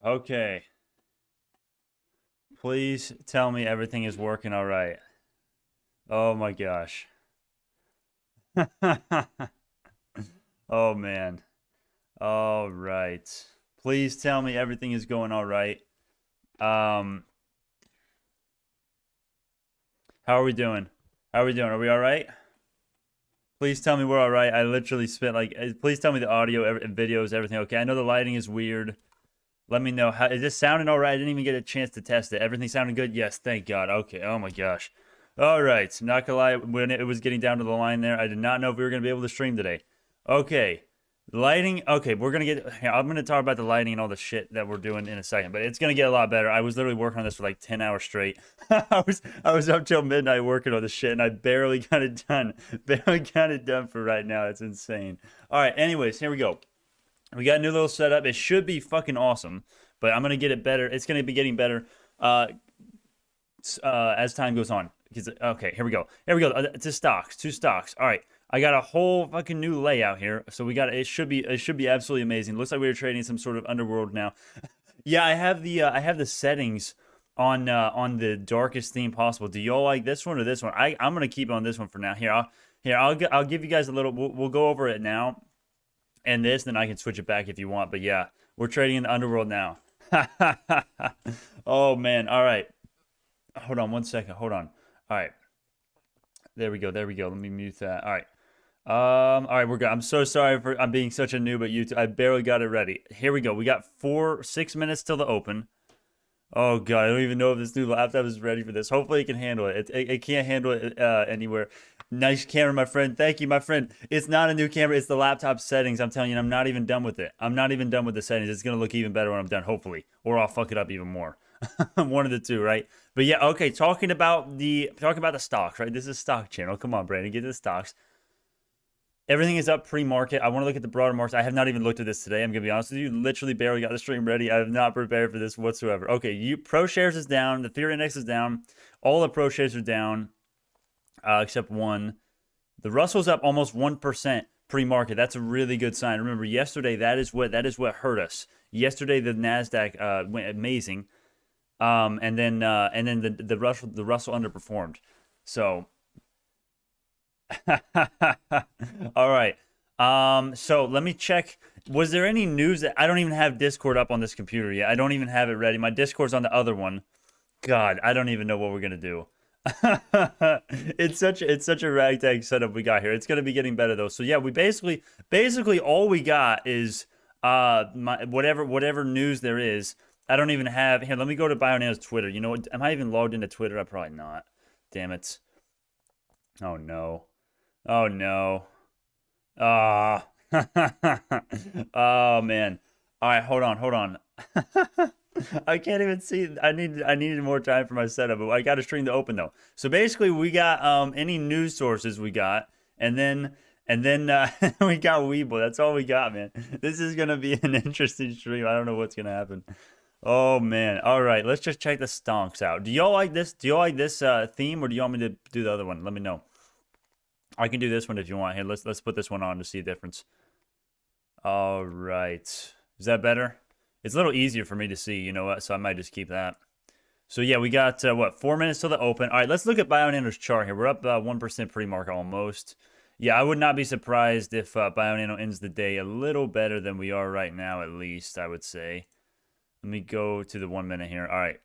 Okay. Please tell me everything is working all right. Oh my gosh. Oh man. All right. Please tell me everything is going all right. Um, how are we doing? How are we doing? Are we all right? Please tell me we're all right. I literally spent like, please tell me the audio, video is everything okay? I know the lighting is weird. Let me know how is this sounding all right? I didn't even get a chance to test it. Everything sounding good? Yes, thank God. Okay. Oh my gosh. All right. I'm not gonna lie. When it was getting down to the line there, I did not know if we were gonna be able to stream today. Okay. Lighting. Okay, we're gonna get. I'm gonna talk about the lighting and all the shit that we're doing in a second, but it's gonna get a lot better. I was literally working on this for like 10 hours straight. I was up till midnight working on this shit, and I barely got it done. Barely got it done for right now. It's insane. All right. Anyways, here we go. We got a new little setup. It should be fucking awesome, but I'm gonna get it better. It's gonna be getting better as time goes on. Okay, here we go. Here we go. To stocks. Two stocks. All right. I got a whole fucking new layout here. So we got it should be absolutely amazing. Looks like we were trading some sort of underworld now. Yeah, I have the settings on the darkest theme possible. Do y'all like this one or this one? I'm gonna keep on this one for now. I'll give you guys a little. We'll go over it now, and then I can switch it back if you want. But yeah, we're trading in the underworld now. Oh man. All right. Hold on 1 second. Hold on. All right. There we go. There we go. Let me mute that. All right. All right, we're good. I'm so sorry for I'm being such a noob at YouTube. I barely got it ready. Here we go. We got 6 minutes till the open. Oh god, I don't even know if this new laptop is ready for this. Hopefully it can handle it. It can't handle it anywhere. Nice camera, my friend. Thank you, my friend. It's not a new camera. It's the laptop settings. I'm telling you, I'm not even done with it. I'm not even done with the settings. It's gonna look even better when I'm done, hopefully, or I'll fuck it up even more. One of the two, right? But yeah, okay. Talking about the stocks, right? This is a stock channel. Come on, Brandon, get to the stocks. Everything is up pre-market. I want to look at the broader markets. I have not even looked at this today. I'm going to be honest with you. Literally barely got the stream ready. I have not prepared for this whatsoever. Okay, Pro shares is down. The fear index is down. All the Pro shares are down except one. The Russell's up almost 1% pre-market. That's a really good sign. Remember, yesterday, that is what hurt us. Yesterday, the NASDAQ went amazing. And then the Russell underperformed. So... All right. So let me check. Was there any news that I don't even have Discord up on this computer yet? I don't even have it ready. My Discord's on the other one. God, I don't even know what we're gonna do. It's such a ragtag setup we got here. It's gonna be getting better though. So yeah, we basically all we got is whatever news there is. I don't even have here. Let me go to BioNano's Twitter. You know what? Am I even logged into Twitter? I'm probably not. Damn it. Oh no. Oh no. Ah. Oh man. All right, hold on. I can't even see. I needed more time for my setup, but I got to stream the open though. So basically, we got any news sources we got, and then we got Weeble. That's all we got, man. This is gonna be an interesting stream. I don't know what's gonna happen. Oh man. All right, let's just check the stonks out. Do y'all like this? Do y'all like this theme, or do you want me to do the other one? Let me know. I can do this one if you want. Here, let's put this one on to see a difference. All right. Is that better? It's a little easier for me to see, you know what? So I might just keep that. So yeah, we got, 4 minutes till the open. All right, let's look at BioNano's chart here. We're up 1% pre-market almost. Yeah, I would not be surprised if BioNano ends the day a little better than we are right now, at least, I would say. Let me go to the 1 minute here. All right.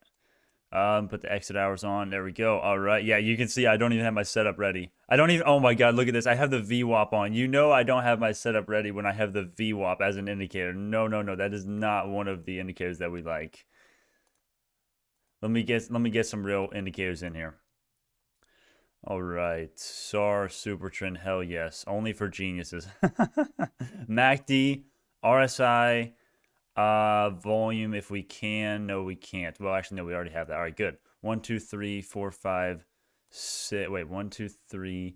Put the exit hours on. There we go. All right. Yeah, you can see I don't even have my setup ready. I don't even... Oh, my God. Look at this. I have the VWAP on. You know I don't have my setup ready when I have the VWAP as an indicator. No. That is not one of the indicators that we like. Let me get some real indicators in here. All right. SAR, Supertrend. Hell yes. Only for geniuses. MACD, RSI... volume if we can. No, we can't. Well, actually, no, we already have that. All right, good. 1, 2, 3, 4, 5, 6. Wait, 1, 2, 3,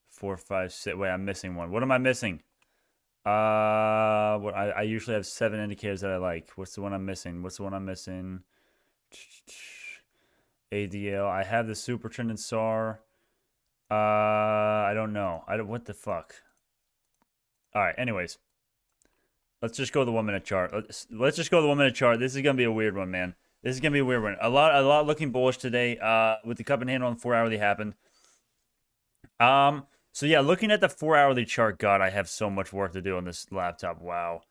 4, 5, 6. Wait, I'm missing one. What am I missing? What I usually have 7 indicators that I like. What's the one I'm missing? ADL. I have the Supertrend and SAR. I don't know. What the fuck? All right. Anyways. Let's just go to the 1 minute chart. Let's just go to the 1 minute chart. This is gonna be a weird one, man. This is gonna be a weird one. A lot looking bullish today. With the cup and handle on the 4 hourly happened. So yeah, looking at the 4 hourly chart, God, I have so much work to do on this laptop. Wow.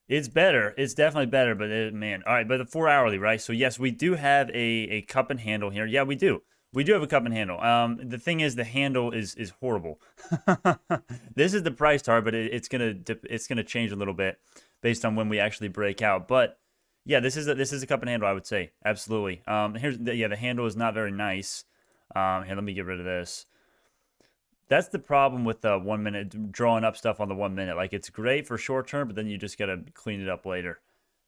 It's better. It's definitely better, but man. All right, but the 4 hourly, right? So yes, we do have a cup and handle here. Yeah, we do. We do have a cup and handle. The thing is, the handle is horrible. This is the price target, but it's gonna change a little bit based on when we actually break out. But yeah, this is a cup and handle, I would say. Absolutely. The handle is not very nice. Here, let me get rid of this. That's the problem with the 1 minute, drawing up stuff on the 1 minute. Like, it's great for short term, but then you just gotta clean it up later.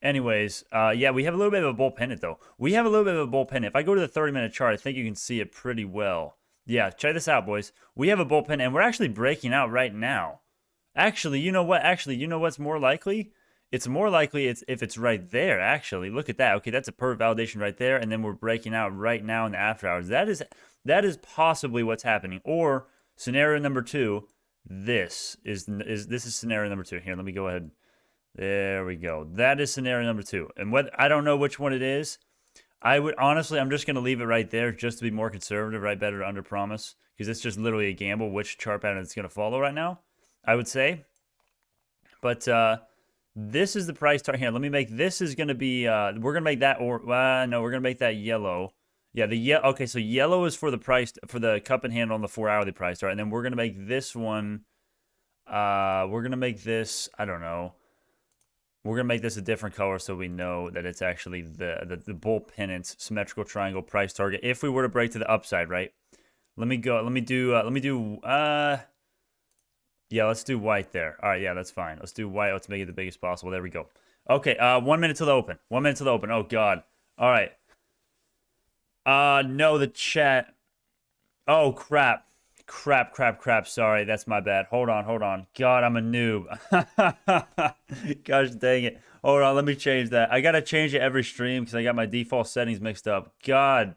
Anyways, yeah, we have a little bit of a bull pennant, though. We have a little bit of a bull pennant. If I go to the 30-minute chart, I think you can see it pretty well. Yeah, check this out, boys. We have a bull pennant, and we're actually breaking out right now. Actually, you know what? You know what's more likely? It's more likely if it's right there, actually. Look at that. Okay, that's a perfect validation right there, and then we're breaking out right now in the after hours. That is possibly what's happening. Or scenario number 2, this is scenario number 2. Here, let me go ahead. There we go. That is scenario number 2. And I don't know which one it is. I would honestly, I'm just going to leave it right there just to be more conservative, right? Better to under promise, because it's just literally a gamble which chart pattern it's going to follow right now, I would say. But this is the price target here. Let me make, this is going to be, we're going to make that, no, we're going to make that yellow. Yeah, okay, so yellow is for the price, for the cup and handle on the 4 hourly price chart. And then we're going to make this one, we're going to make this, I don't know. We're going to make this a different color so we know that it's actually the bull pennant symmetrical triangle price target. If we were to break to the upside, right? Let me do yeah, let's do white there. All right, yeah, that's fine. Let's do white. Let's make it the biggest possible. There we go. Okay, 1 minute till the open. 1 minute till the open. Oh, God. All right. No, the chat. Oh, crap. Crap. Sorry, that's my bad. Hold on. God, I'm a noob. Gosh dang it. Hold on, let me change that. I gotta change it every stream because I got my default settings mixed up. God.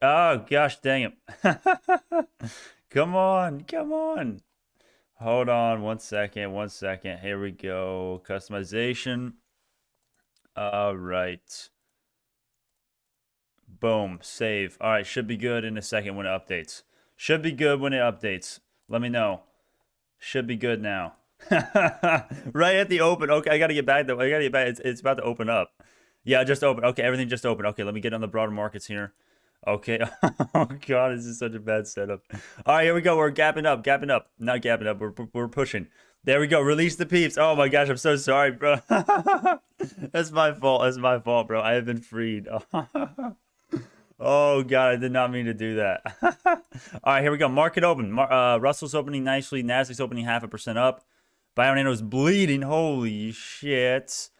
Oh, gosh dang it. Come on. Hold on 1 second. Here we go. Customization. All right. Boom. Save. All right, should be good in a second when it updates. Should be good when it updates. Let me know. Should be good now. Right at the open. Okay, I got to get back though. It's about to open up. Yeah, just open. Okay, everything just opened. Okay, let me get on the broader markets here. Okay. Oh, God, this is such a bad setup. All right, here we go. We're gapping up. Not gapping up. We're pushing. There we go. Release the peeps. Oh, my gosh. I'm so sorry, bro. That's my fault, bro. I have been freed. Oh, God, I did not mean to do that. All right, here we go. Market open. Russell's opening nicely. Nasdaq's opening 0.5% up. BioNano's bleeding. Holy shit.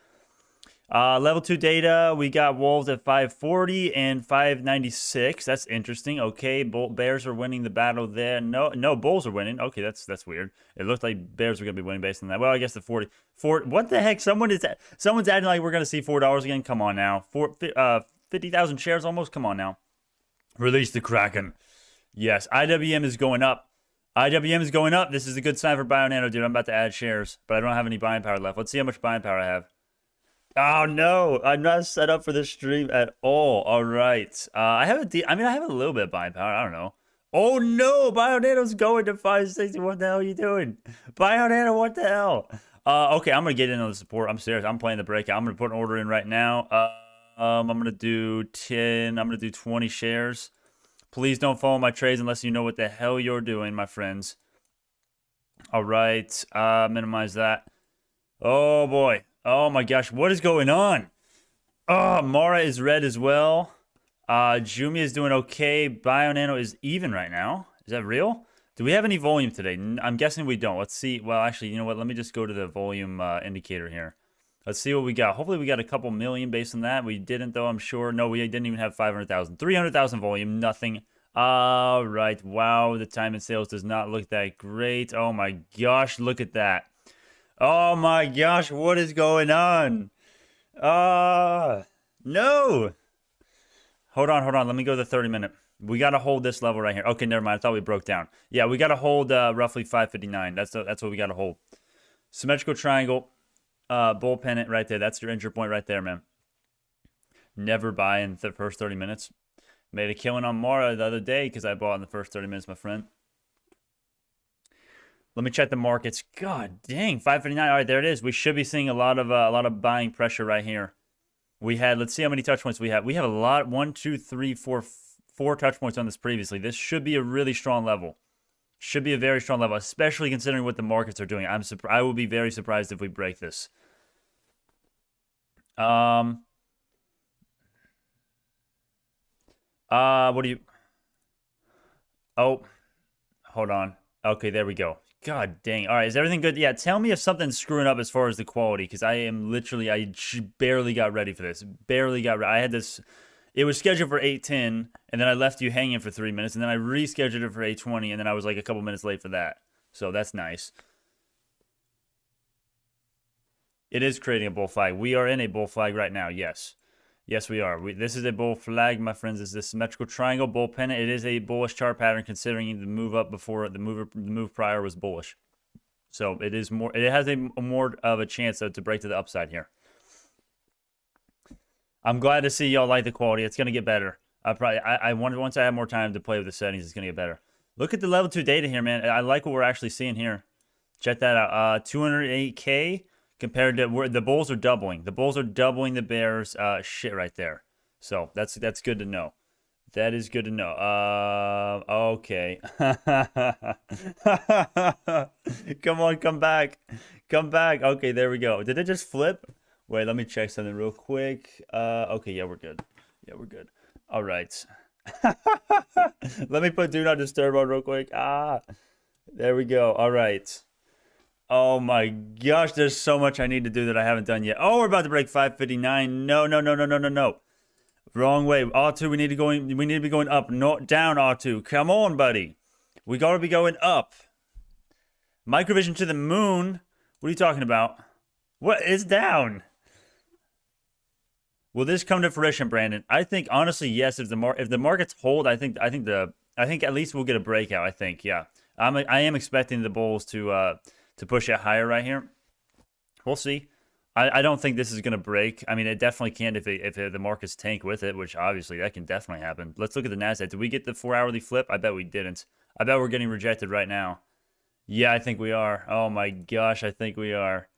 Level 2 data, we got wolves at 540 and 596. That's interesting. Okay, bears are winning the battle there. No, bulls are winning. Okay, that's weird. It looked like bears were going to be winning based on that. Well, I guess the 4, what the heck? Someone's acting like we're going to see $4 again. Come on now. 50,000 shares almost. Come on now. Release the Kraken. Yes, IWM is going up. This is a good sign for BioNano, dude. I'm about to add shares, but I don't have any buying power left. Let's see how much buying power I have. Oh, no. I'm not set up for this stream at all. All right. I have a little bit of buying power. I don't know. Oh, no. BioNano's going to 560. What the hell are you doing? BioNano, what the hell? Okay, I'm going to get in on the support. I'm serious. I'm playing the breakout. I'm going to put an order in right now. I'm going to do 10. I'm going to do 20 shares. Please don't follow my trades unless you know what the hell you're doing, my friends. All right. Minimize that. Oh, boy. Oh, my gosh. What is going on? Oh, Mara is red as well. Jumia is doing okay. BioNano is even right now. Is that real? Do we have any volume today? I'm guessing we don't. Let's see. Well, actually, you know what? Let me just go to the volume indicator here. Let's see what we got. Hopefully, we got a couple million based on that. We didn't, though, I'm sure. No, we didn't even have 500,000. 300,000 volume, nothing. All right. Wow, the time in sales does not look that great. Oh, my gosh, look at that. Oh, my gosh, what is going on? No. Hold on. Let me go to the 30-minute. We got to hold this level right here. Okay, never mind. I thought we broke down. Yeah, we got to hold roughly 559. That's what we got to hold. Symmetrical triangle. bull pennant right there. That's your entry point right there, man. Never buy in the first 30 minutes. Made a killing on Mara the other day because I bought in the first 30 minutes, my friend. Let me check the markets. God dang, 559. All right, there it is. We should be seeing a lot of buying pressure right here. We had, let's see how many touch points we have. We have a lot. 1, 2, 3, 4, 4 touch points on this previously. This should be a really strong level. Should be a very strong level, especially considering what the markets are doing. I will be very surprised if we break this. What do you... Oh, hold on. Okay, there we go. God dang. All right, is everything good? Yeah, tell me if something's screwing up as far as the quality, because I barely got ready for this. Barely got ready. I had this... It was scheduled for 8:10, and then I left you hanging for 3 minutes, and then I rescheduled it for 8:20, and then I was like a couple minutes late for that. So that's nice. It is creating a bull flag. We are in a bull flag right now, yes. Yes, we are. This is a bull flag, my friends. It's this symmetrical triangle bull pennant. It is a bullish chart pattern considering the move up before the move prior was bullish. So it is more. It has a more of a chance to break to the upside here. I'm glad to see y'all like the quality. It's gonna get better. Once I have more time to play with the settings, it's gonna get better. Look at the level 2 data here, man. I like what we're actually seeing here. Check that out. 208K. Compared to where the bulls are doubling. The bulls are doubling the bears shit right there. So that's good to know. That is good to know. Okay. Come on, come back. Come back. Okay, there we go. Did it just flip? Wait, let me check something real quick. Okay, yeah, we're good. Yeah, we're good. All right. Let me put do not disturb on real quick. There we go. All right. Oh my gosh, there's so much I need to do that I haven't done yet. Oh, we're about to break 559. No. Wrong way. R2, we need to be going up, not down, R2. Come on, buddy. We gotta be going up. Microvision to the moon. What are you talking about? What is down? Will this come to fruition, Brandon? I think honestly, yes. If the markets hold, I think at least we'll get a breakout. I think, yeah. I am expecting the bulls to push it higher right here. We'll see. I don't think this is going to break. I mean, it definitely can if the markets tank with it, which obviously that can definitely happen. Let's look at the NASDAQ. Did we get the 4-hourly flip? I bet we didn't. I bet we're getting rejected right now. Yeah, I think we are. Oh my gosh, I think we are.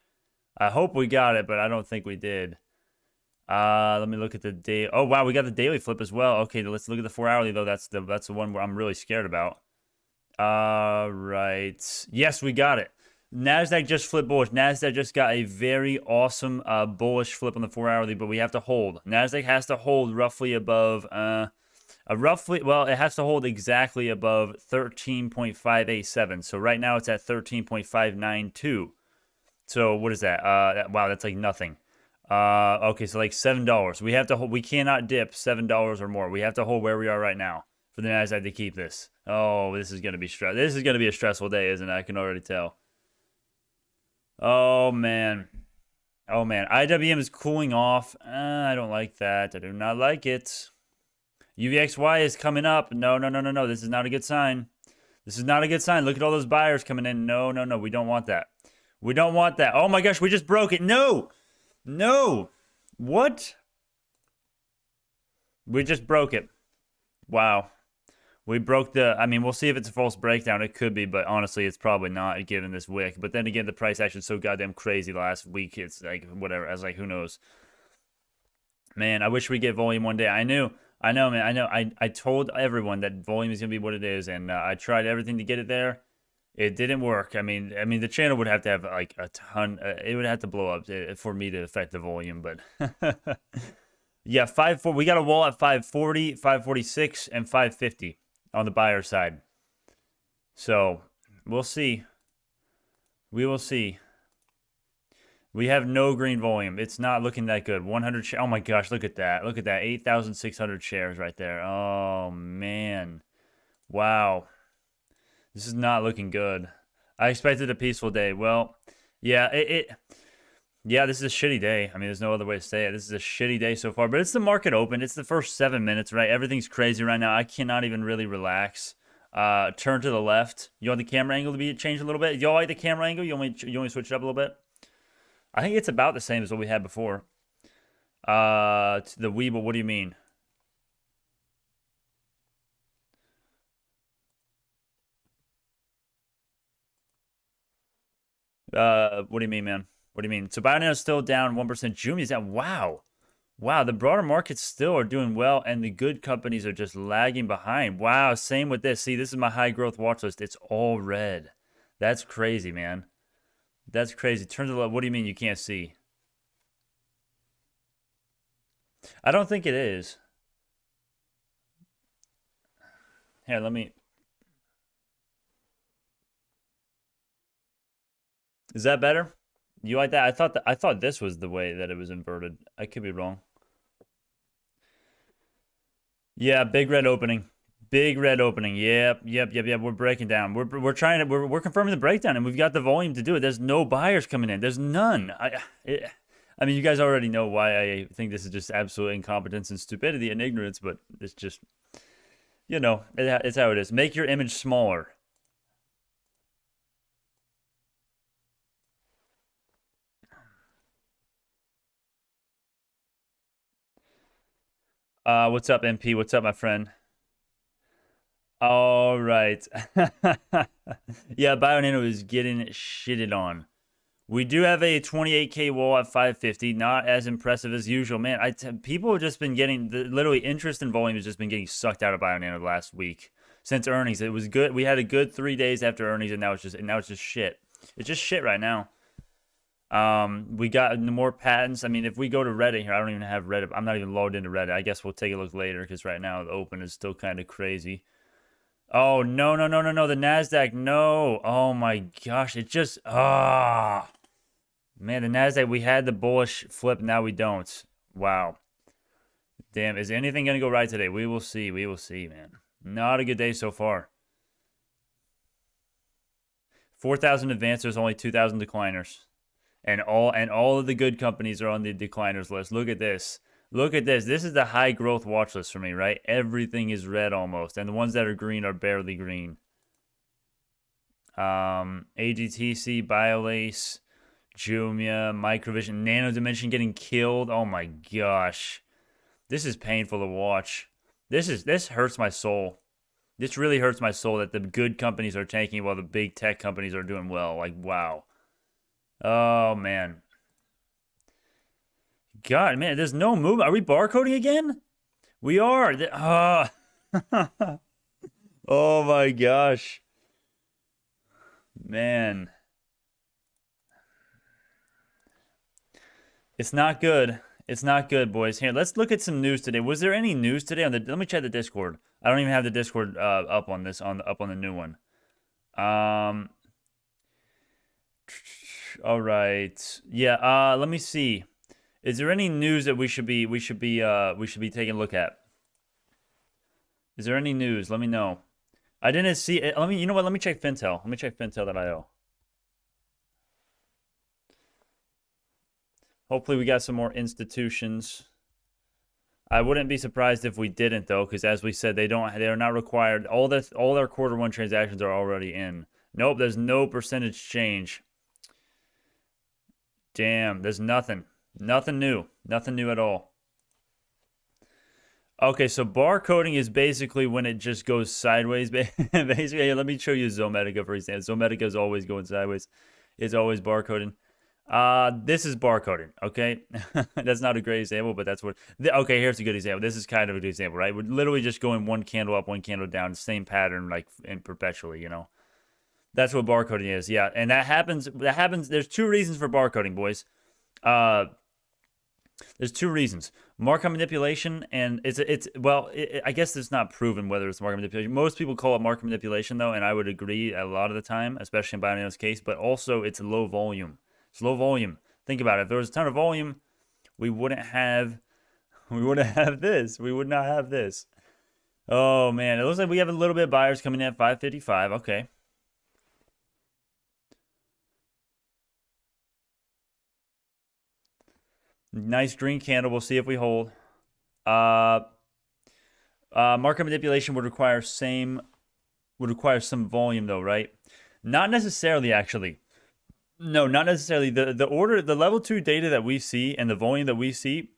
I hope we got it, but I don't think we did. Let me look at the day. Oh wow, we got the daily flip as well. Okay, let's look at the 4-hourly though. That's the one where I'm really scared about. Right. Yes, we got it. NASDAQ just flipped bullish. NASDAQ just got a very awesome bullish flip on the 4-hourly, but we have to hold. NASDAQ has to hold roughly above, it has to hold exactly above 13.587. So right now it's at 13.592. So what is that? Wow, that's like nothing. Okay, so like $7. We have to hold. We cannot dip $7 or more. We have to hold where we are right now for the NASDAQ to keep this. Oh, this is gonna be stress. This is gonna be a stressful day, isn't it? I can already tell. Oh man. Oh man. IWM is cooling off. I don't like that. I do not like it. UVXY is coming up. No. This is not a good sign. This is not a good sign. Look at all those buyers coming in. No. We don't want that. We don't want that. Oh my gosh, we just broke it. No. What? We just broke it. Wow. We broke I mean, we'll see if it's a false breakdown. It could be, but honestly, it's probably not given this wick. But then again, the price action's so goddamn crazy last week. It's like, whatever. I was like, who knows? Man, I wish we get volume one day. I know, man. I told everyone that volume is going to be what it is, and I tried everything to get it there. It didn't work. I mean, the channel would have to have like a ton. It would have to blow up for me to affect the volume, but... Yeah, 540. We got a wall at 540, 546, and 550 on the buyer side. So we'll see. We will see. We have no green volume. It's not looking that good. 100 shares. Oh my gosh, look at that. Look at that. 8,600 shares right there. Oh man. Wow. This is not looking good. I expected a peaceful day. Well, yeah, yeah, this is a shitty day. I mean, there's no other way to say it. This is a shitty day so far, but it's the market open. It's the first 7 minutes, right? Everything's crazy right now. I cannot even really relax. Turn to the left. You want the camera angle to be changed a little bit? Y'all like the camera angle? You want me to switch it up a little bit? I think it's about the same as what we had before. The Weeble, what do you mean? What do you mean, man? What do you mean? So BioNano is still down 1%. JMIA is down. Wow. Wow, the broader markets still are doing well, and the good companies are just lagging behind. Wow, same with this. See, this is my high growth watch list. It's all red. That's crazy, man. That's crazy. Turns out, what do you mean you can't see? I don't think it is. Here, let me. Is that better? You like that? I thought this was the way that it was inverted. I could be wrong. Yeah, big red opening. Big red opening. Yep. We're breaking down. We're trying to we're confirming the breakdown, and we've got the volume to do it. There's no buyers coming in. There's none. I mean, you guys already know why I think this is just absolute incompetence and stupidity and ignorance, but it's just, it's how it is. Make your image smaller. What's up, MP? What's up, my friend? All right. Yeah, BioNano is getting shitted on. We do have a 28K wall at 550. Not as impressive as usual. Man, people have just been getting, literally interest and volume has just been getting sucked out of BioNano the last week. Since earnings, it was good. We had a good 3 days after earnings, and now it's just shit. It's just shit right now. We got more patents. I mean, if we go to Reddit here, I don't even have Reddit. I'm not even logged into Reddit. I guess we'll take a look later because right now the open is still kind of crazy. Oh, no. The NASDAQ, no. Oh, my gosh. It just, man, the NASDAQ, we had the bullish flip. Now we don't. Wow. Damn, is anything going to go right today? We will see. We will see, man. Not a good day so far. 4,000 advancers, only 2,000 decliners. And all of the good companies are on the decliners list. Look at this. Look at this. This is the high growth watch list for me, right? Everything is red almost. And the ones that are green are barely green. AGTC, BIOL, JMIA, Microvision, Nano Dimension getting killed. Oh my gosh. This is painful to watch. This hurts my soul. This really hurts my soul that the good companies are tanking while the big tech companies are doing well. Like, wow. Oh, man. God, man, there's no movement. Are we barcoding again? We are. Oh, my gosh. Man. It's not good. It's not good, boys. Here, let's look at some news today. Was there any news today on the? Let me check the Discord. I don't even have the Discord up on this up on the new one. All right. Yeah. Let me see. Is there any news that we should be taking a look at? Is there any news? Let me know. I didn't see it. You know what? Let me check Fintel. Let me check Fintel.io. Hopefully we got some more institutions. I wouldn't be surprised if we didn't though, because as we said, they are not required. All their Q1 transactions are already in. Nope, there's no percentage change. Damn, there's nothing. Nothing new. Nothing new at all. Okay, so barcoding is basically when it just goes sideways. Basically, let me show you Zomedica, for example. Zomedica is always going sideways. It's always barcoding. This is barcoding, okay? That's not a great example, but that's what... Okay, here's a good example. This is kind of a good example, right? We're literally just going one candle up, one candle down, same pattern, like, and perpetually, you know? That's what barcoding is, yeah. And that happens... There's 2 reasons for barcoding, boys. There's 2 reasons. Market manipulation, and I guess it's not proven whether it's market manipulation. Most people call it market manipulation, though, and I would agree a lot of the time, especially in BioNano's case, but also it's low volume. It's low volume. Think about it. If there was a ton of volume, we wouldn't have this. We would not have this. Oh, man. It looks like we have a little bit of buyers coming in at 555. Okay. Nice green candle. We'll see if we hold. Market manipulation would require some volume, though, right? Not necessarily, actually. No, not necessarily. The level 2 data that we see and the volume that we see,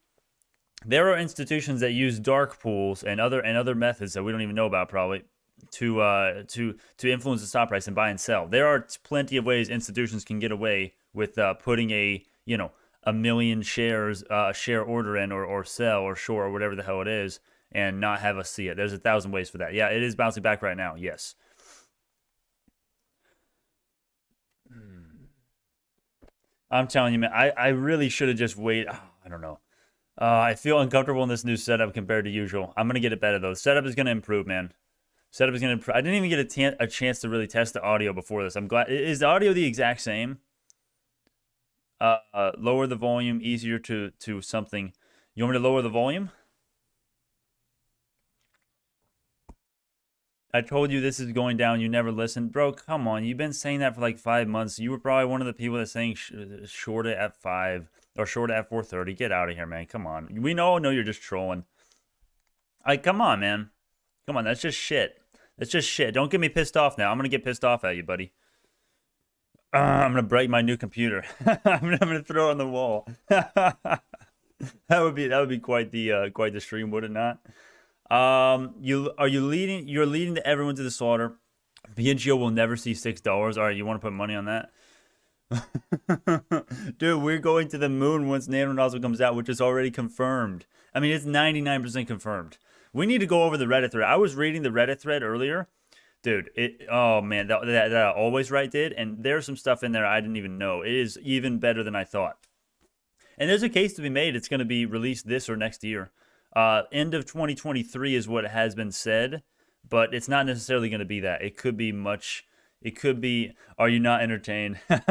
there are institutions that use dark pools and other methods that we don't even know about probably to influence the stock price and buy and sell. There are plenty of ways institutions can get away with putting a a million shares share order in or sell or short or whatever the hell it is and not have us see it. There's 1,000 ways for that. Yeah, it is bouncing back right now. Yes. I'm telling you, man, I really should have just waited. Oh, I don't know. I feel uncomfortable in this new setup compared to usual. I'm going to get it better, though. The setup is going to improve, man. Setup is going to improve. I didn't even get a chance to really test the audio before this. I'm glad. Is the audio the exact same? Lower the volume, easier to something. You want me to lower the volume? I told you this is going down. You never listened. Bro, come on. You've been saying that for like 5 months. You were probably one of the people that's saying short it at 5 or short it at 430. Get out of here, man. Come on. We all know you're just trolling. Come on, man. Come on. That's just shit. That's just shit. Don't get me pissed off now. I'm going to get pissed off at you, buddy. I'm going to break my new computer. I'm going to throw it on the wall. that would be quite the stream, would it not? You're leading everyone to the slaughter. BNGO will never see $6. All right, you want to put money on that? Dude, we're going to the moon once Nano Nozzle comes out, which is already confirmed. I mean, it's 99% confirmed. We need to go over the Reddit thread. I was reading the Reddit thread earlier. Dude, oh man, that Always Right did, and there's some stuff in there I didn't even know. It is even better than I thought. And there's a case to be made. It's going to be released this or next year. End of 2023 is what has been said, but it's not necessarily going to be that. It could be much. It could be. Are you not entertained? God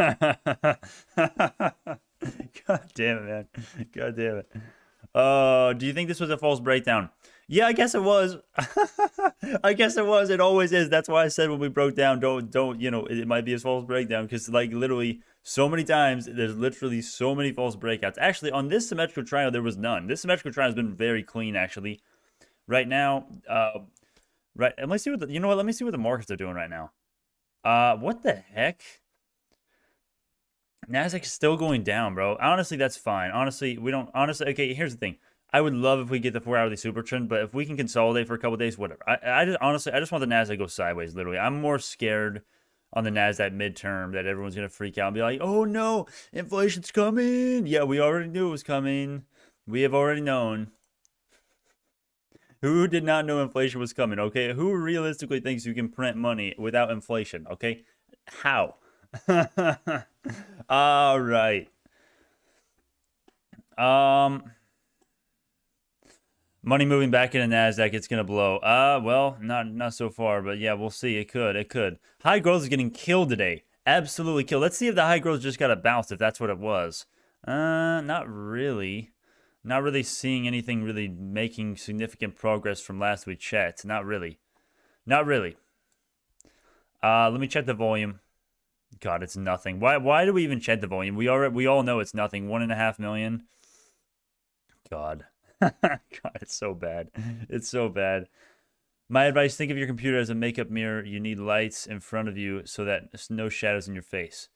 damn it, man. God damn it. Do you think this was a false breakdown? Yeah, I guess it was. I guess it was. It always is. That's why I said when we broke down, don't, it might be a false breakdown because like literally so many times there's literally so many false breakouts. Actually, on this symmetrical triangle, there was none. This symmetrical triangle has been very clean actually. Right now, right. Let me see what let me see what the markets are doing right now. What the heck? Nasdaq's still going down, bro. Honestly, that's fine. Honestly, okay, here's the thing. I would love if we get the 4-hourly super trend, but if we can consolidate for a couple days, whatever. I just want the Nasdaq to go sideways, literally. I'm more scared on the Nasdaq midterm that everyone's going to freak out and be like, oh no, inflation's coming. Yeah, we already knew it was coming. We have already known. Who did not know inflation was coming, okay? Who realistically thinks you can print money without inflation, okay? How? All right. Money moving back into Nasdaq, it's gonna blow. Well, not so far, but yeah, we'll see. It could. High growth is getting killed today. Absolutely killed. Let's see if the high growth just got a bounce, if that's what it was. Not really. Not really seeing anything really making significant progress from last we checked. Not really. Not really. Let me check the volume. God, it's nothing. Why do we even check the volume? We all know it's nothing. 1.5 million. God. God, it's so bad. It's so bad. My advice, think of your computer as a makeup mirror. You need lights in front of you so that there's no shadows in your face.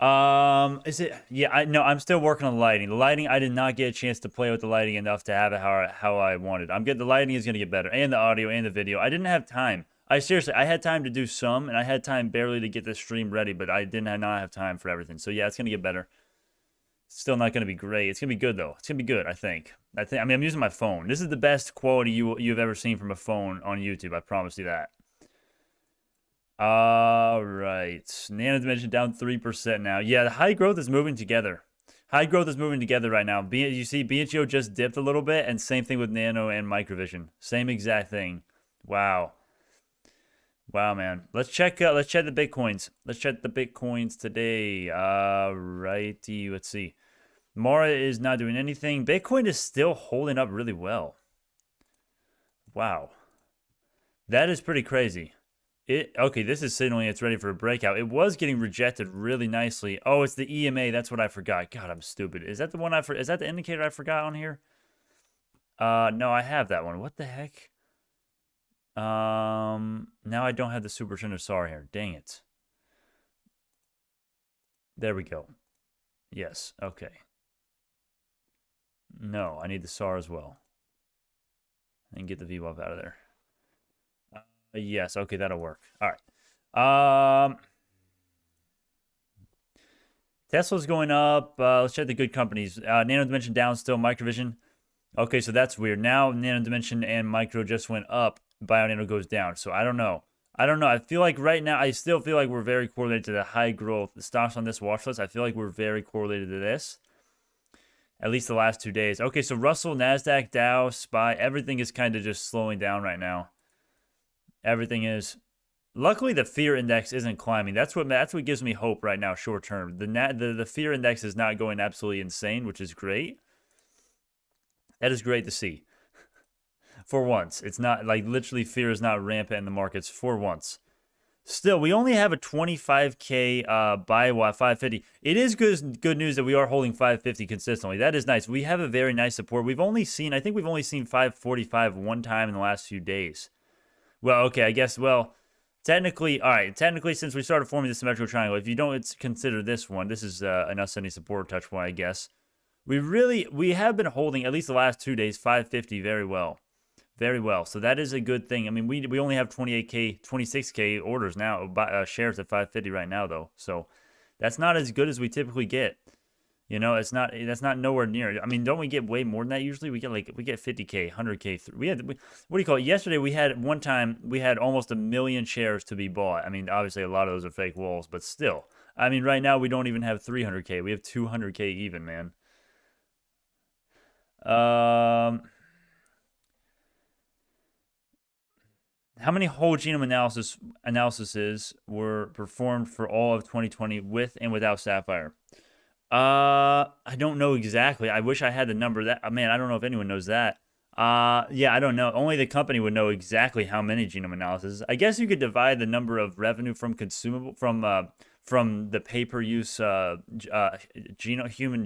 Is it? Yeah, I'm still working on the lighting. The lighting, I did not get a chance to play with the lighting enough to have it how I wanted. The lighting is going to get better, and the audio and the video. I didn't have time. I had time to do some, and I had time barely to get the stream ready, but I not have time for everything. So yeah, it's going to get better. It's still not going to be great. It's going to be good, though. It's going to be good, I think. I mean, I'm using my phone. This is the best quality you've ever seen from a phone on YouTube. I promise you that. All right. Nano Dimension down 3% now. Yeah, the high growth is moving together. High growth is moving together right now. You see, BNGO just dipped a little bit, and same thing with Nano and Microvision. Same exact thing. Wow. Wow, man. Let's check the Bitcoins. Let's check the Bitcoins today. Righty. Let's see. Mara is not doing anything. Bitcoin is still holding up really well. Wow. That is pretty crazy. Okay, this is signaling it's ready for a breakout. It was getting rejected really nicely. Oh, it's the EMA. That's what I forgot. God, I'm stupid. Is that the one is that the indicator I forgot on here? No, I have that one. What the heck? Now I don't have the Supertrend or SAR here. Dang it. There we go. Yes. Okay. No, I need the SAR as well. And get the VWAP out of there. Yes. Okay, that'll work. All right. Tesla's going up. Let's check the good companies. Nano Dimension down still. Microvision. Okay, so that's weird. Now Nano Dimension and Micro just went up. BioNano goes down. So I don't know. I feel like right now, I still feel like we're very correlated to the high growth. The stocks on this watch list, I feel like we're very correlated to this. At least the last 2 days. Okay, so Russell, NASDAQ, Dow, SPY, everything is kind of just slowing down right now. Everything is. Luckily, the fear index isn't climbing. That's what gives me hope right now, short term. The fear index is not going absolutely insane, which is great. That is great to see. For once, it's not like literally fear is not rampant in the markets for once. Still, we only have a 25K BIOL 550. It is good news that we are holding 550 consistently. That is nice. We have a very nice support. I think we've only seen 545 one time in the last few days. Well, okay, I guess, technically, all right, since we started forming the symmetrical triangle, if you don't consider this one, this is an ascending support touch point, I guess. We have been holding, at least the last 2 days, 550 very well. Very well. So that is a good thing. I mean, we only have 28K, 26K orders now, shares at 550 right now, though. So that's not as good as we typically get. You know, that's not nowhere near. I mean, don't we get way more than that usually? We get 50K, 100K. What do you call it? Yesterday we had almost 1 million shares to be bought. I mean, obviously a lot of those are fake walls, but still. I mean, right now we don't even have 300K. We have 200K even, man. How many whole genome analyses were performed for all of 2020 with and without Sapphire? I don't know exactly. I wish I had the number. I don't know if anyone knows that. Yeah, I don't know. Only the company would know exactly how many genome analyses. I guess you could divide the number of revenue from the pay-per-use human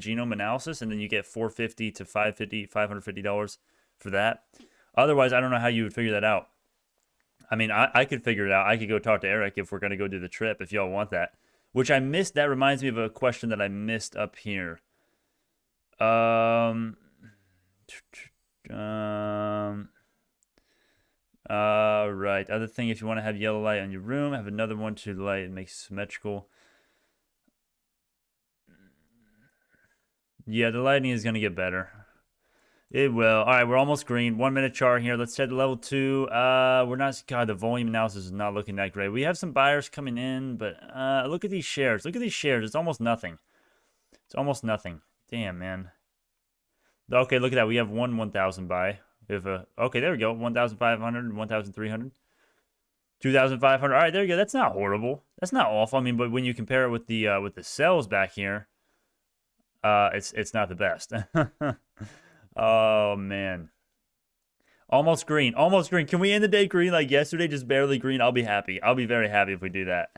genome analysis, and then you get $450 to $550 for that. Otherwise, I don't know how you would figure that out. I mean, I could figure it out. I could go talk to Eric if we're going to go do the trip, if y'all want that. Which I missed. That reminds me of a question that I missed up here. Right. Other thing, if you want to have yellow light on your room, have another one to light and make symmetrical. Yeah, the lighting is going to get better. It will. All right, we're almost green. 1 minute chart here. Let's head to level 2. We're not. God, the volume analysis is not looking that great. We have some buyers coming in, but look at these shares. Look at these shares. It's almost nothing. It's almost nothing. Damn, man. Okay, look at that. We have 1,000 buy. We have okay, there we go. 1,500, 1,300, 2,500. All right, there you go. That's not horrible. That's not awful. I mean, but when you compare it with the cells back here, it's not the best. Oh, man. Almost green. Almost green. Can we end the day green like yesterday? Just barely green. I'll be happy. I'll be very happy if we do that.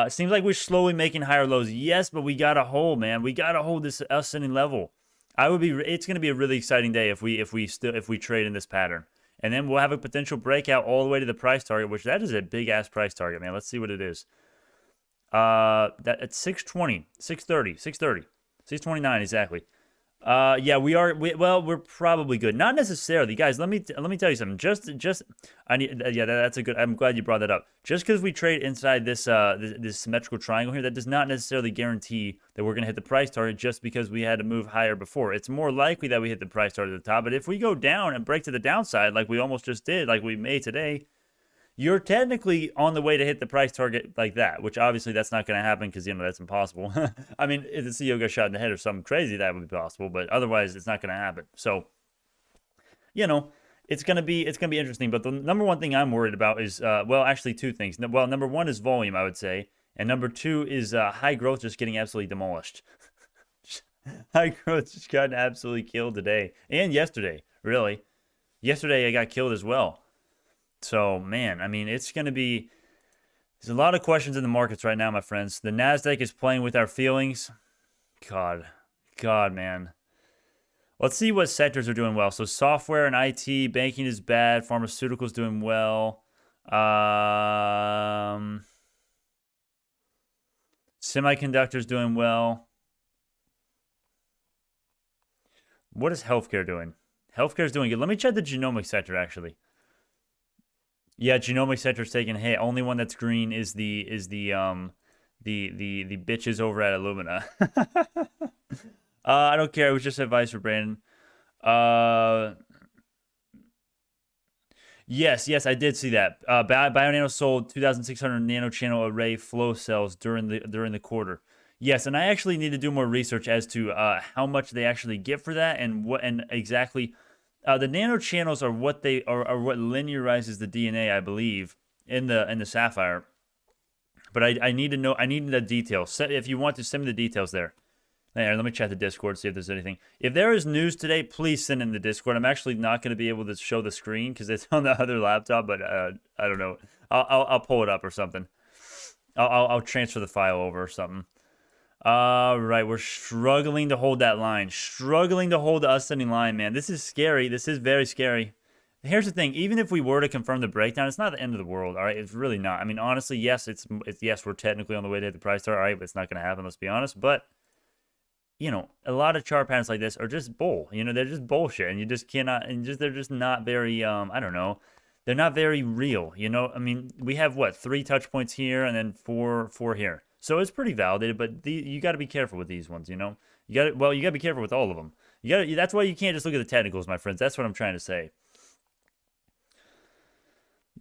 Seems like we're slowly making higher lows. Yes, but we got to hold, man. We got to hold this ascending level. It's going to be a really exciting day if we trade in this pattern. And then we'll have a potential breakout all the way to the price target, which that is a big-ass price target, man. Let's see what it is. At 620, 630, 630, 629 exactly. Yeah, we're probably good. Not necessarily, guys. Let me tell you something. That's a good. I'm glad you brought that up. Just because we trade inside this symmetrical triangle here, that does not necessarily guarantee that we're gonna hit the price target. Just because we had to move higher before, it's more likely that we hit the price target at the top. But if we go down and break to the downside, like we almost just did, like we made today, you're technically on the way to hit the price target like that, which obviously that's not going to happen because, that's impossible. I mean, if the CEO got shot in the head or something crazy, that would be possible, but otherwise it's not going to happen. So, it's going to be interesting. But the number one thing I'm worried about is, actually two things. Well, number one is volume, I would say. And number two is high growth just getting absolutely demolished. High growth just got absolutely killed today and yesterday, really. Yesterday I got killed as well. So, man, I mean, there's a lot of questions in the markets right now, my friends. The NASDAQ is playing with our feelings. God, man. Let's see what sectors are doing well. So, software and IT, banking is bad. Pharmaceuticals doing well. Semiconductors doing well. What is healthcare doing? Healthcare is doing good. Let me check the genomic sector, actually. Yeah, genomic sector is taking a hit. Only one that's green is the bitches over at Illumina. I don't care. It was just advice for Brandon. Yes, I did see that. BioNano sold 2,600 nanochannel array flow cells during the quarter. Yes, and I actually need to do more research as to how much they actually get for that and what and exactly. The nanochannels are what they are what linearizes the DNA, I believe, in the Sapphire. But I need to know. I need the details. If you want to send me the details there. There, let me check the Discord, see if there's anything. If there is news today, please send in the Discord. I'm actually not going to be able to show the screen because it's on the other laptop, but I don't know. I'll pull it up or something. I'll transfer the file over or something. All right, we're struggling to hold that line. Struggling to hold the ascending line, man. This is scary. This is very scary. Here's the thing. Even if we were to confirm the breakdown, it's not the end of the world, all right? It's really not. I mean, honestly, yes, yes, we're technically on the way to hit the price target, all right? But it's not going to happen, let's be honest. But you know, a lot of chart patterns like this are just bull. You know, they're just bullshit, and you just cannot, and they're just not very, I don't know, they're not very real. You know, I mean, we have what 3 touch points here, and then four here, so it's pretty validated. But you got to be careful with these ones. You know, you got to be careful with all of them. That's why you can't just look at the technicals, my friends. That's what I'm trying to say.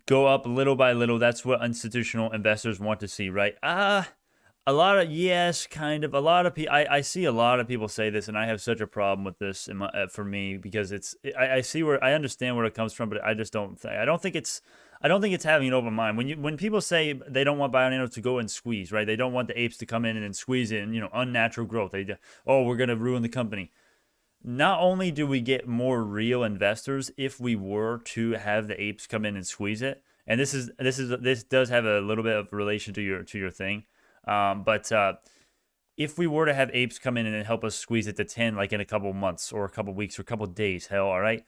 Go up little by little. That's what institutional investors want to see, right? A lot of yes, kind of. A lot of people. I see a lot of people say this, and I have such a problem with this for me because I see where I understand where it comes from, but I just don't. I don't think it's having an open mind. When people say they don't want BioNano to go and squeeze, right? They don't want the apes to come in and squeeze it, and unnatural growth. We're gonna ruin the company. Not only do we get more real investors if we were to have the apes come in and squeeze it, and this does have a little bit of relation to your thing. But if we were to have apes come in and help us squeeze it to 10, like in a couple months or a couple weeks or a couple days, hell, all right,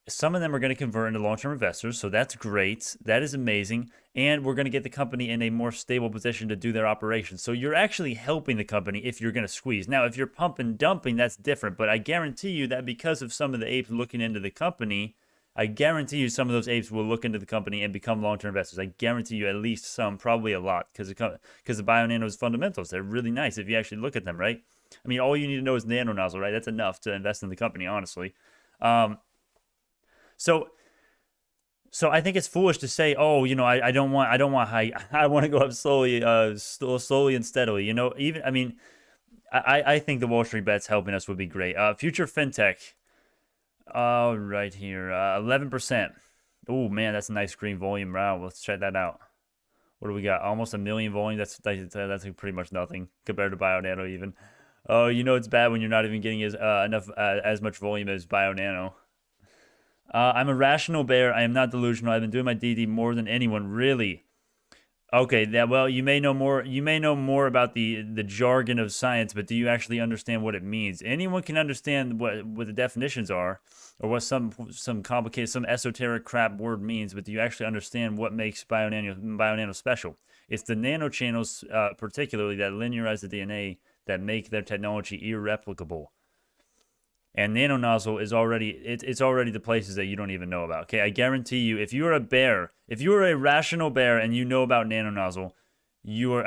some of them are going to convert into long-term investors, so that's great. That is amazing, and we're going to get the company in a more stable position to do their operations. So you're actually helping the company if you're going to squeeze. Now, if you're pump and dumping, that's different, but I guarantee you that because of some of the apes looking into the company, I guarantee you some of those apes will look into the company and become long-term investors. I guarantee you at least some, probably a lot, because the BioNano's fundamentals, they're really nice if you actually look at them, right? I mean, all you need to know is nano nozzle, right? That's enough to invest in the company, honestly. So I think it's foolish to say, oh, I don't want high. I want to go up slowly and steadily. I think the Wall Street bets helping us would be great. Future fintech. Right here, 11%. Oh man, that's a nice green volume. Wow, let's check that out. What do we got? Almost 1 million volume. That's pretty much nothing compared to BioNano even. Oh, it's bad when you're not even getting as much volume as BioNano. I'm a rational bear. I am not delusional. I've been doing my DD more than anyone. Really? Okay, well, you may know more. You may know more about the jargon of science, but do you actually understand what it means? Anyone can understand what the definitions are, or what some complicated, some esoteric crap word means, but do you actually understand what makes BioNano special? It's the nanochannels, particularly that linearize the DNA, that make their technology irreplicable. And nano nozzle is already it's already the places that you don't even know about. Okay, I guarantee you, if you're a rational bear and you know about nano nozzle, you're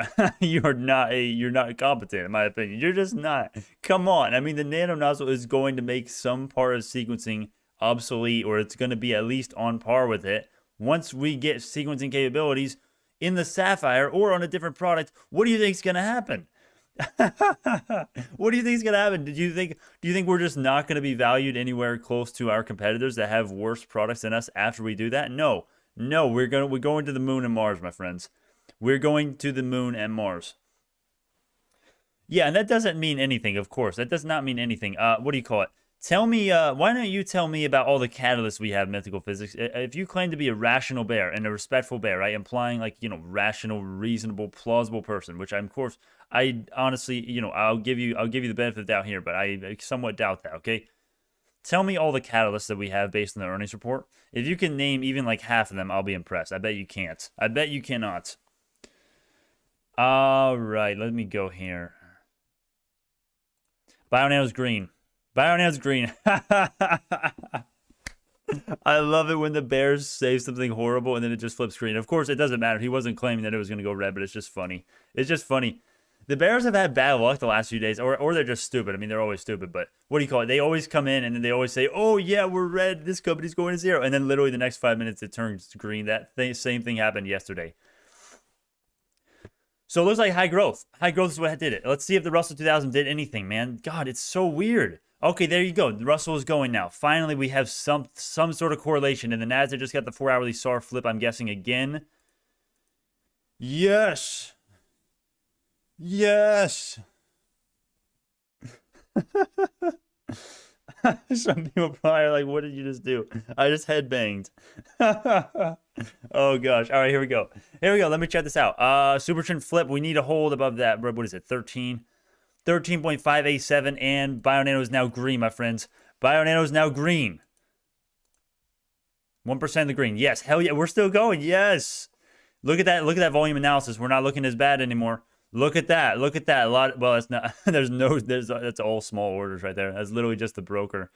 not competent in my opinion. You're just not. Come on. I mean, the nano nozzle is going to make some part of sequencing obsolete, or it's going to be at least on par with it. Once we get sequencing capabilities in the Sapphire or on a different product, what do you think is going to happen? What do you think is going to happen? Do you think we're just not going to be valued anywhere close to our competitors that have worse products than us after we do that? No, we're going to the moon and Mars, my friends. We're going to the moon and Mars. Yeah, and that doesn't mean anything, of course. That does not mean anything. What do you call it? Tell me, why don't you tell me about all the catalysts we have in mythical physics? If you claim to be a rational bear and a respectful bear, right? Implying rational, reasonable, plausible person, which of course, I honestly, I'll give you the benefit of the doubt here, but I somewhat doubt that, okay? Tell me all the catalysts that we have based on the earnings report. If you can name even like half of them, I'll be impressed. I bet you can't. I bet you cannot. All right, let me go here. BioNano's green. BioNano's green. I love it when the Bears say something horrible and then it just flips green. Of course, it doesn't matter. He wasn't claiming that it was going to go red, but it's just funny. It's just funny. The Bears have had bad luck the last few days, or they're just stupid. I mean, they're always stupid, but what do you call it? They always come in and then they always say, oh, yeah, we're red. This company's going to zero. And then literally the next 5 minutes, it turns green. Same thing happened yesterday. So it looks like high growth. High growth is what did it. Let's see if the Russell 2000 did anything, man. God, it's so weird. Okay, there you go. The Russell is going now. Finally, we have some sort of correlation. And the Nasdaq just got the 4-hourly SAR flip, I'm guessing, again. Yes. Yes. Some people probably are like, what did you just do? I just headbanged. Oh, gosh. All right, here we go. Here we go. Let me check this out. Supertrend flip. We need to hold above that. What is it? 13.587. And BioNano is now green, my friends. BioNano is now green. 1% of the green. Yes. Hell yeah. We're still going. Yes. Look at that. Look at that volume analysis. We're not looking as bad anymore. Look at that. Look at that. A lot. Well, it's not. That's all small orders right there. That's literally just the broker.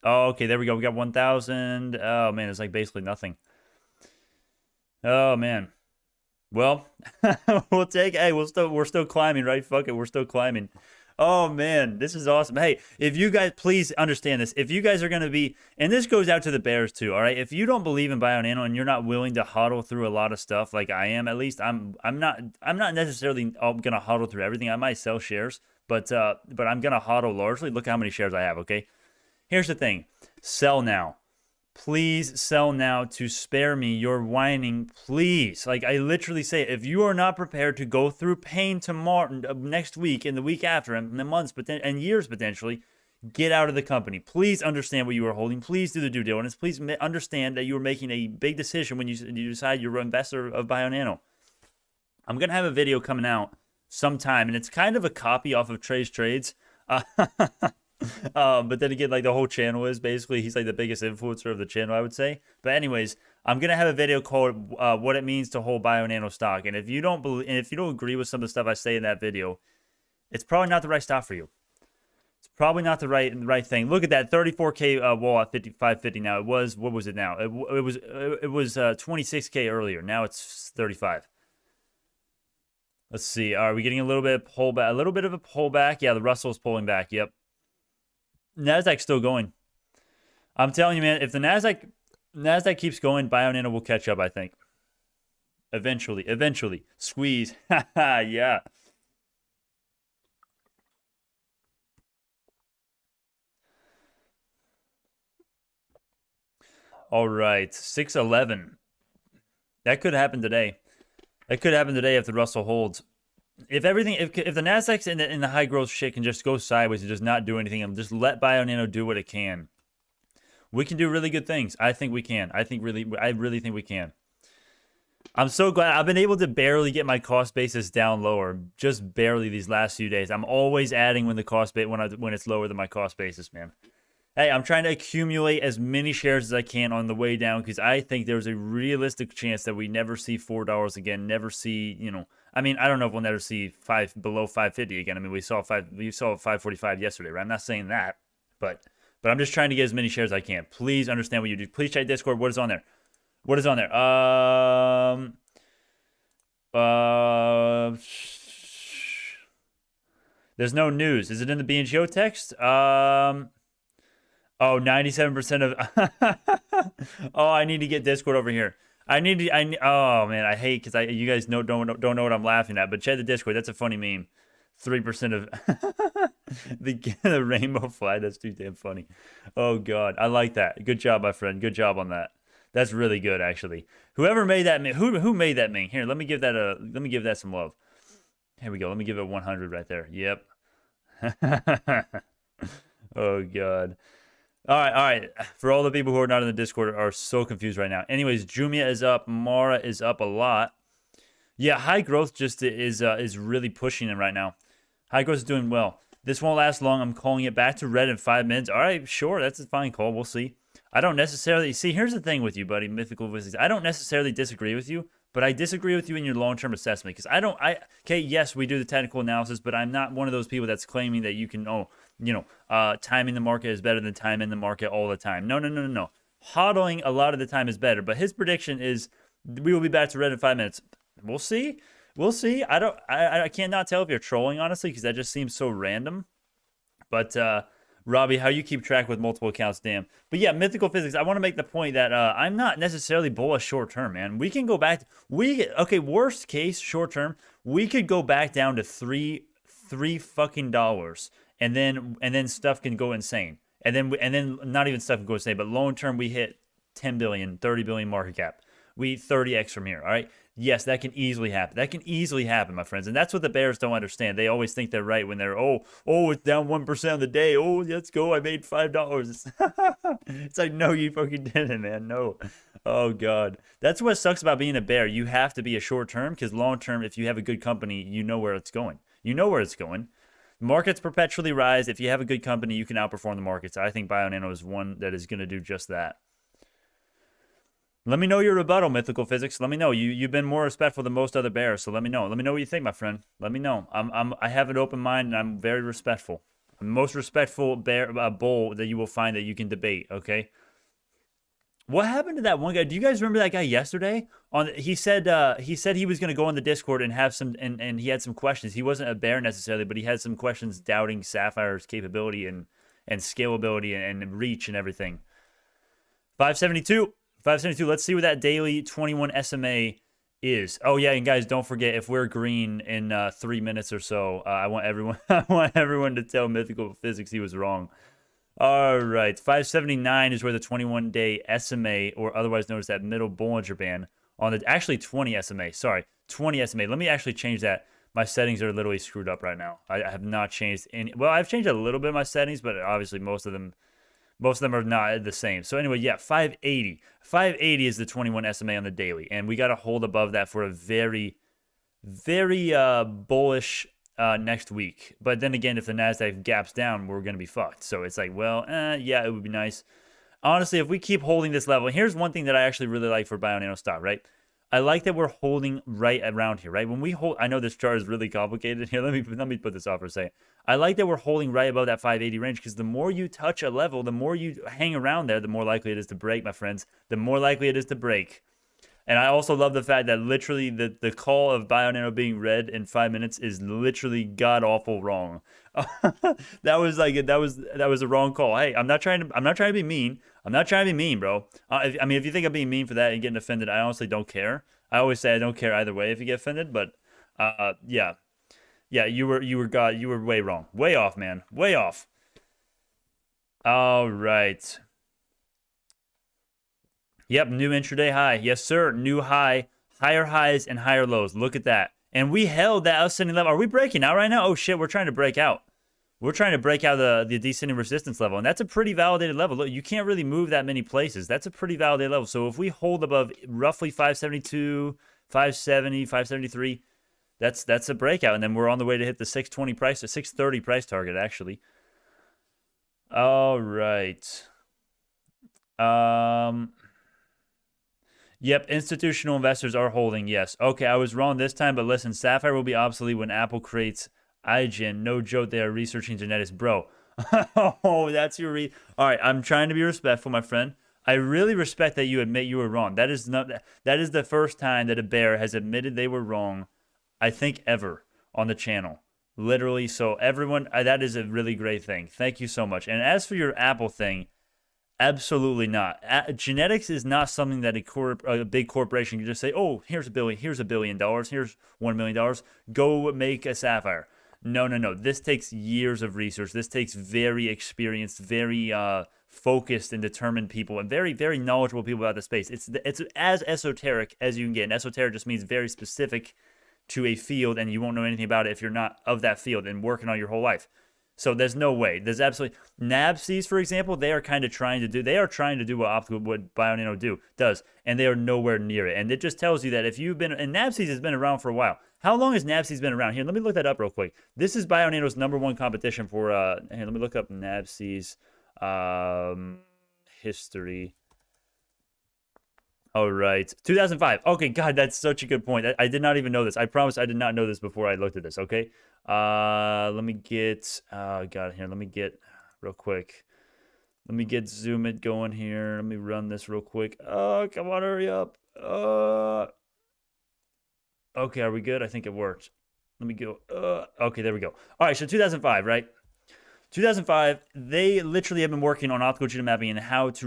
Oh, okay. There we go. We got 1,000. Oh man, it's like basically nothing. Oh man. Well, we'll take. Hey, we're still climbing, right? Fuck it. We're still climbing. Oh man, this is awesome. Hey, if you guys please understand this, if you guys are going to be, and this goes out to the Bears too, all right? If you don't believe in BioNano and you're not willing to huddle through a lot of stuff like I am, at least I'm not necessarily going to huddle through everything. I might sell shares, but I'm going to huddle largely. Look how many shares I have, okay? Here's the thing. Sell now. Please sell now to spare me your whining, please. Like I literally say, if you are not prepared to go through pain tomorrow, next week, and the week after, and the months, and years potentially, get out of the company. Please understand what you are holding. Please do the due diligence. Please understand that you are making a big decision when you decide you're an investor of BioNano. I'm gonna have a video coming out sometime, and it's kind of a copy off of Trey's Trades. But then again, like the whole channel is basically, he's like the biggest influencer of the channel, I would say. But anyways, I'm gonna have a video called "What It Means to Hold BioNano Stock." And if you don't believe, and if you don't agree with some of the stuff I say in that video, it's probably not the right stock for you. It's probably not the right thing. Look at that 34K wall at 55.50 now. It was, what was it now? It was 26K earlier. Now it's 35. Let's see. Are we getting a little bit of pullback? A little bit of a pullback. Yeah, the Russell's pulling back. Yep. Nasdaq's still going. I'm telling you, man, if the Nasdaq keeps going, BioNano will catch up, I think. Eventually. Squeeze. Yeah. All right, 611. That could happen today. That could happen today if the Russell holds. If the Nasdaq's in the high growth shit can just go sideways and just not do anything and just let BioNano do what it can, we can do really good things. I think we can. I really think we can. I'm so glad I've been able to barely get my cost basis down lower, just barely these last few days. I'm always adding when the cost when it's lower than my cost basis, man. Hey, I'm trying to accumulate as many shares as I can on the way down because I think there's a realistic chance that we never see $4 again. Never see, I mean, I don't know if we'll never see below 550 again. I mean, we saw 545 yesterday, right? I'm not saying that, but I'm just trying to get as many shares as I can. Please understand what you do. Please check Discord. What is on there? What is on there? There's no news. Is it in the BNGO text? Oh, 97% of... Oh, I need to get Discord over here. Oh, man, I hate because you guys don't know what I'm laughing at. But check the Discord. That's a funny meme. 3% of... the rainbow flag. That's too damn funny. Oh, God. I like that. Good job, my friend. Good job on that. That's really good, actually. Whoever made that meme... Who made that meme? Here, let me give that some love. Here we go. Let me give it 100 right there. Yep. Oh, God. All right. For all the people who are not in the Discord are so confused right now. Anyways, JMIA is up. Mara is up a lot. Yeah, high growth just is really pushing it right now. High growth is doing well. This won't last long. I'm calling it back to red in 5 minutes. All right, sure. That's a fine call. We'll see. I don't necessarily... See, here's the thing with you, buddy. Mythical Wizards. I don't necessarily disagree with you, But I disagree with you in your long-term assessment because okay, yes, we do the technical analysis, but I'm not one of those people that's claiming that you can, timing the market is better than time in the market all the time. No, no, no, no, no. Hodling a lot of the time is better, but his prediction is we will be back to red in 5 minutes. We'll see. We'll see. I cannot tell if you're trolling, honestly, because that just seems so random. But, Robbie, how you keep track with multiple accounts, damn. But yeah, Mythical Physics, I want to make the point that I'm not necessarily bullish short term, man. We can go back. Okay, worst case short term, we could go back down to three fucking dollars, and then stuff can go insane. And then not even stuff can go insane, but long term we hit 10 billion, 30 billion market cap. We 30x from here, all right? Yes, that can easily happen. That can easily happen, my friends. And that's what the bears don't understand. They always think they're right when they're, it's down 1% on the day. Oh, let's go. I made $5. It's like, no, you fucking didn't, man. No. Oh, God. That's what sucks about being a bear. You have to be a short term because long term, if you have a good company, you know where it's going. You know where it's going. Markets perpetually rise. If you have a good company, you can outperform the markets. I think BioNano is one that is going to do just that. Let me know your rebuttal, Mythical Physics. Let me know. You've been more respectful than most other bears, so let me know. Let me know what you think, my friend. Let me know. I have an open mind and I'm very respectful. I'm the most respectful bull that you will find that you can debate. Okay. What happened to that one guy? Do you guys remember that guy yesterday? He said he was going to go on the Discord and have some and he had some questions. He wasn't a bear necessarily, but he had some questions doubting Sapphire's capability and scalability and reach and everything. 572. 572. Let's see what that daily 21 SMA is. Oh yeah, and guys, don't forget if we're green in 3 minutes or so, I want everyone to tell Mythical Physics he was wrong. All right, 579 is where the 21-day SMA, or otherwise known as that middle Bollinger Band, on the actually 20 SMA. Sorry, 20 SMA. Let me actually change that. My settings are literally screwed up right now. I have not changed any. Well, I've changed a little bit of my settings, but obviously most of them are not the same. So anyway, yeah, 580. 580 is the 21 SMA on the daily, and we got to hold above that for a very, very bullish next week. But then again, if the NASDAQ gaps down, we're going to be fucked. So it's like, well, yeah, it would be nice. Honestly, if we keep holding this level, here's one thing that I actually really like for BioNano stock, right? I like that we're holding right around here, right? When we hold, I know this chart is really complicated here. Let me put this off for a second. I like that we're holding right above that 580 range because the more you touch a level, the more you hang around there, the more likely it is to break, my friends. The more likely it is to break. And I also love the fact that literally the call of BioNano being red in 5 minutes is literally god awful wrong. that was a wrong call. Hey, I'm not trying to be mean. I'm not trying to be mean, bro. I mean, if you think I'm being mean for that and getting offended, I honestly don't care. I always say I don't care either way if you get offended, but yeah, you were way wrong, way off, man, way off. All right. Yep, new intraday high. Yes, sir. New high, higher highs and higher lows. Look at that. And we held that ascending level. Are we breaking out right now? Oh, shit, we're trying to break out. We're trying to break out the descending resistance level, and that's a pretty validated level. Look, you can't really move that many places. That's a pretty validated level. So if we hold above roughly 572, 570, 573, that's a breakout, and then we're on the way to hit the 620 price, the 630 price target, actually. All right. Yep, institutional investors are holding, yes. Okay, I was wrong this time, but listen, Sapphire will be obsolete when Apple creates IGN. No joke, they are researching genetics. Bro, oh, that's your all right, I'm trying to be respectful, my friend. I really respect that you admit you were wrong. That is the first time that a bear has admitted they were wrong, I think, ever on the channel. Literally, so everyone, that is a really great thing. Thank you so much. And as for your Apple thing, absolutely not. Genetics is not something that a big corporation can just say, oh, here's $1 billion, here's $1 billion, here's $1 million, go make a Sapphire. No. This takes years of research. This takes very experienced, very focused and determined people, and very, very knowledgeable people about the space. It's as esoteric as you can get. And esoteric just means very specific to a field, and you won't know anything about it if you're not of that field and working on your whole life. So there's no way. There's absolutely NABCs, for example. They are trying to do what BioNano does, and they are nowhere near it. And it just tells you that if you've been, and NABCs has been around for a while. How long has NABCs been around? Here, let me look that up real quick. This is BioNano's #1 competition for. Here, let me look up NABCs history. All right. 2005. Okay, God, that's such a good point. I did not even know this. I promise I did not know this before I looked at this, okay? Let me get, God, here, let me get, real quick. Let me get Zoom it going here. Let me run this real quick. Oh, come on, hurry up. Okay, are we good? I think it worked. Let me go. Okay, there we go. All right, so 2005, right? 2005, they literally have been working on optical genome mapping and how to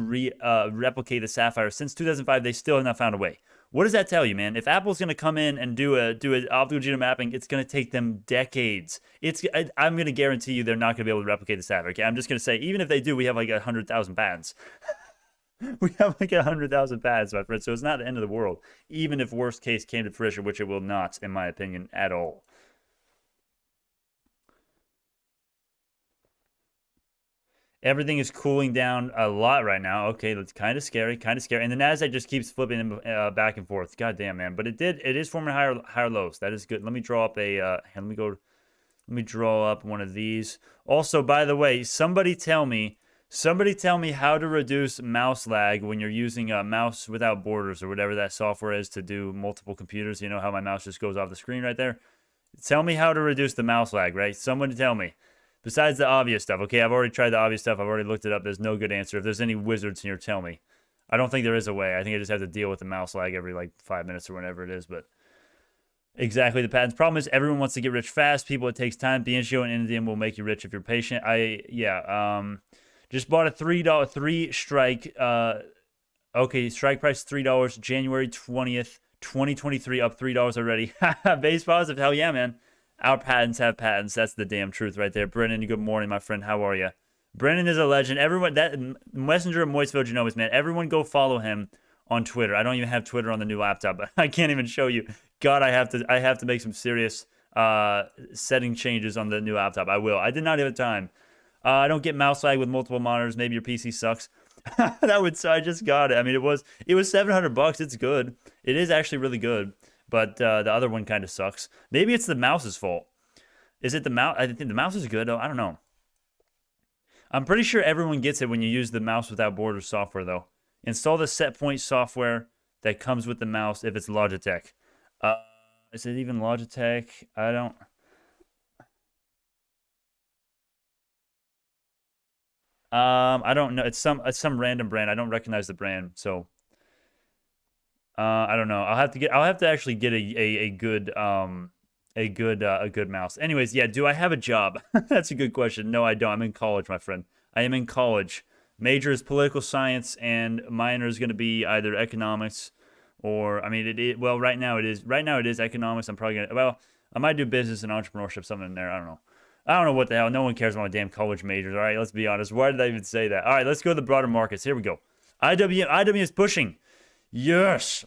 replicate the Sapphire. Since 2005, they still have not found a way. What does that tell you, man? If Apple's going to come in and do an optical genome mapping, it's going to take them decades. I'm going to guarantee you they're not going to be able to replicate the Sapphire. Okay, I'm just going to say, even if they do, we have like 100,000 patents. We have like 100,000 patents, my friend. So it's not the end of the world, even if worst case came to fruition, which it will not, in my opinion, at all. Everything is cooling down a lot right now. Okay, that's kind of scary, kind of scary. And the Nasdaq just keeps flipping back and forth. God damn, man. But it is forming higher lows. That is good. Let me draw up let me draw up one of these. Also, by the way, somebody tell me how to reduce mouse lag when you're using a mouse without borders or whatever that software is to do multiple computers. You know how my mouse just goes off the screen right there? Tell me how to reduce the mouse lag, right? Someone tell me. Besides the obvious stuff, okay? I've already tried the obvious stuff. I've already looked it up. There's no good answer. If there's any wizards here, tell me. I don't think there is a way. I think I just have to deal with the mouse lag every, like, 5 minutes or whatever it is, but... Exactly. The patent's problem is everyone wants to get rich fast. People, it takes time. BNGO and NNDM will make you rich if you're patient. Just bought a $3 strike. Okay, strike price $3, January 20th, 2023, up $3 already. Base positive. Hell yeah, man. Our patents have patents. That's the damn truth right there. Brennan, good morning, my friend. How are you? Brennan is a legend. Everyone, that messenger of Moistville Genomics, man. Everyone go follow him on Twitter. I don't even have Twitter on the new laptop, but I can't even show you. God, I have to make some serious setting changes on the new laptop. I will. I did not have time. I don't get mouse lag with multiple monitors. Maybe your PC sucks. I just got it. I mean, it was $700. It's good. It is actually really good. But the other one kind of sucks. Maybe it's the mouse's fault. Is it the mouse? I think the mouse is good. I don't know. I'm pretty sure everyone gets it when you use the mouse without borders software, though. Install the set point software that comes with the mouse if it's Logitech. Is it even Logitech? I don't... I don't know. It's some random brand. I don't recognize the brand, so I don't know. I'll have to actually get a good mouse. Anyways, yeah. Do I have a job? That's a good question. No, I don't. I'm in college, my friend. I am in college. Major is political science, and minor is going to be either economics or I mean, well, right now it is economics. I'm probably gonna I might do business and entrepreneurship, something in there. I don't know. I don't know what the hell. No one cares about my damn college majors. All right, let's be honest. Why did I even say that? All right, let's go to the broader markets. Here we go. IWM is pushing. Yes.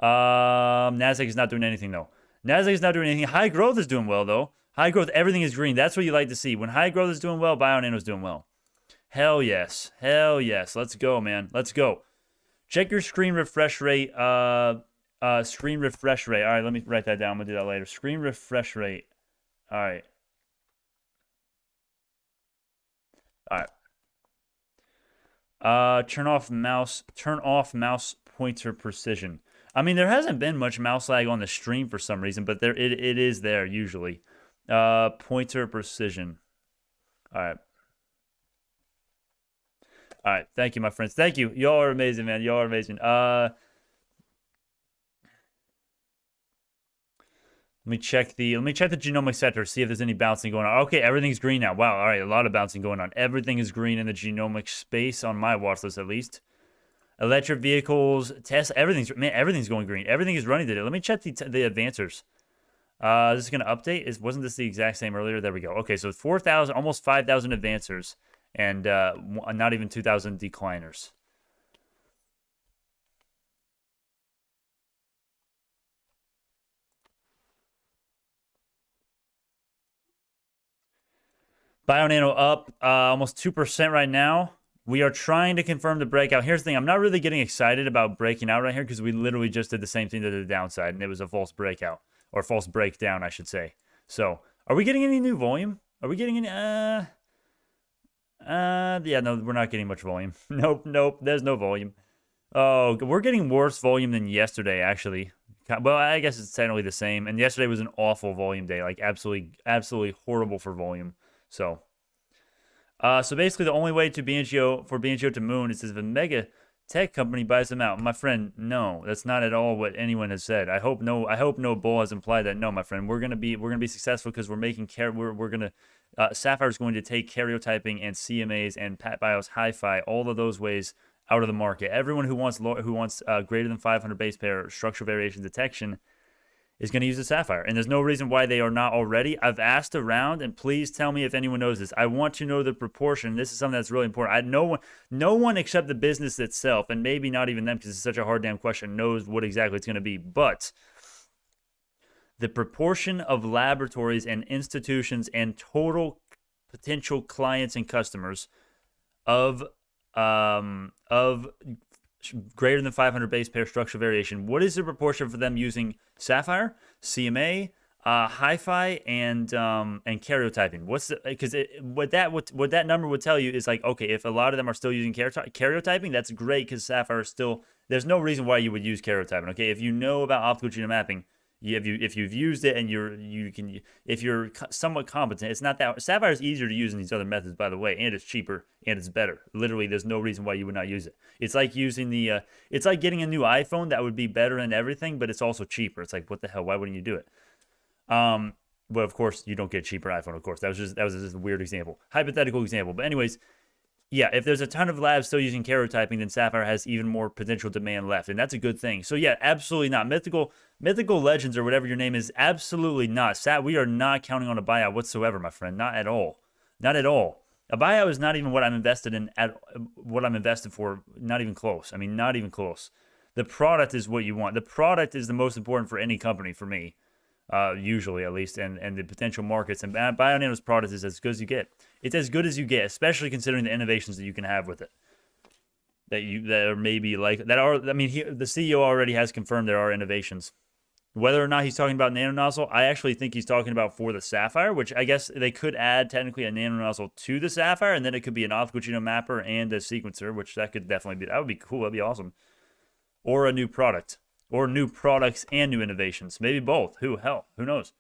Nasdaq is not doing anything, though. Nasdaq is not doing anything. High growth is doing well, though. High growth, everything is green. That's what you like to see. When high growth is doing well, BioNano is doing well. Hell yes. Let's go, man. Let's go. Check your screen refresh rate. Screen refresh rate. All right, let me write that down. I'm going to do that later. Screen refresh rate. All right. Turn off mouse pointer precision. I mean, there hasn't been much mouse lag on the stream for some reason, but it is there usually. Pointer precision. All right. Thank you, my friends. Thank you. Y'all are amazing, man. Y'all are amazing. Let me check the genomic sector, see if there's any bouncing going on. Okay, everything's green now. Wow, all right, a lot of bouncing going on. Everything is green in the genomic space on my watch list, at least. Electric vehicles, Tesla, everything's going green. Everything is running today. Let me check the advancers. This is going to update. Wasn't this the exact same earlier? There we go. Okay, so 4,000, almost 5,000 advancers, and not even 2,000 decliners. BioNano up almost 2% right now. We are trying to confirm the breakout. Here's the thing. I'm not really getting excited about breaking out right here because we literally just did the same thing to the downside, and it was a false breakout. Or false breakdown, I should say. So, are we getting any new volume? Are we getting any... yeah, no, we're not getting much volume. Nope. There's no volume. Oh, we're getting worse volume than yesterday, actually. Well, I guess it's technically the same. And yesterday was an awful volume day, like absolutely horrible for volume. So, so basically, the only way to BNGO to moon is if a mega tech company buys them out. My friend, no, that's not at all what anyone has said. I hope no bull has implied that. No, my friend, we're gonna be successful because we're making we're gonna Sapphire is going to take karyotyping and CMAs and PatBIOS Hi-Fi, all of those ways out of the market. Everyone who wants greater than 500 base pair structural variation detection is going to use the Sapphire, and there's no reason why they are not already. I've asked around, and please tell me if anyone knows this. I want to know the proportion. This is something that's really important. No one except the business itself, and maybe not even them because it's such a hard damn question, knows what exactly it's going to be. But the proportion of laboratories and institutions and total potential clients and customers of greater than 500 base pair structural variation. What is the proportion for them using Sapphire, CMA, Hi-Fi, and karyotyping? What that number would tell you is like, okay, if a lot of them are still using karyotyping, that's great because Sapphire is still. There's no reason why you would use karyotyping. Okay, if you know about optical genome mapping. If you've used it and if you're somewhat competent, it's not that Sapphire is easier to use in these other methods, by the way, and it's cheaper and it's better. Literally, there's no reason why you would not use it. It's like using it's like getting a new iPhone that would be better in everything, but it's also cheaper. It's like, what the hell? Why wouldn't you do it? Well, of course, you don't get a cheaper iPhone. Of course, that was just a weird example, hypothetical example. But anyways. Yeah, if there's a ton of labs still using karyotyping, then Sapphire has even more potential demand left, and that's a good thing. So yeah, absolutely not. Mythical Legends or whatever your name is, absolutely not. We are not counting on a buyout whatsoever, my friend. Not at all. Not at all. A buyout is not even what I'm invested in. What I'm invested for, not even close. I mean, not even close. The product is what you want. The product is the most important for any company, for me, usually at least, and the potential markets. And Bionano's product is as good as you get. It's as good as you get, especially considering the innovations that you can have with it. That are maybe like that are. I mean, the CEO already has confirmed there are innovations. Whether or not he's talking about nano nozzle, I actually think he's talking about for the Sapphire, which I guess they could add technically a nano nozzle to the Sapphire, and then it could be an optical genome mapper and a sequencer, which that could definitely be. That would be cool. That'd be awesome. Or a new product, or new products and new innovations. Maybe both. Who knows?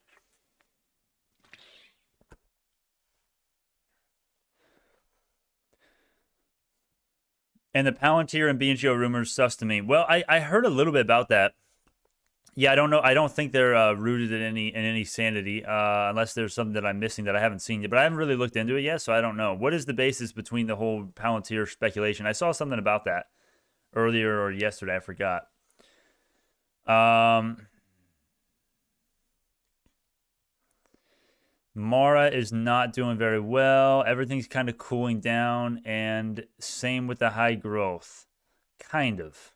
And the Palantir and BNGO rumors sus to me. Well, I heard a little bit about that. Yeah, I don't know. I don't think they're rooted in any sanity, unless there's something that I'm missing that I haven't seen yet. But I haven't really looked into it yet, so I don't know. What is the basis between the whole Palantir speculation? I saw something about that earlier or yesterday. I forgot. Mara is not doing very well. Everything's kind of cooling down, and same with the high growth. Kind of.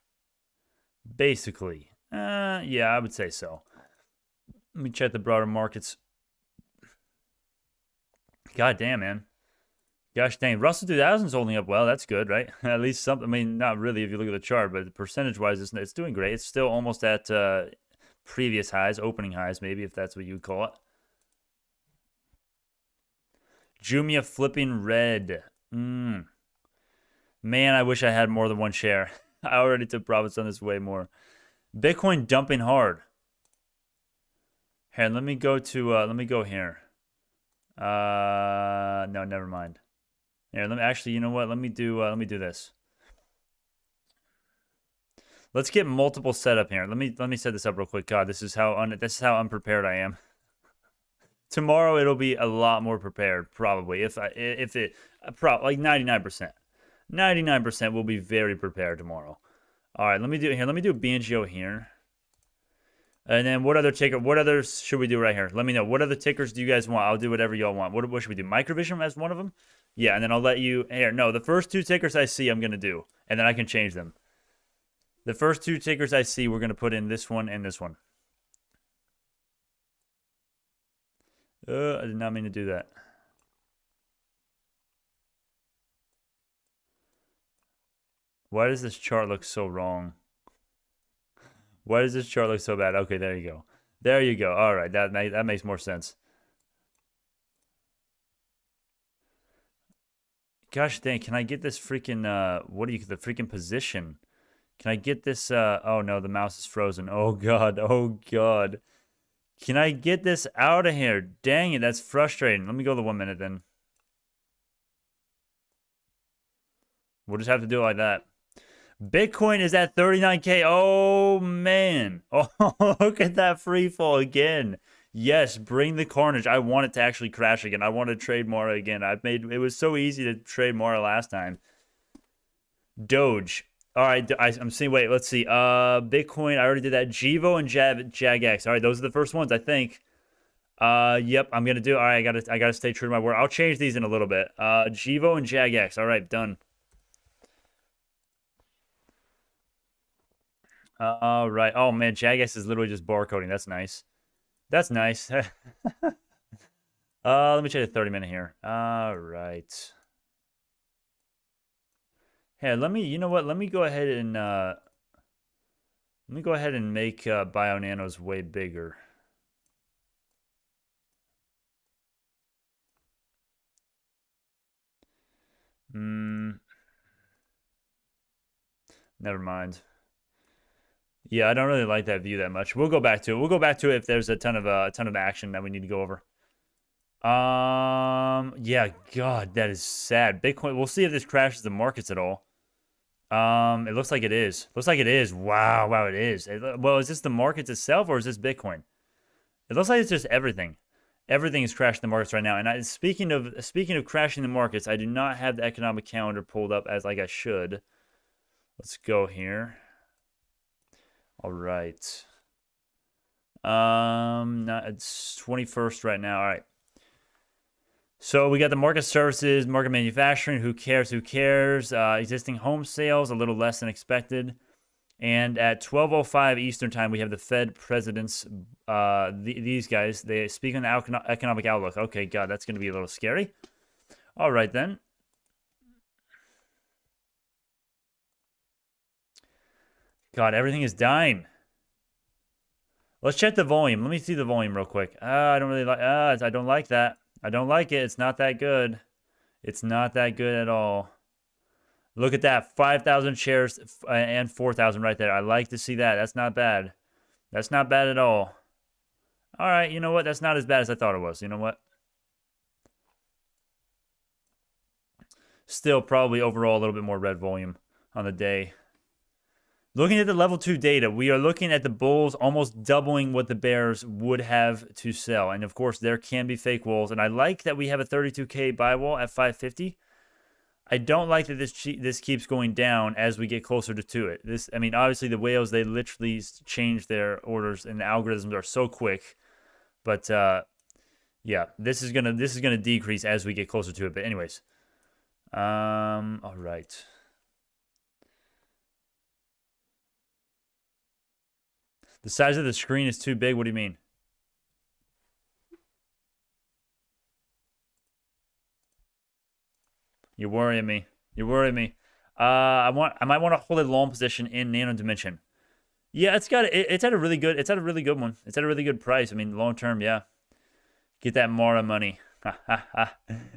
Basically. Yeah, I would say so. Let me check the broader markets. God damn, man. Gosh dang. Russell 2000 is holding up well. That's good, right? At least something. I mean, not really if you look at the chart, but percentage-wise, it's doing great. It's still almost at previous highs, opening highs, maybe, if that's what you would call it. JMIA flipping red. Man, I wish I had more than one share. I already took profits on this way more. Bitcoin dumping hard. Here, let me go here. No, never mind. Here, actually, you know what? Let me do this. Let's get multiple setup here. Let me set this up real quick. God, this is how unprepared I am. Tomorrow it'll be a lot more prepared, probably. Like 99%. 99% will be very prepared tomorrow. All right, let me do a BNGO here. And then what others should we do right here? Let me know. What other tickers do you guys want? I'll do whatever y'all want. What should we do? Microvision as one of them? Yeah, and then I'll let you here. No, the first two tickers I see I'm gonna do, and then I can change them. The first two tickers I see, we're gonna put in this one and this one. I did not mean to do that. Why does this chart look so wrong? Why does this chart look so bad? Okay, there you go. There you go. All right, that makes more sense. Gosh dang, can I get this freaking the freaking position? Can I get this? Oh no, the mouse is frozen. Oh god, oh god. Can I get this out of here? Dang it, that's frustrating. Let me go the 1 minute then. We'll just have to do it like that. Bitcoin is at 39K. Oh man. Oh, look at that free fall again. Yes, bring the carnage. I want it to actually crash again. I want to trade Mara again. It was so easy to trade Mara last time. Doge. All right, I'm seeing. Wait, let's see. Bitcoin. I already did that. GVO and JAGX. All right, those are the first ones, I think. Yep, I'm gonna do. All right, I gotta stay true to my word. I'll change these in a little bit. GVO and JAGX. All right, done. All right. Oh man, JAGX is literally just barcoding. That's nice. That's nice. Let me check the 30-minute here. All right. Hey, you know what? Let me go ahead and make BioNanos way bigger. Never mind. Yeah, I don't really like that view that much. We'll go back to it. We'll go back to it if there's a ton of action that we need to go over. Yeah, God, that is sad. Bitcoin. We'll see if this crashes the markets at all. It looks like it is. Looks like it is. Wow, it is. Well, is this the markets itself or is this Bitcoin? It looks like it's just everything. Everything is crashing the markets right now. And speaking of crashing the markets, I do not have the economic calendar pulled up as like I should. Let's go here. All right. It's 21st right now. All right. So we got the market services, market manufacturing. Who cares? Who cares? Existing home sales, a little less than expected. And at 12:05 Eastern time, we have the Fed presidents. These guys, they speak on the economic outlook. Okay, God, that's going to be a little scary. All right then. God, everything is dying. Let's check the volume. Let me see the volume real quick. I don't really like. I don't like that. I don't like it. It's not that good. It's not that good at all. Look at that. 5,000 shares and 4,000 right there. I like to see that. That's not bad. That's not bad at all. All right. You know what? That's not as bad as I thought it was. You know what? Still probably overall a little bit more red volume on the day. Looking at the level 2 data, we are looking at the bulls almost doubling what the bears would have to sell. And of course, there can be fake walls. And I like that we have a 32K buy wall at 550. I don't like that this keeps going down as we get closer to it. I mean, obviously the whales, they literally change their orders and the algorithms are so quick. But yeah, this is gonna decrease as we get closer to it. But anyways, all right. The size of the screen is too big. What do you mean? You're worrying me. You're worrying me. I might want to hold a long position in Nano Dimension. Yeah, it's at a really good one. It's at a really good price. I mean, long term, yeah. Get that Mara money.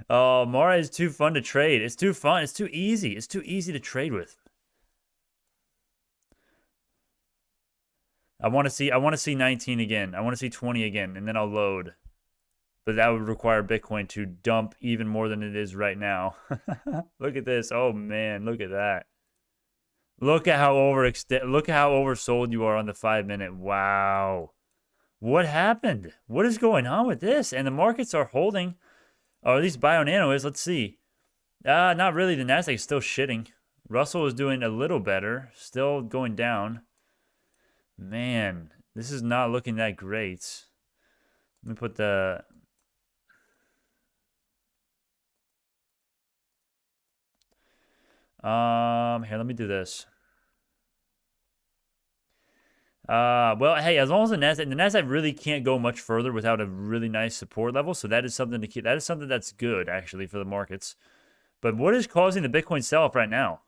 Oh, Mara is too fun to trade. It's too fun. It's too easy. It's too easy to trade with. I want to see 19 again. I want to see 20 again, and then I'll load. But that would require Bitcoin to dump even more than it is right now. Look at this. Oh man, look at that. Look at how oversold you are on the 5-minute. Wow. What happened? What is going on with this? And the markets are holding. Or at least BioNano is. Let's see. Not really. The Nasdaq is still shitting. Russell is doing a little better. Still going down. Man, this is not looking that great. Let me put the... Here, let me do this. Well, hey, as long as the Nasdaq really can't go much further without a really nice support level, so that is something to keep. That is something that's good, actually, for the markets. But what is causing the Bitcoin sell-off right now?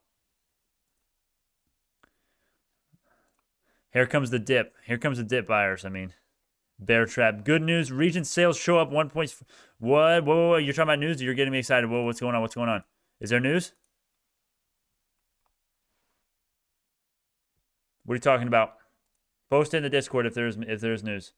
Here comes the dip. Here comes the dip buyers, I mean. Bear trap. Good news. Region sales show up 1 point. What? Whoa. You're talking about news? You're getting me excited. Whoa, what's going on? What's going on? Is there news? What are you talking about? Post in the Discord if there's news.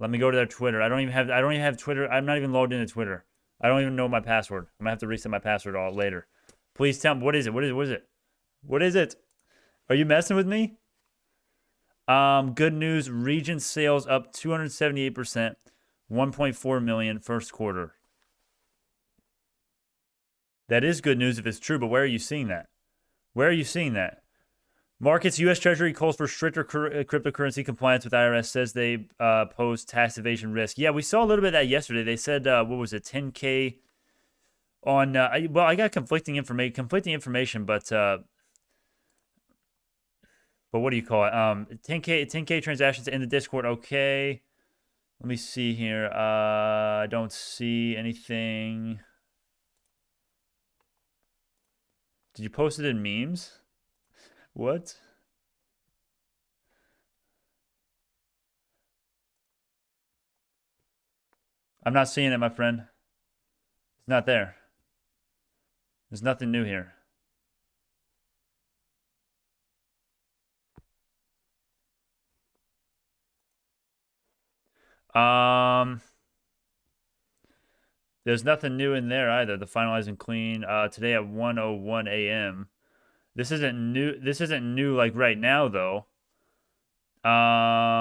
Let me go to their Twitter. I don't even have Twitter. I'm not even logged into Twitter. I don't even know my password. I'm gonna have to reset my password all later. Please tell me what is it? What is it? What is it? Are you messing with me? Good news. Region sales up 278%, 1.4 million first quarter. That is good news if it's true, but where are you seeing that? Where are you seeing that? Markets, U.S. Treasury calls for stricter cryptocurrency compliance with IRS, says they pose tax evasion risk. Yeah, we saw a little bit of that yesterday. They said, what was it, 10K on, well, I got conflicting information, but what do you call it? 10K transactions in the Discord, okay. Let me see here. I don't see anything. Did you post it in memes? What? I'm not seeing it, my friend. It's not there. There's nothing new here. There's nothing new in there either. The finalizing clean today at 1:01 a.m. This isn't new. This isn't new like right now though. Are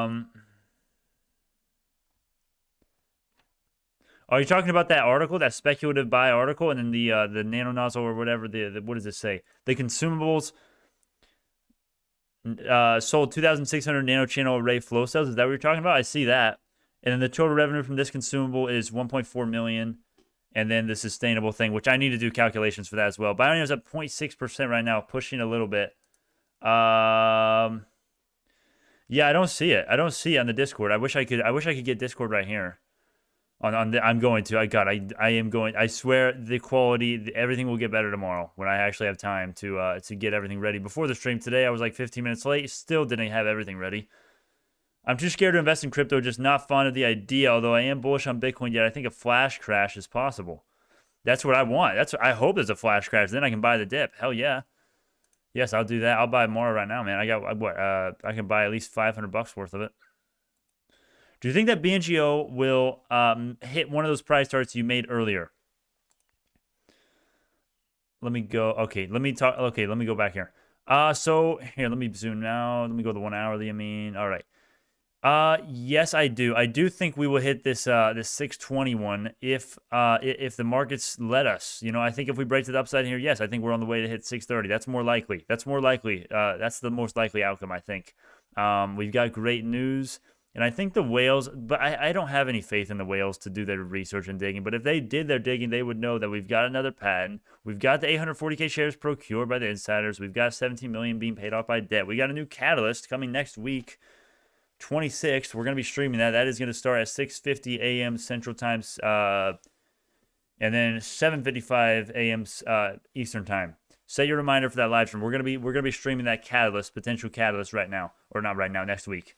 you talking about that article, that speculative buy article, and then the nano nozzle or whatever? The what does it say? The consumables sold 2,600 nanochannel array flow cells. Is that what you're talking about? I see that. And then the total revenue from this consumable is 1.4 million. And then the sustainable thing, which I need to do calculations for that as well. BIOL is up 0.6% right now, pushing a little bit. Yeah, I don't see it. I don't see it on the Discord. I wish I could get Discord right here. I'm going to. I am going. I swear the quality, everything will get better tomorrow when I actually have time to get everything ready. Before the stream today, I was like 15 minutes late. Still didn't have everything ready. I'm too scared to invest in crypto, just not fond of the idea, although I am bullish on Bitcoin, yet I think a flash crash is possible. That's what I want. I hope there's a flash crash. Then I can buy the dip. Hell yeah. Yes, I'll do that. I'll buy more right now, man. I got what? I can buy at least $500 worth of it. Do you think that BNGO will hit one of those price targets you made earlier? Let me go. Okay, let me talk. Okay, let me go back here. So here, let me zoom now. Let me go to the 1 hourly. All right. Yes, I do. I do think we will hit this 621 if the markets let us. You know, I think if we break to the upside here, yes, I think we're on the way to hit 630. That's more likely. That's the most likely outcome, I think. We've got great news, and I think the whales, but I don't have any faith in the whales to do their research and digging. But if they did their digging, they would know that we've got another patent. We've got the 840K shares procured by the insiders. We've got 17 million being paid off by debt. We got a new catalyst coming next week. 26th, we're going to be streaming that. That is going to start at 6:50 a.m. Central Time, and then 7:55 a.m. Eastern Time. Set your reminder for that live stream. We're gonna be streaming that catalyst, potential catalyst right now, or not right now, next week.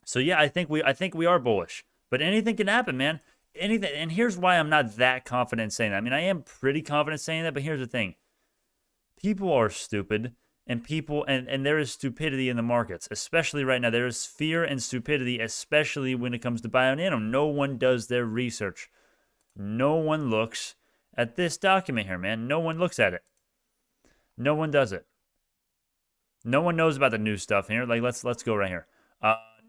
So yeah, I think we are bullish, but anything can happen, man. Anything, and here's why I'm not that confident in saying that. I mean, I am pretty confident saying that, but here's the thing: people are stupid. And there is stupidity in the markets, especially right now. There is fear and stupidity, especially when it comes to BioNano. No one does their research. No one looks at this document here, man. No one looks at it. No one does it. No one knows about the new stuff here. Like let's go right here.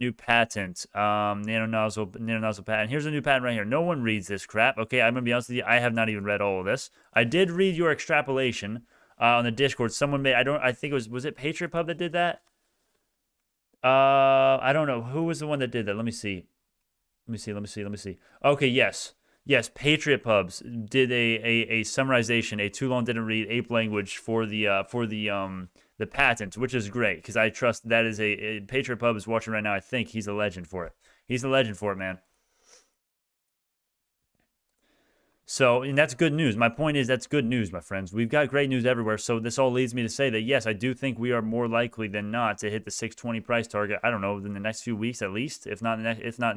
New patent, nano nozzle patent. Here's a new patent right here. No one reads this crap. Okay, I'm gonna be honest with you. I have not even read all of this. I did read your extrapolation. On the Discord, someone made, I think it was it Patriot Pub that did that? I don't know. Who was the one that did that? Let me see. Okay, yes. Yes, Patriot Pubs did a summarization, a too long didn't read ape language for the patent, which is great, because I trust that is a Patriot Pub is watching right now. I think he's a legend for it. He's a legend for it, man. So, and that's good news. My point is that's good news, my friends. We've got great news everywhere. So this all leads me to say that, yes, I do think we are more likely than not to hit the 620 price target, I don't know, in the next few weeks at least, if not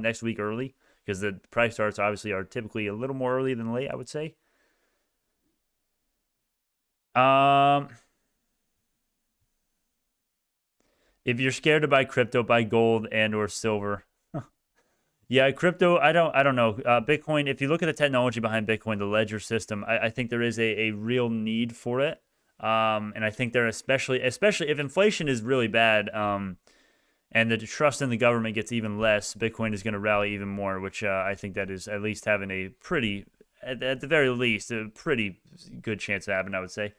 next week early, because the price targets obviously are typically a little more early than late, I would say. If you're scared to buy crypto, buy gold and or silver. Yeah, crypto, I don't know. Bitcoin, if you look at the technology behind Bitcoin, the ledger system, I think there is a real need for it. And I think there especially if inflation is really bad, and the trust in the government gets even less, Bitcoin is going to rally even more, which I think that is at least having a pretty, at the very least, a pretty good chance of happening, I would say.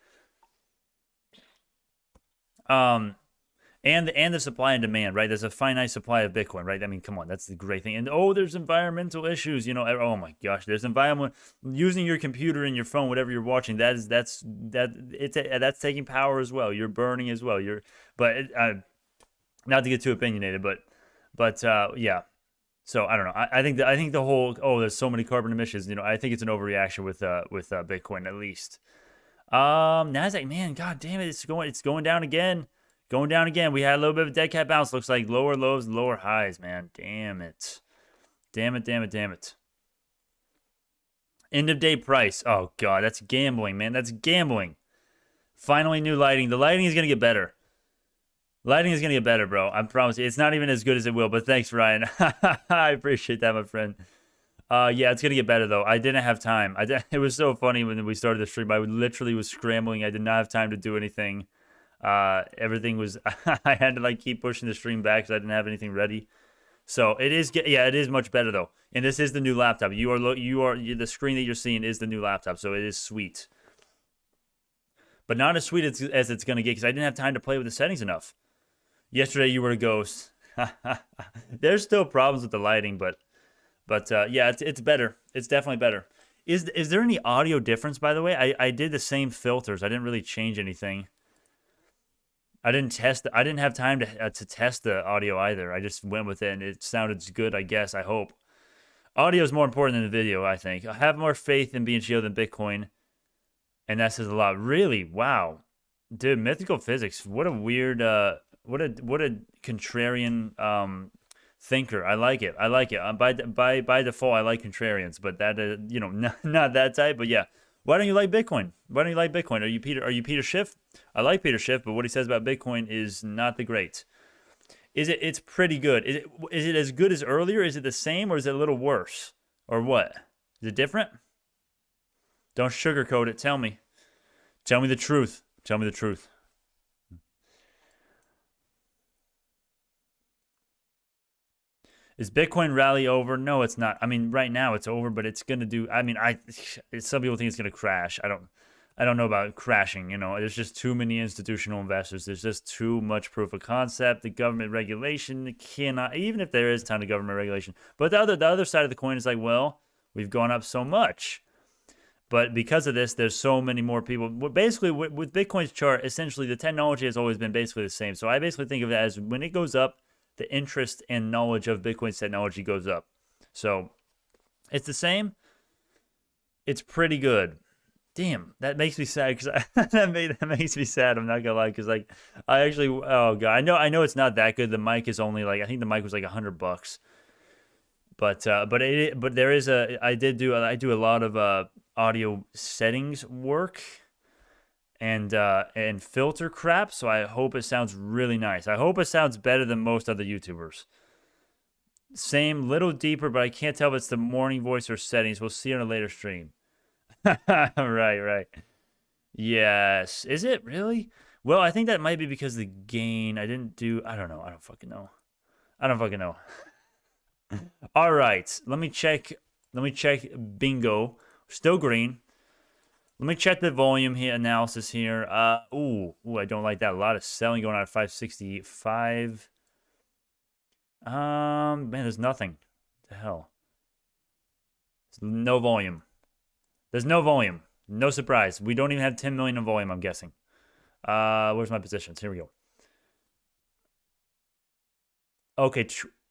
And the supply and demand, right? There's a finite supply of Bitcoin, right? I mean, come on, that's the great thing. And there's environmental issues, oh my gosh, there's environment using your computer and your phone, whatever you're watching. That's taking power as well. You're burning as well. Not to get too opinionated, but yeah. So I don't know. I think the whole there's so many carbon emissions. I think it's an overreaction with Bitcoin at least. Nasdaq, man, god damn it, it's going down again. Going down again. We had a little bit of a dead cat bounce. Looks like lower lows, lower highs, man. Damn it. Damn it. End of day price. Oh, God. That's gambling, man. That's gambling. Finally, new lighting. The lighting is going to get better. Lighting is going to get better, bro. I promise you. It's not even as good as it will, but thanks, Ryan. I appreciate that, my friend. Yeah, it's going to get better, though. I didn't have time. It was so funny when we started the stream. I literally was scrambling. I did not have time to do anything. Everything was, I had to keep pushing the stream back because I didn't have anything ready. So it is much better though. And this is the new laptop. The screen that you're seeing is the new laptop. So it is sweet, but not as sweet as it's going to get because I didn't have time to play with the settings enough. Yesterday you were a ghost. There's still problems with the lighting, but yeah, it's better. It's definitely better. Is there any audio difference, by the way? I did the same filters. I didn't really change anything. I didn't have time to test the audio either. I just went with it, and it sounded good, I guess. I hope. Audio is more important than the video, I think. I have more faith in BNGO than Bitcoin, and that says a lot. Really? Wow. Dude, mythical physics. What a weird, what a contrarian thinker. I like it. By default, I like contrarians, but that not that type. But yeah. Why don't you like Bitcoin? Are you Peter Schiff? I like Peter Schiff, but what he says about Bitcoin is not the great. It's pretty good. Is it as good as earlier? Is it the same, or is it a little worse? Or what? Is it different? Don't sugarcoat it. Tell me. Tell me the truth. Tell me the truth. Is Bitcoin rally over? No, it's not. I mean, right now it's over, but it's gonna do. I mean, some people think it's gonna crash. I don't know about crashing. There's just too many institutional investors. There's just too much proof of concept. The government regulation cannot, even if there is a ton of government regulation. But the other side of the coin is well, we've gone up so much, but because of this, there's so many more people. Basically, with Bitcoin's chart, essentially the technology has always been basically the same. So I basically think of it as when it goes up, the interest and knowledge of Bitcoin's technology goes up. So it's the same. It's pretty good. Damn, that makes me sad because that makes me sad. I'm not gonna lie, because I actually, oh god, I know it's not that good. The mic is only I think the mic was $100, but there is I do a lot of audio settings work and filter crap, so I hope it sounds really nice. I hope it sounds better than most other YouTubers. Same, little deeper, but I can't tell if it's the morning voice or settings. We'll see on a later stream. Right. Yes. Is it really? Well, I think that might be because the gain. I don't know. I don't fucking know. All right. Let me check bingo. Still green. Let me check the volume here, analysis here. Ooh, I don't like that. A lot of selling going on at 565. Man, there's nothing. What the hell? There's no volume. There's no volume. No surprise. We don't even have 10 million in volume, I'm guessing. Where's my positions? Here we go. Okay,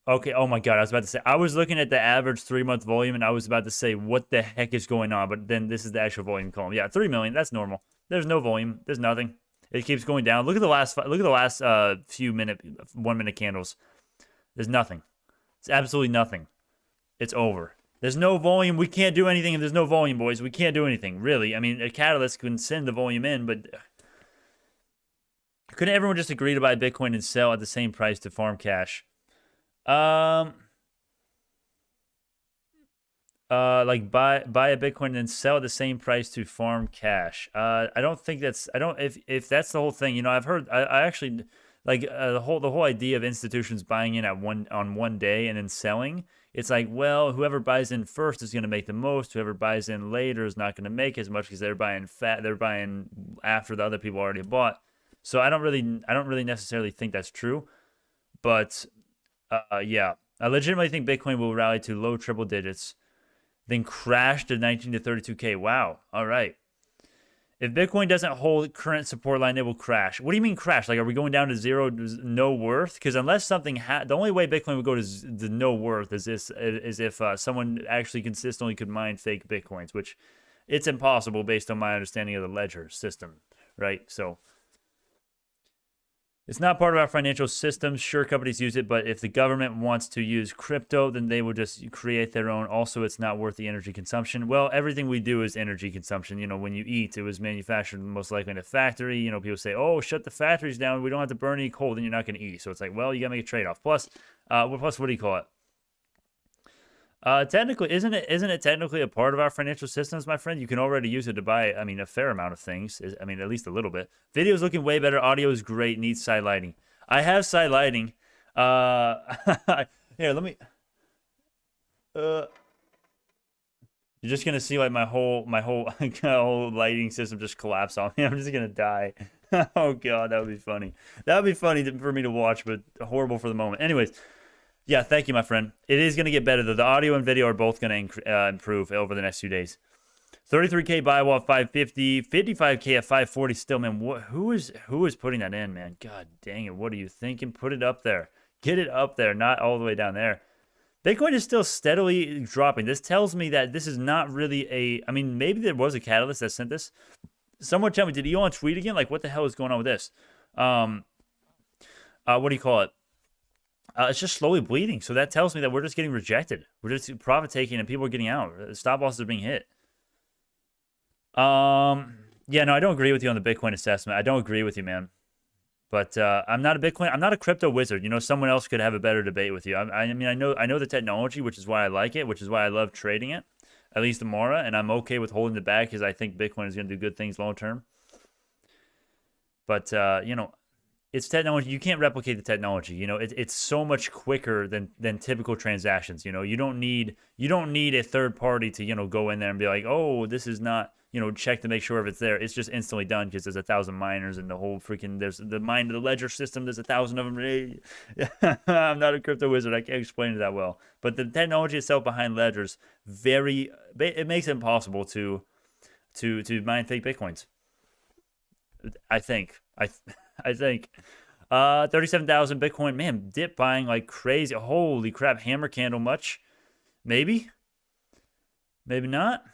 okay, oh my god, I was about to say, I was looking at the average 3-month volume, and I was about to say, what the heck is going on? But then this is the actual volume column. Yeah, 3 million, that's normal. There's no volume. There's nothing. It keeps going down. Look at the last few 1 minute candles. There's nothing. It's absolutely nothing. It's over. There's no volume. We can't do anything if there's no volume, boys. We can't do anything, really. I mean, a catalyst can send the volume in, but couldn't everyone just agree to buy Bitcoin and sell at the same price to farm cash? Like buy a Bitcoin and then sell at the same price to farm cash. I don't think that's, if that's the whole thing, you know, I've heard, I actually like the whole idea of institutions buying in on one day and then selling. It's like, well, whoever buys in first is going to make the most. Whoever buys in later is not going to make as much because they're buying after the other people already bought. So I don't really necessarily think that's true, but yeah, I legitimately think Bitcoin will rally to low triple digits, then crash to 19 to 32K. Wow. All right. If Bitcoin doesn't hold current support line, it will crash. What do you mean crash? Like, are we going down to zero, no worth? Because unless something the only way Bitcoin would go to the no worth is if someone actually consistently could mine fake Bitcoins, which it's impossible based on my understanding of the ledger system, right? So it's not part of our financial system. Sure, companies use it, but if the government wants to use crypto, then they will just create their own. Also, it's not worth the energy consumption. Well, everything we do is energy consumption. You know, when you eat, it was manufactured most likely in a factory. You know, people say, oh, shut the factories down. We don't have to burn any coal, then you're not going to eat. So it's like, well, you got to make a trade-off. Plus, what do you call it? Technically, isn't it technically a part of our financial systems, my friend? You can already use it to buy, I mean, a fair amount of things. I mean, at least a little bit. Video's looking way better. Audio is great. Needs side lighting. I have side lighting. Here, let me. You're just gonna see like my whole whole lighting system just collapse on me. I'm just gonna die. Oh god, that would be funny. That would be funny for me to watch, but horrible for the moment. Anyways. Yeah, thank you, my friend. It is going to get better, though. The audio and video are both going to improve over the next few days. 33K BIOL at 550, 55K at 540 still, man. Who is putting that in, man? God dang it. What are you thinking? Put it up there. Get it up there, not all the way down there. Bitcoin is still steadily dropping. This tells me that this is not really I mean, maybe there was a catalyst that sent this. Someone tell me, did Elon tweet again? Like, what the hell is going on with this? What do you call it? It's just slowly bleeding. So that tells me that we're just getting rejected. We're just profit taking and people are getting out. Stop losses are being hit. Yeah, no, I don't agree with you on the Bitcoin assessment. I don't agree with you, man. But I'm not a crypto wizard. You know, someone else could have a better debate with you. I mean, I know the technology, which is why I like it, which is why I love trading it, at least the Mora, and I'm okay with holding the bag because I think Bitcoin is going to do good things long term. But you know, it's technology. You can't replicate the technology. You know, it's so much quicker than typical transactions. You know, you don't need a third party to, you know, go in there and be like, oh, this is not, you know, check to make sure if it's there. It's just instantly done because there's 1,000 miners and the whole freaking, there's the the ledger system. There's 1,000 of them. I'm not a crypto wizard. I can't explain it that well. But the technology itself behind ledgers, it makes it impossible to mine fake Bitcoins. I think. 37,000 Bitcoin. Man, dip buying like crazy. Holy crap. Hammer candle much? Maybe. Maybe not.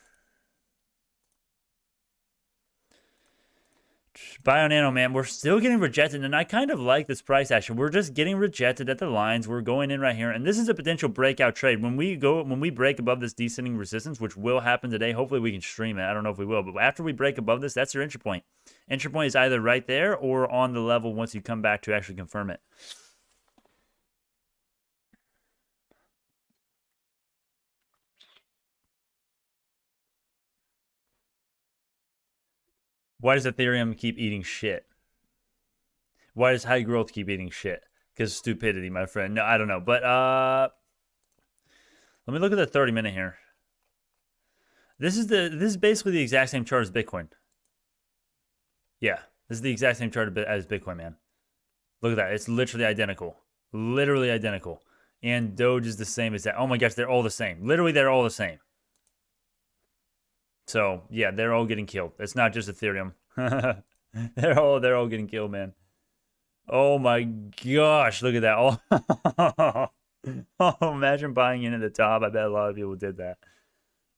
Bio Nano, man. We're still getting rejected, and I kind of like this price action. We're just getting rejected at the lines. We're going in right here, and this is a potential breakout trade. When we break above this descending resistance, which will happen today, hopefully we can stream it. I don't know if we will, but after we break above this, that's your entry point. Entry point is either right there or on the level once you come back to actually confirm it. Why does Ethereum keep eating shit? Why does high growth keep eating shit? Because stupidity, my friend. No, I don't know. But let me look at the 30-minute here. This is basically the exact same chart as Bitcoin. Yeah, this is the exact same chart as Bitcoin, man. Look at that. It's literally identical. Literally identical. And Doge is the same as that. Oh my gosh, they're all the same. Literally, they're all the same. So, yeah, they're all getting killed. It's not just Ethereum. they're all getting killed, man. Oh my gosh, look at that. Oh, imagine buying in at the top. I bet a lot of people did that.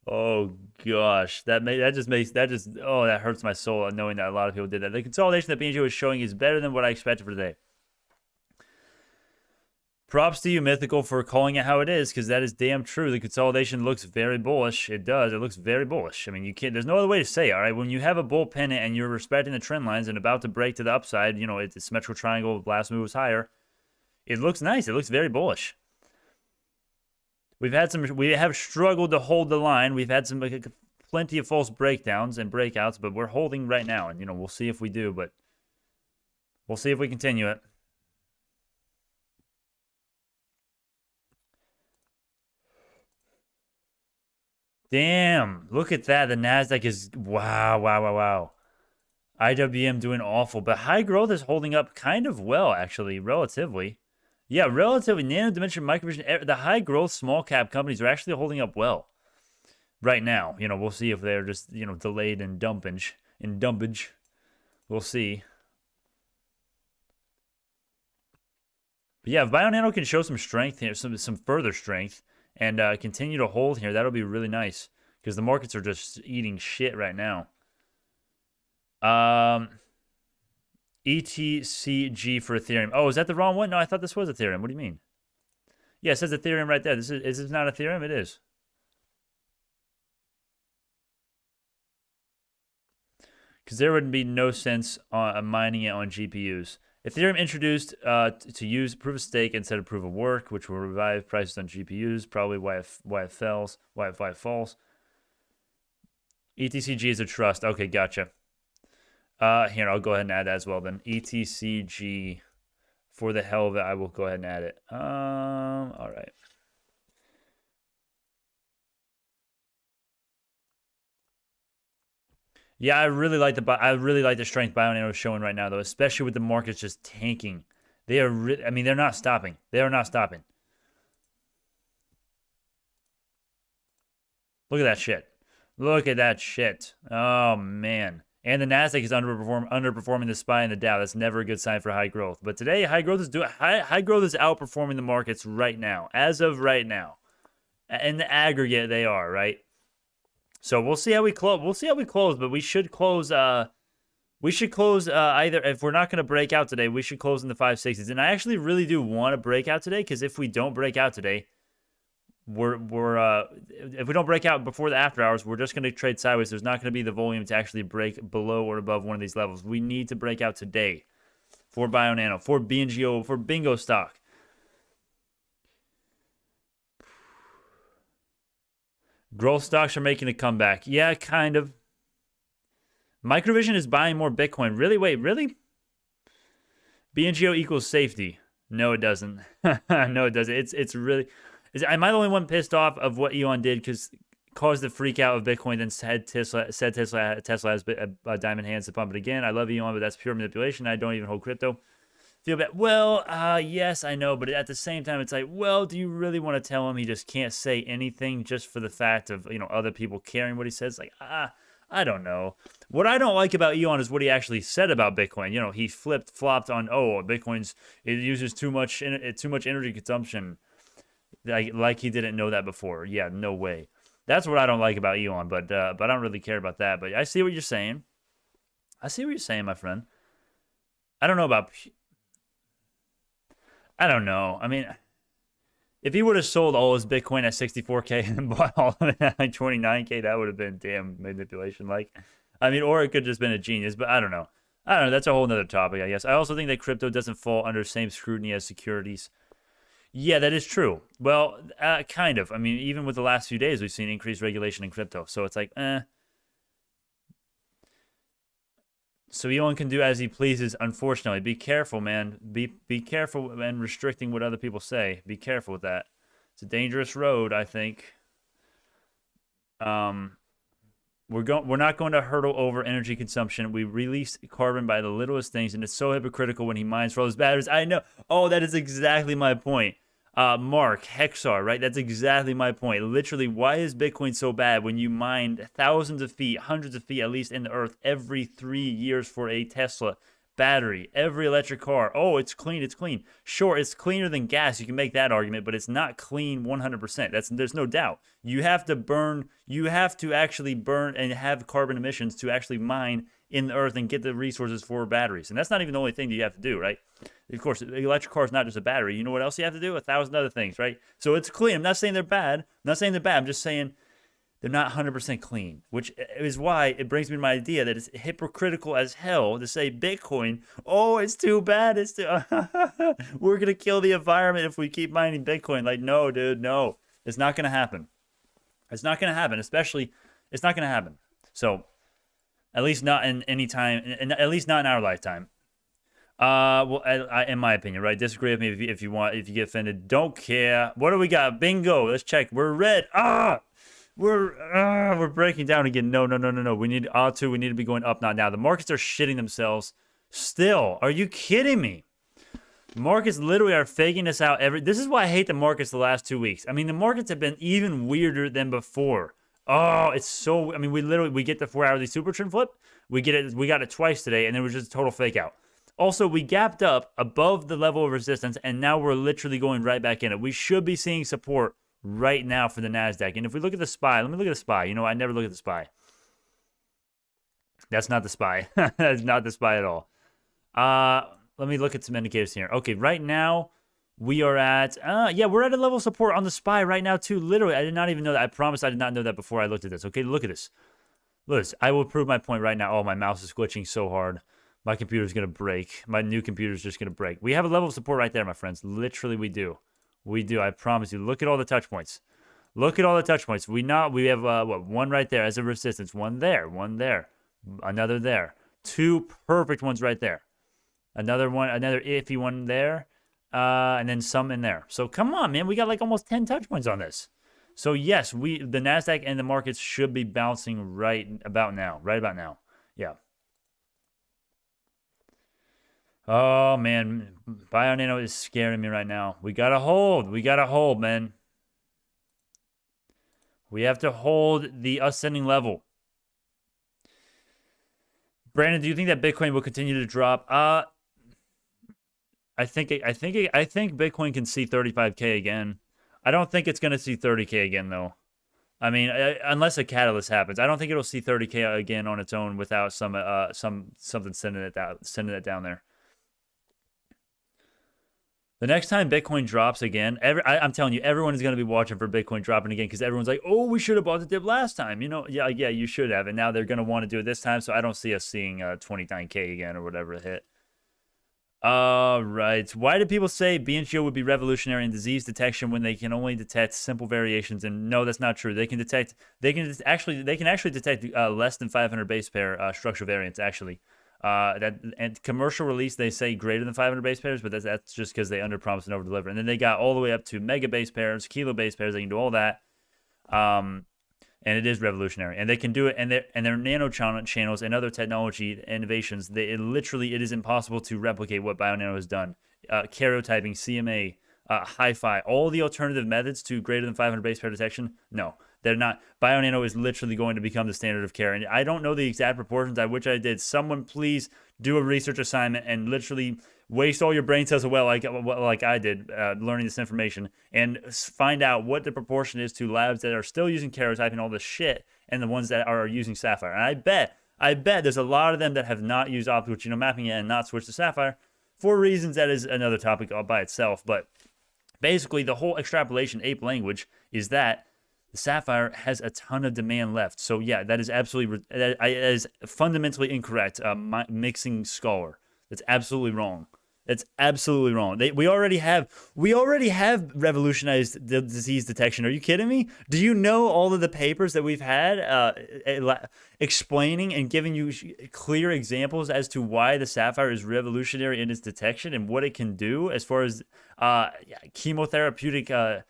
Oh gosh, that hurts my soul knowing that a lot of people did that. The consolidation that BNGO is showing is better than what I expected for today. Props to you, Mythical, for calling it how it is, because that is damn true. The consolidation looks very bullish. It does. It looks very bullish. I mean, you can't. There's no other way to say it, all right? When you have a bull pennant and you're respecting the trend lines and about to break to the upside, you know, it's a symmetrical triangle. Last move was higher. It looks nice. It looks very bullish. We have struggled to hold the line. We've had plenty of false breakdowns and breakouts, but we're holding right now, and you know, we'll see if we do, but we'll see if we continue it. Damn, look at that. The NASDAQ is, wow. IWM doing awful, but high growth is holding up kind of well, actually, relatively. Yeah, relatively. Nano Dimension, Microvision, the high growth small cap companies are actually holding up well right now. You know, we'll see if they're just, you know, delayed in dumpage. We'll see. But yeah, if BioNano can show some strength here, some further strength, and continue to hold here, that'll be really nice, because the markets are just eating shit right now. ETCG for Ethereum. Oh, is that the wrong one? No, I thought this was Ethereum. What do you mean? Yeah, it says Ethereum right there. Is this not Ethereum? It is. Because there would be no sense on mining it on GPUs. Ethereum introduced to use proof of stake instead of proof of work, which will revive prices on GPUs. Probably why it falls. ETCG is a trust. Okay, gotcha. Here, I'll go ahead and add that as well then. ETCG, for the hell of it, I will go ahead and add it. All right. Yeah, I really like the strength BioNano is showing right now, though, especially with the markets just tanking. They are, I mean, they're not stopping. They are not stopping. Look at that shit. Look at that shit. Oh man. And the Nasdaq is underperforming the SPY and the Dow. That's never a good sign for high growth. But today, high growth is outperforming the markets right now, as of right now. In the aggregate, they are, right? So we'll see how we close. But we should close. Either, if we're not going to break out today, we should close in the 560s. And I actually really do want to break out today, because if we don't break out today, if we don't break out before the after hours, we're just going to trade sideways. There's not going to be the volume to actually break below or above one of these levels. We need to break out today for BioNano, for BNGO, for BNGO stock. Growth stocks are making a comeback. Yeah, kind of. Microvision is buying more Bitcoin. Really? Wait, really? BNGO equals safety. No, it doesn't. No, it doesn't. It's really... Am I the only one pissed off of what Elon did, because caused the freak out of Bitcoin, then said Tesla has a diamond hands to pump it again? I love Elon, but that's pure manipulation. I don't even hold crypto. Feel bad. Well, yes, I know, but at the same time, it's like, well, do you really want to tell him he just can't say anything just for the fact of, you know, other people caring what he says? Like, I don't know. What I don't like about Elon is what he actually said about Bitcoin. You know, he flopped on, it uses too much energy consumption. Like he didn't know that before. Yeah, no way. That's what I don't like about Elon, but I don't really care about that. But I see what you're saying. My friend. I don't know. I mean, if he would have sold all his Bitcoin at 64K and bought all of it at like 29K, that would have been damn manipulation. Like, I mean, or it could have just been a genius, but I don't know. That's a whole nother topic, I guess. I also think that crypto doesn't fall under the same scrutiny as securities. Yeah, that is true. Well, kind of. I mean, even with the last few days, we've seen increased regulation in crypto. So it's like, So Elon can do as he pleases, unfortunately. Be careful, man. Be careful and restricting what other people say. Be careful with that. It's a dangerous road, I think. We're not going to hurdle over energy consumption. We release carbon by the littlest things, and it's so hypocritical when he mines for all those batteries. I know. Oh, that is exactly my point. Mark, Hexar, right? That's exactly my point. Literally, why is Bitcoin so bad when you mine thousands of feet, hundreds of feet at least in the earth every 3 years for a Tesla Battery, every electric car. Oh, it's clean. It's clean. Sure, it's cleaner than gas. You can make that argument, but it's not clean 100%. There's no doubt. You have to burn. You have to actually burn and have carbon emissions to actually mine in the earth and get the resources for batteries. And that's not even the only thing that you have to do, right? Of course, the electric car is not just a battery. You know what else you have to do? 1,000 other things, right? So it's clean. I'm not saying they're bad. I'm just saying they're not 100% clean, which is why it brings me to my idea that it's hypocritical as hell to say Bitcoin, oh, it's too bad. We're going to kill the environment if we keep mining Bitcoin. Like, no, dude, no. It's not going to happen. It's not going to happen, especially, it's not going to happen. So, at least not in any time, at least not in our lifetime. Well, in my opinion, right? Disagree with me if you want, if you get offended. Don't care. What do we got? Bingo. Let's check. We're red. We're breaking down again. No. We need we need to be going up, not now. The markets are shitting themselves still. Are you kidding me? Markets literally are faking us out this is why I hate the markets the last 2 weeks. I mean, the markets have been even weirder than before. Oh, it's so, I mean, we get the 4-hourly Supertrend flip. We got it twice today, and it was just a total fake out. Also, we gapped up above the level of resistance, and now we're literally going right back in it. We should be seeing support right now for the NASDAQ. And if we look at the SPY, let me look at the SPY. You know, I never look at the SPY. That's not the SPY. That's not the SPY at all. Let me look at some indicators here. Okay, right now, we are at, we're at a level of support on the SPY right now, too. Literally, I did not even know that. I promise I did not know that before I looked at this. Okay, look at this. Look at this. I will prove my point right now. Oh, my mouse is glitching so hard. My computer's going to break. My new computer's just going to break. We have a level of support right there, my friends. Literally, we do. We do. I promise you. Look at all the touch points. Look at all the touch points. We have, one right there as a resistance. One there. Another there. Two perfect ones right there. Another iffy one there. And then some in there. So come on, man. We got like almost 10 touch points on this. So yes, the NASDAQ and the markets should be bouncing right about now. Yeah. Oh, man. BioNano is scaring me right now. We got to hold. Man. We have to hold the ascending level. Brandon, do you think that Bitcoin will continue to drop? I think Bitcoin can see 35K again. I don't think it's going to see 30K again, though. I mean, unless a catalyst happens. I don't think it'll see 30K again on its own without something sending it down there. The next time Bitcoin drops again, I'm telling you, everyone is going to be watching for Bitcoin dropping again because everyone's like, oh, we should have bought the dip last time. You know, yeah, you should have. And now they're going to want to do it this time. So I don't see us seeing 29K again or whatever it hit. Right. Why do people say BNGO would be revolutionary in disease detection when they can only detect simple variations? And no, that's not true. They can actually detect less than 500 base pair structural variants actually. And commercial release, they say greater than 500 base pairs, but that's just because they underpromise and overdeliver. And then they got all the way up to mega base pairs, kilo base pairs. They can do all that. And it is revolutionary. And they can do it. And their nano channels and other technology innovations, it is impossible to replicate what BioNano has done. Karyotyping, CMA, hi-fi, all the alternative methods to greater than 500 base pair detection, no. They're not. BioNano is literally going to become the standard of care. And I don't know the exact proportions. I wish I did. Someone please do a research assignment and literally waste all your brain cells away like I did learning this information and find out what the proportion is to labs that are still using karyotype and all this shit and the ones that are using Sapphire. And I bet there's a lot of them that have not used optical genome mapping yet and not switched to Sapphire for reasons that is another topic all by itself. But basically, the whole extrapolation ape language is that the Sapphire has a ton of demand left. So yeah, that is fundamentally incorrect. Mixing scholar. That's absolutely wrong. We already have revolutionized the disease detection. Are you kidding me? Do you know all of the papers that we've had explaining and giving you clear examples as to why the Sapphire is revolutionary in its detection and what it can do as far as chemotherapeutic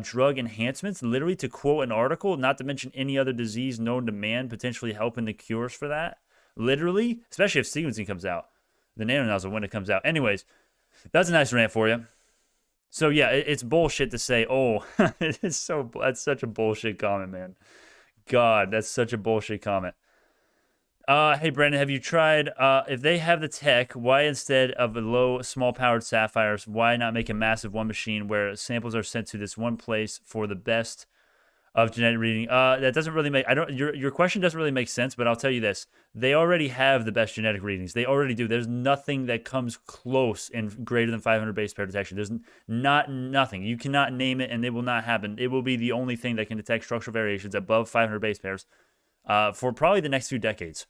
drug enhancements, literally to quote an article, not to mention any other disease known to man potentially helping the cures for that. Literally, especially if sequencing comes out. The nanonozzle when it comes out. Anyways, that's a nice rant for you. So yeah, it's bullshit to say, oh, that's such a bullshit comment, man. God, that's such a bullshit comment. Hey Brandon, have you tried? If they have the tech, why instead of a low, small-powered sapphires, why not make a massive one machine where samples are sent to this one place for the best of genetic reading? That doesn't really make. I don't. Your question doesn't really make sense. But I'll tell you this: they already have the best genetic readings. They already do. There's nothing that comes close in greater than 500 base pair detection. There's nothing. You cannot name it, and it will not happen. It will be the only thing that can detect structural variations above 500 base pairs for probably the next 2 decades.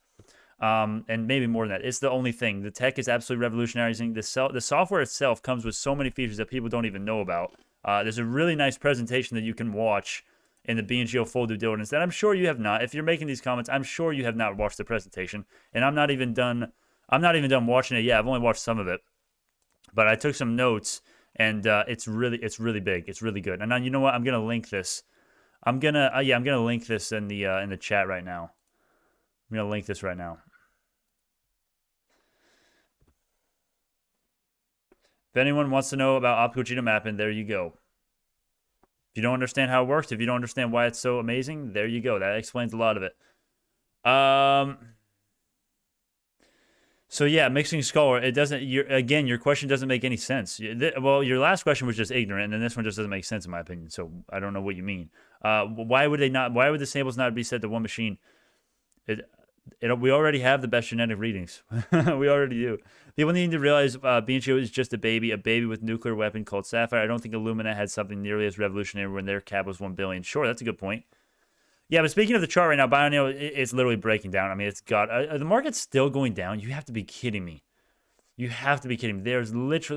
And maybe more than that. It's the only thing. The tech is absolutely revolutionizing. The software itself comes with so many features that people don't even know about. There's a really nice presentation that you can watch in the BNGO full due diligence that I'm sure you have not. If you're making these comments, I'm sure you have not watched the presentation. And I'm not even done watching it yet. I've only watched some of it. But I took some notes, and it's really big. It's really good. And now, you know what? I'm gonna link this. I'm gonna link this in the chat right now. I'm gonna link this right now. If anyone wants to know about optical genome mapping, there you go. If you don't understand how it works, if you don't understand why it's so amazing, there you go. That explains a lot of it. So yeah, mixing scholar, it doesn't. Your question doesn't make any sense. Well, your last question was just ignorant, and this one just doesn't make sense in my opinion. So I don't know what you mean. Why would they not? Why would the samples not be set to one machine? We already have the best genetic readings. We already do. People need to realize BNGO is just a baby with nuclear weapon called Sapphire. I don't think Illumina had something nearly as revolutionary when their cap was 1 billion. Sure, that's a good point. Yeah, but speaking of the chart right now, BIOL, it's literally breaking down. I mean, it's got the market's still going down. You have to be kidding me. You have to be kidding me.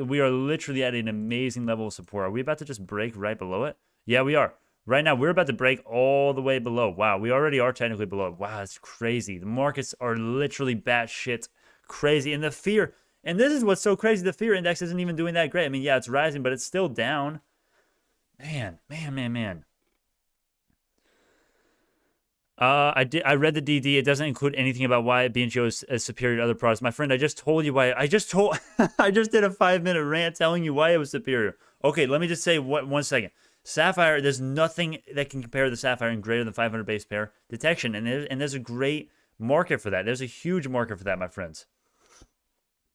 We are literally at an amazing level of support. Are we about to just break right below it? Yeah, we are. Right now, we're about to break all the way below. Wow, we already are technically below. Wow, it's crazy. The markets are literally batshit crazy. And the fear, and this is what's so crazy, the fear index isn't even doing that great. I mean, yeah, it's rising, but it's still down. Man. I read the DD. It doesn't include anything about why BNGO is superior to other products. My friend, I just told you why. I just did a 5-minute rant telling you why it was superior. Okay, let me just say 1 second. Sapphire, there's nothing that can compare the Sapphire in greater than 500 base pair detection, and there's a great market for that. There's a huge market for that, my friends.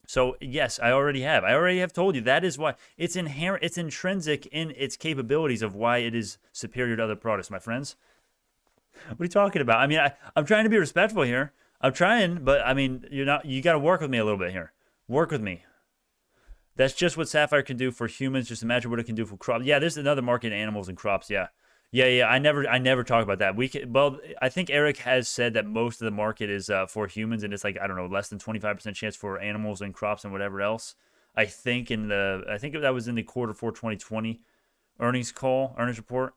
So yes, I already have told you that is why it's inherent, it's intrinsic in its capabilities of why it is superior to other products, my friends. What are you talking about? I mean, I'm trying to be respectful here. I'm trying, but I mean, you got to work with me a little bit here. Work with me. That's just what Sapphire can do for humans. Just imagine what it can do for crops. Yeah, there's another market in animals and crops. Yeah. I never talk about that. Well, I think Eric has said that most of the market is for humans, and it's like, I don't know, less than 25% chance for animals and crops and whatever else. I think that was in the quarter 4 2020 earnings report.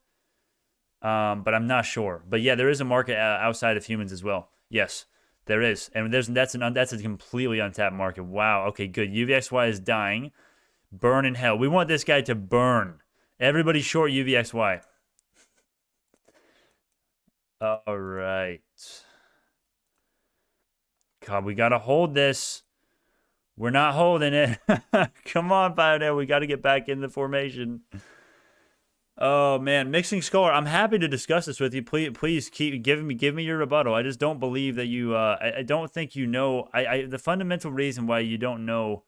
But I'm not sure. But yeah, there is a market outside of humans as well. Yes. There is, and that's a completely untapped market. Wow. Okay, good. UVXY is dying. Burn in hell. We want this guy to burn. Everybody short UVXY. All right. God, we gotta hold this. We're not holding it. Come on, BIOL. We got to get back in the formation. Oh man, mixing scholar. I'm happy to discuss this with you. Please keep give me your rebuttal. I just don't believe that you. I don't think you know. The fundamental reason why you don't know,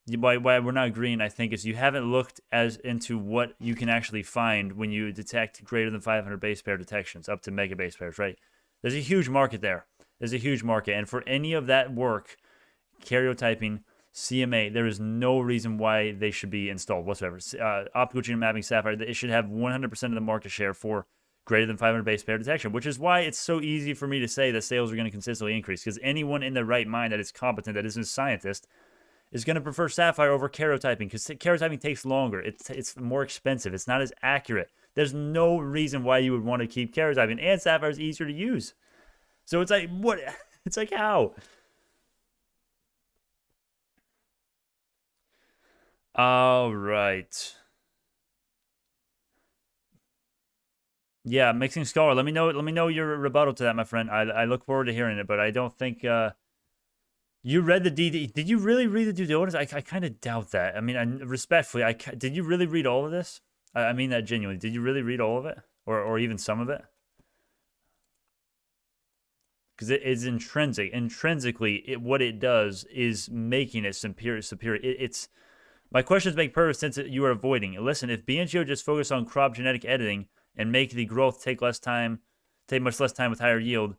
why we're not agreeing, I think, is you haven't looked as into what you can actually find when you detect greater than 500 base pair detections up to mega base pairs. Right? There's a huge market there. There's a huge market, and for any of that work, karyotyping, CMA, there is no reason why they should be installed whatsoever. Optical genome mapping Sapphire, it should have 100% of the market share for greater than 500 base pair detection, which is why it's so easy for me to say that sales are going to consistently increase, because anyone in their right mind that is competent, that isn't a scientist, is going to prefer Sapphire over karyotyping, because karyotyping takes longer. It's more expensive. It's not as accurate. There's no reason why you would want to keep karyotyping, and Sapphire is easier to use. So it's like, what? It's like, how? All right. Yeah, mixing scholar. Let me know your rebuttal to that, my friend. I look forward to hearing it, but I don't think you read the DD. Did you really read the due diligence? I kind of doubt that. I mean, respectfully, did you really read all of this? I mean that genuinely. Did you really read all of it, or even some of it? because it is intrinsic. Intrinsically, what it does is making it superior. It's my questions make perfect sense that you are avoiding. Listen, if BNGO just focus on crop genetic editing and make the growth take much less time with higher yield,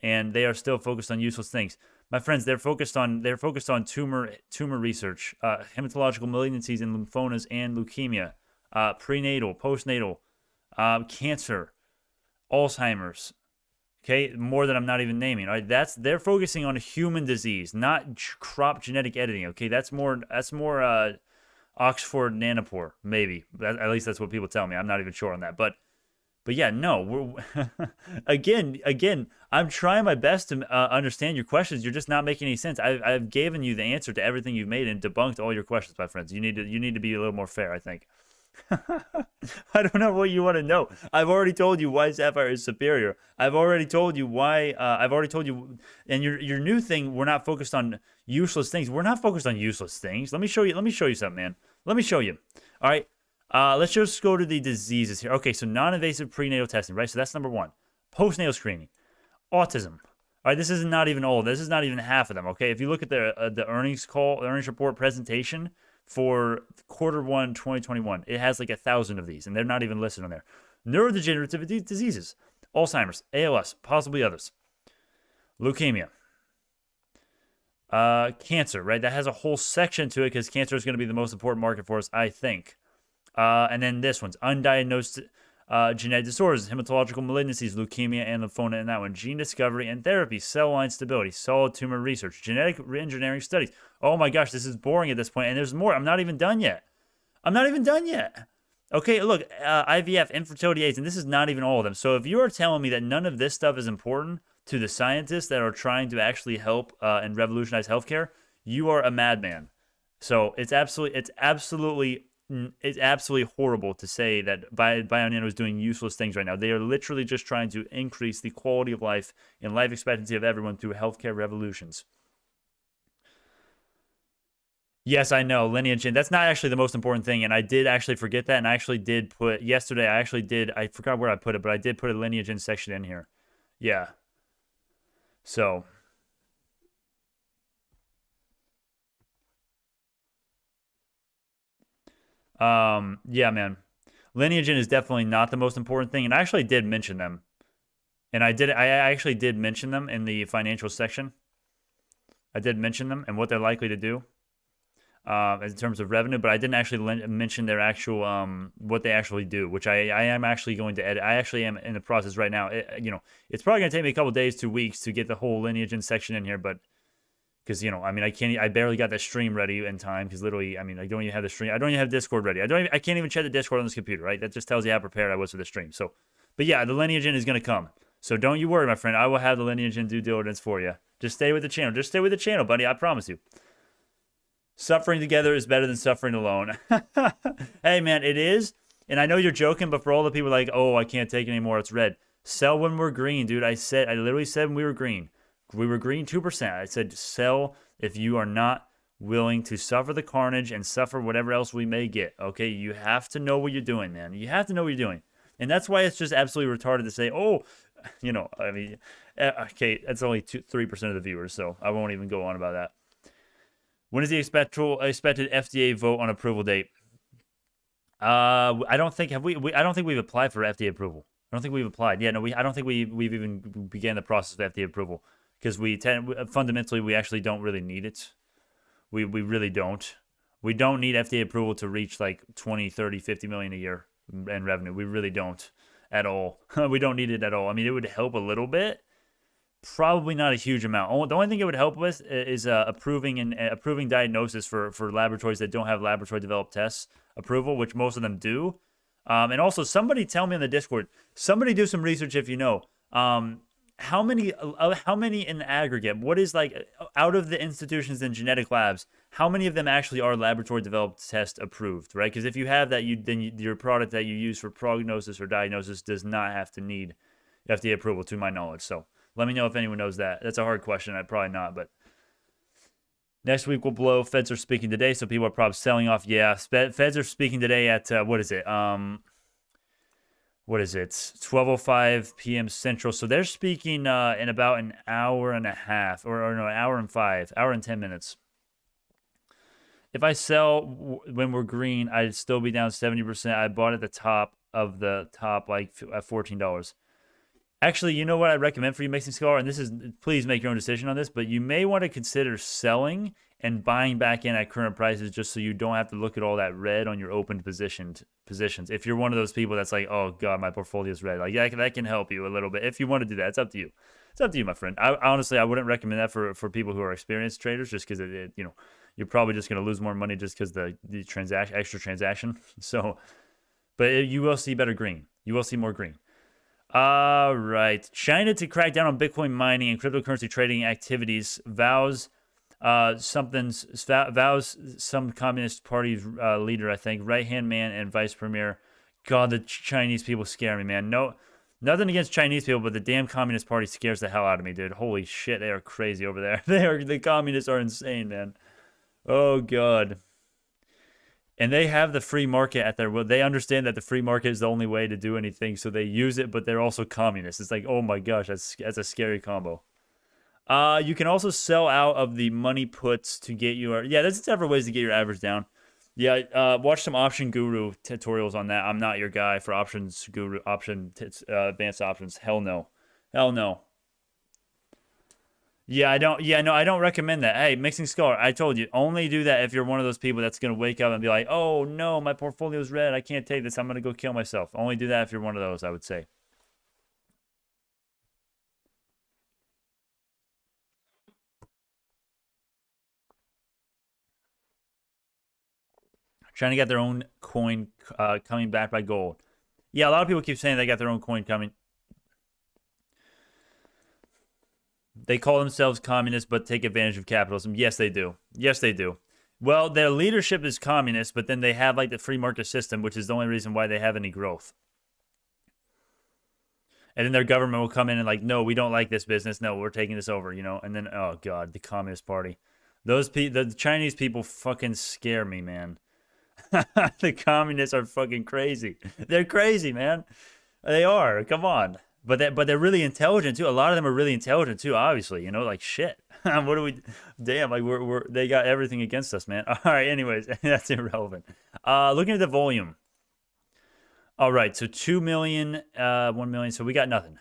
and they are still focused on useless things. My friends, they're focused on tumor research, hematological malignancies in lymphomas and leukemia, prenatal, postnatal, cancer, Alzheimer's. Okay, more than I'm not even naming. All right, they're focusing on human disease, not crop genetic editing. Okay, that's more Oxford nanopore, maybe. At least that's what people tell me. I'm not even sure on that, but yeah, no. We're again. I'm trying my best to understand your questions. You're just not making any sense. I've given you the answer to everything you've made and debunked all your questions, my friends. You need to be a little more fair, I think. I don't know what you want to know. I've already told you why Sapphire is superior. I've already told you why. And your new thing. We're not focused on useless things. We're not focused on useless things. Let me show you. Let me show you something, man. Let me show you. All right. Let's just go to the diseases here. Okay, so non-invasive prenatal testing, right? So that's number one. Postnatal screening, autism. All right, this is not even all. This is not even half of them. Okay, if you look at the earnings report presentation for Q1 2021, it has like 1,000 of these, and they're not even listed on there. Neurodegenerative diseases, Alzheimer's, ALS, possibly others, leukemia, cancer. Right, that has a whole section to it because cancer is going to be the most important market for us, I think. And then this one's undiagnosed genetic disorders, hematological malignancies, leukemia, and lymphoma in that one. Gene discovery and therapy, cell line stability, solid tumor research, genetic engineering studies. Oh my gosh, this is boring at this point, and there's more. I'm not even done yet. Okay, look, IVF, infertility aids, and this is not even all of them. So if you are telling me that none of this stuff is important to the scientists that are trying to actually help and revolutionize healthcare, you are a madman. So it's absolutely horrible to say that BioNano is doing useless things right now. They are literally just trying to increase the quality of life and life expectancy of everyone through healthcare revolutions. Yes, I know, lineage, and that's not actually the most important thing, and I did actually forget that, and I actually did put, yesterday, I forgot where I put it, but I did put a lineage in section in here. Yeah. So... yeah, man. Lineage is definitely not the most important thing, and I actually did mention them. And I actually did mention them in the financial section. I did mention them and what they're likely to do in terms of revenue, but I didn't actually mention their actual what they actually do, which I am actually going to edit. I actually am in the process right now. It's probably going to take me a couple days, 2 weeks to get the whole lineage section in here, but because, I barely got the stream ready in time because literally, I don't even have the stream. I don't even have Discord ready. I can't even check the Discord on this computer, right? That just tells you how prepared I was for the stream. So, but yeah, the lineage is going to come. So don't you worry, my friend. I will have the lineage due diligence for you. Just stay with the channel. Just stay with the channel, buddy. I promise you. Suffering together is better than suffering alone. Hey, man, it is. And I know you're joking, but for all the people like, oh, I can't take it anymore. It's red. Sell when we're green, dude. I literally said when we were green. We were green 2%. I said sell if you are not willing to suffer the carnage and suffer whatever else we may get. Okay, you have to know what you're doing, man. You have to know what you're doing. And that's why it's just absolutely retarded to say, oh, okay, that's only 3% of the viewers, so I won't even go on about that. When is the expected FDA vote on approval date? I don't think we've applied for FDA approval. I don't think we've applied. Yeah, no, I don't think we've even began the process of FDA approval. Because fundamentally, we actually don't really need it. We really don't. We don't need FDA approval to reach like 20, 30, 50 million a year in revenue. We really don't at all. We don't need it at all. It would help a little bit. Probably not a huge amount. The only thing it would help with is approving diagnosis for laboratories that don't have laboratory developed tests approval, which most of them do. And also, somebody tell me in the Discord. Somebody do some research if you know. How many in aggregate? What is like out of the institutions and genetic labs? How many of them actually are laboratory developed test approved? Right? Because if you have that, your product that you use for prognosis or diagnosis does not have to need FDA approval, to my knowledge. So let me know if anyone knows that. That's a hard question. I'd probably not, but next week will blow. Feds are speaking today, so people are probably selling off. Yeah, Feds are speaking today at what is it? what is it? 12:05 p.m. Central. So they're speaking in about an hour and a half, or no, an hour and 10 minutes. If I sell when we're green, I'd still be down 70%. I bought at the top of the top, like at $14. Actually, you know what I recommend for you, Mixing Scholar? And this is, please make your own decision on this, but you may want to consider selling and buying back in at current prices just so you don't have to look at all that red on your opened positions. If you're one of those people that's like, oh, God, my portfolio's red. Like, yeah, that can help you a little bit. If you want to do that, it's up to you. It's up to you, my friend. Honestly, I wouldn't recommend that for people who are experienced traders just because, you know, you're probably just going to lose more money just because the extra transaction. So, but you will see better green. You will see more green. All right. China to crack down on Bitcoin mining and cryptocurrency trading activities. Vows some Communist Party leader, I think, right-hand man and vice premier. God, the Chinese people scare me, man. No, nothing against Chinese people, but the damn Communist Party scares the hell out of me, dude. Holy shit, they are crazy over there. The communists are insane, man. Oh, God. And they have the free market at their will. They understand that the free market is the only way to do anything, so they use it, but they're also communists. It's like, oh my gosh, that's a scary combo. You can also sell out of the money puts to get your... Yeah, there's several ways to get your average down. Yeah, watch some Option Guru tutorials on that. I'm not your guy for Options Guru, advanced options. Hell no. Hell no. Yeah, I don't recommend that. Hey, Mixing Scholar, I told you, only do that if you're one of those people that's going to wake up and be like, oh, no, my portfolio's red. I can't take this. I'm going to go kill myself. Only do that if you're one of those, I would say. Trying to get their own coin coming back by gold. Yeah, a lot of people keep saying they got their own coin coming. They call themselves communists, but take advantage of capitalism. Yes, they do. Yes, they do. Well, their leadership is communist, but then they have like the free market system, which is the only reason why they have any growth. And then their government will come in and like, no, we don't like this business. No, we're taking this over, you know. And then, oh God, the Communist Party. The Chinese people fucking scare me, man. The communists are fucking crazy. They're crazy, man. They are. Come on. But they're really intelligent too. A lot of them are really intelligent too. Obviously, you know, like shit. What do we? Damn, like they got everything against us, man. All right. Anyways, that's irrelevant. Looking at the volume. All right. So 2 million, 1 million. So we got nothing.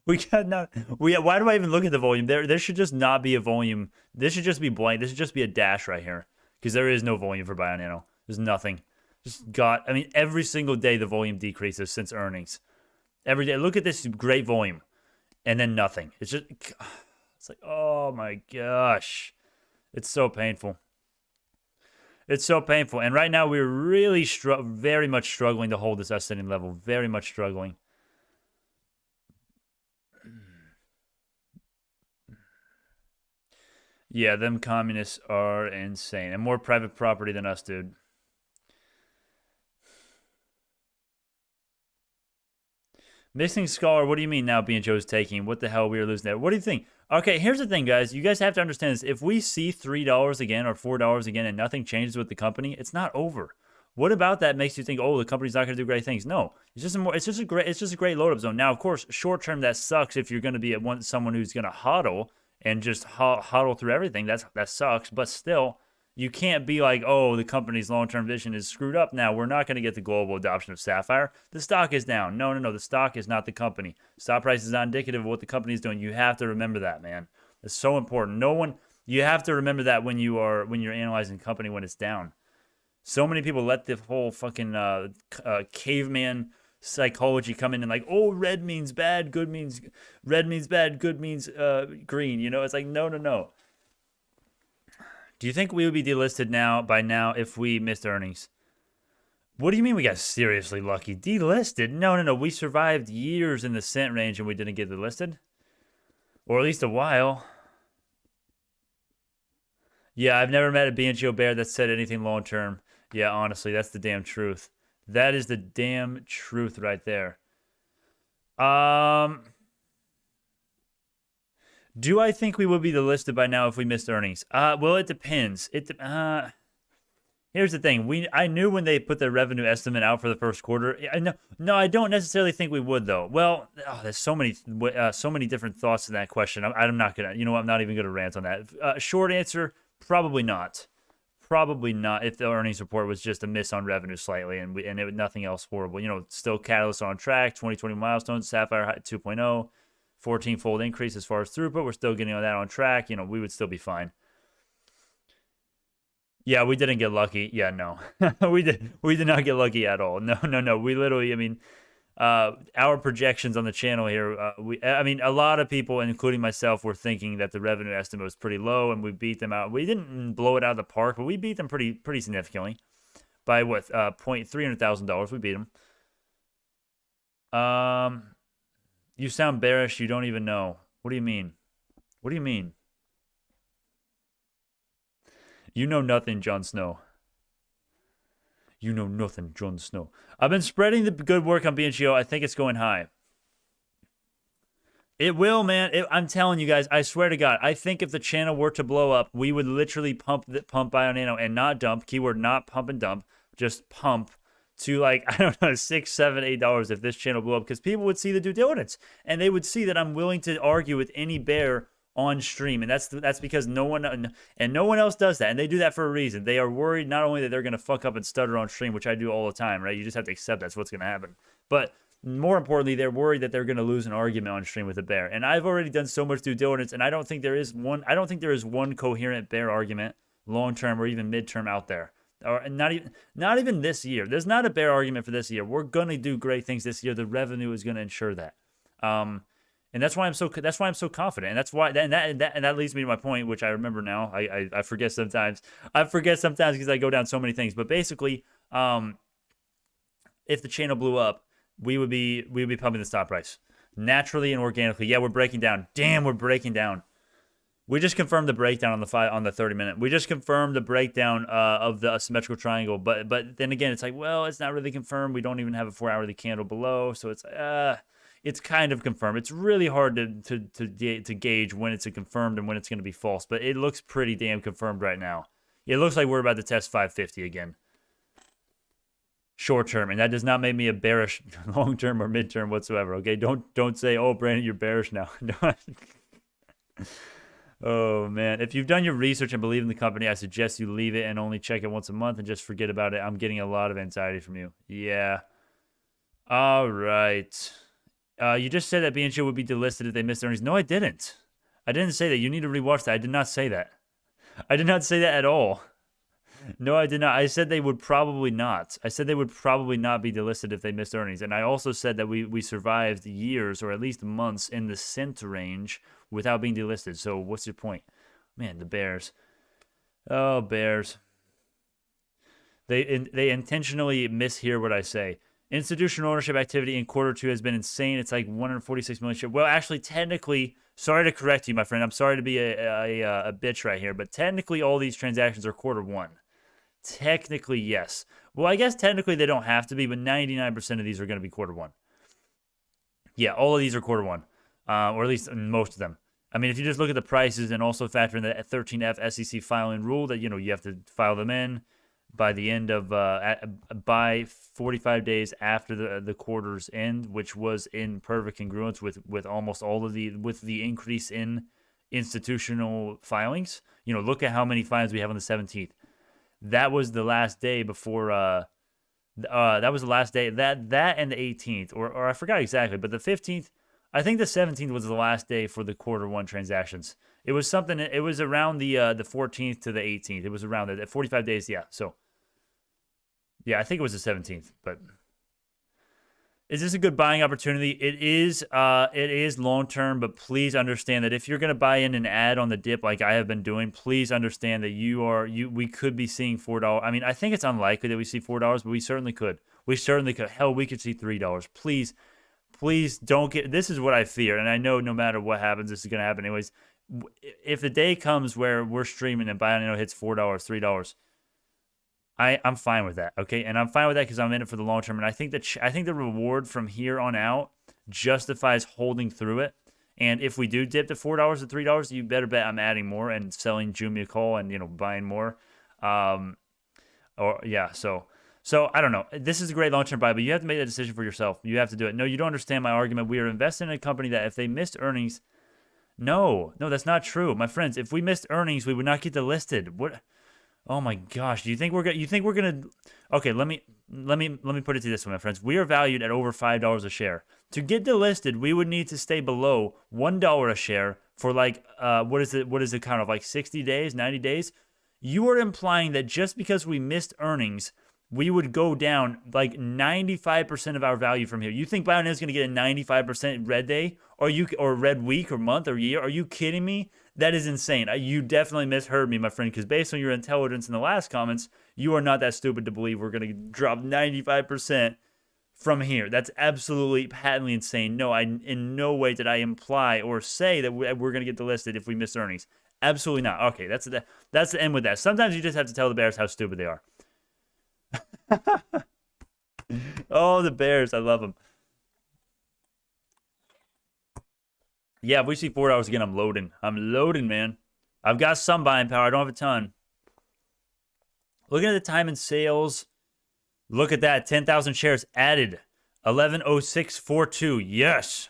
We got nothing. Why do I even look at the volume? There should just not be a volume. This should just be blank. This should just be a dash right here because there is no volume for BioNano. There's nothing. I mean, every single day the volume decreases since earnings. Every day. Look at this great volume. And then nothing. It's like, oh my gosh. It's so painful. It's so painful. And right now we're really very much struggling to hold this ascending level. Very much struggling. Yeah, them communists are insane. And more private property than us, dude. Missing Scholar, what do you mean now BNGO is taking? What the hell, we are losing there? What do you think? Okay, here's the thing, guys. You guys have to understand this. If we see $3 again or $4 again and nothing changes with the company, it's not over. What about that makes you think, oh, the company's not going to do great things? No, it's just a great load up zone. Now, of course, short term that sucks if you're going to be someone who's going to hodl and just hodl through everything. That sucks. But still, you can't be like, oh, the company's long-term vision is screwed up now. We're not going to get the global adoption of Sapphire. The stock is down. No. The stock is not the company. Stock price is not indicative of what the company is doing. You have to remember that, man. It's so important. You have to remember that when you're analyzing the company when it's down. So many people let the whole fucking caveman psychology come in and like, oh, red means bad, good means green. You know, it's like, no. Do you think we would be delisted by now if we missed earnings? What do you mean we got seriously lucky? Delisted? No. We survived years in the cent range and we didn't get delisted. Or at least a while. Yeah, I've never met a BNGO bear that said anything long term. Yeah, honestly, that's the damn truth. That is the damn truth right there. Do I think we would be delisted by now if we missed earnings? Well, it depends. Here's the thing. I knew when they put their revenue estimate out for the first quarter. No, I don't necessarily think we would though. Well, there's so many different thoughts in that question. I'm not gonna. You know what? I'm not even gonna rant on that. Short answer: probably not. Probably not. If the earnings report was just a miss on revenue slightly, and it was nothing else horrible. You know, still Catalyst on track. 2020 milestones. Sapphire 2.0. 14-fold increase as far as throughput. We're still getting that on track. You know, we would still be fine. Yeah, we didn't get lucky. Yeah, no. We did not get lucky at all. No. We literally, I mean, our projections on the channel here, I mean, a lot of people, including myself, were thinking that the revenue estimate was pretty low, and we beat them out. We didn't blow it out of the park, but we beat them pretty significantly by what, $300,000. We beat them. You sound bearish. You don't even know. What do you mean? What do you mean? You know nothing, Jon Snow. You know nothing, Jon Snow. I've been spreading the good work on BNGO. I think it's going high. It will, man. I'm telling you guys, I swear to God, I think if the channel were to blow up, we would literally pump BioNano and not dump. Keyword not pump and dump. Just pump to, like, I don't know, $6, $7, $8 if this channel blew up, because people would see the due diligence and they would see that I'm willing to argue with any bear on stream, and that's because no one else does that, and they do that for a reason. They are worried not only that they're going to fuck up and stutter on stream, which I do all the time, right? You just have to accept that's what's going to happen, but more importantly, they're worried that they're going to lose an argument on stream with a bear. And I've already done so much due diligence, and I don't think there is one coherent bear argument long term or even midterm out there. Or not even this year. There's not a bear argument for this year. We're gonna do great things this year. The revenue is gonna ensure that. And that's why I'm so confident. And that's why that leads me to my point, which I remember now. I forget sometimes. I forget sometimes because I go down so many things. But basically, if the channel blew up, we would be pumping the stop price naturally and organically. Yeah, we're breaking down. Damn, we're breaking down. We just confirmed the breakdown on the 30-minute. We just confirmed the breakdown of the symmetrical triangle. But then again, it's like, well, it's not really confirmed. We don't even have a 4-hourly candle below, so it's kind of confirmed. It's really hard to gauge when it's a confirmed and when it's going to be false. But it looks pretty damn confirmed right now. It looks like we're about to test 550 again. Short term, and that does not make me a bearish long term or midterm whatsoever. Okay, don't say, oh, Brandon, you're bearish now. Oh, man. If you've done your research and believe in the company, I suggest you leave it and only check it once a month and just forget about it. I'm getting a lot of anxiety from you. Yeah. All right. You just said that BNGO would be delisted if they missed earnings. No, I didn't. I didn't say that. You need to rewatch that. I did not say that. I did not say that at all. No, I did not. I said they would probably not. I said they would probably not be delisted if they missed earnings. And I also said that we survived years or at least months in the cent range without being delisted. So what's your point? Man, the Bears. Oh, Bears. They intentionally mishear what I say. Institutional ownership activity in quarter two has been insane. It's like 146 million shares. Well, actually, technically, sorry to correct you, my friend. I'm sorry to be a bitch right here, but technically all these transactions are quarter one. Technically, yes. Well, I guess technically they don't have to be, but 99% of these are going to be quarter one. Yeah, all of these are quarter one, or at least most of them. I mean, if you just look at the prices and also factor in the 13F SEC filing rule that, you have to file them in by the end of, by 45 days after the quarter's end, which was in perfect congruence with almost all of with the increase in institutional filings. Look at how many filings we have on the 17th. That was the last day before, that was the last day, that and the 18th, or I forgot exactly, but the 15th, I think the 17th was the last day for the quarter one transactions. It was something, it was around the 14th to the 18th. It was around that, 45 days, yeah. So, yeah, I think it was the 17th, but is this a good buying opportunity? It is long-term, but please understand that if you're going to buy in and add on the dip like I have been doing, please understand that we could be seeing $4. I mean, I think it's unlikely that we see $4, but we certainly could. We certainly could. Hell, we could see $3. Please don't get, this is what I fear, and I know no matter what happens, this is going to happen anyways. If the day comes where we're streaming and BioNano hits $4, $3, I'm fine with that, okay? And I'm fine with that because I'm in it for the long term. And I think the reward from here on out justifies holding through it. And if we do dip to $4 or $3, you better bet I'm adding more and selling Jumia call and buying more. Or yeah, so I don't know. This is a great long-term buy, but you have to make that decision for yourself. You have to do it. No, you don't understand my argument. We are investing in a company that if they missed earnings, no, that's not true, my friends. If we missed earnings, we would not get delisted. What? Oh my gosh, do you think we're gonna? You think we're gonna? Okay, let me put it to this way, my friends. We are valued at over $5 a share. To get delisted, we would need to stay below $1 a share for like what is it kind of like 60 days, 90 days? You are implying that just because we missed earnings, we would go down like 95% of our value from here. You think BioNano is going to get a 95% red day or red week or month or year? Are you kidding me? That is insane. You definitely misheard me, my friend, because based on your intelligence in the last comments, you are not that stupid to believe we're going to drop 95% from here. That's absolutely patently insane. No, in no way did I imply or say that we're going to get delisted if we miss earnings. Absolutely not. Okay, that's the end with that. Sometimes you just have to tell the bears how stupid they are. Oh, the bears. I love them. Yeah, if we see $4 again, I'm loading. I'm loading, man. I've got some buying power. I don't have a ton. Looking at the time in sales. Look at that. 10,000 shares added. 110642. Yes.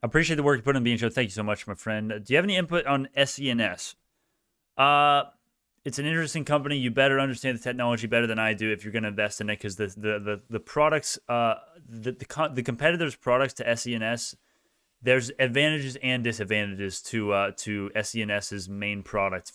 I appreciate the work you put in the BNGO. Thank you so much, my friend. Do you have any input on SENS? It's an interesting company. You better understand the technology better than I do if you're going to invest in it, because the products, the competitors' products to SENS, there's advantages and disadvantages to SENS's main product.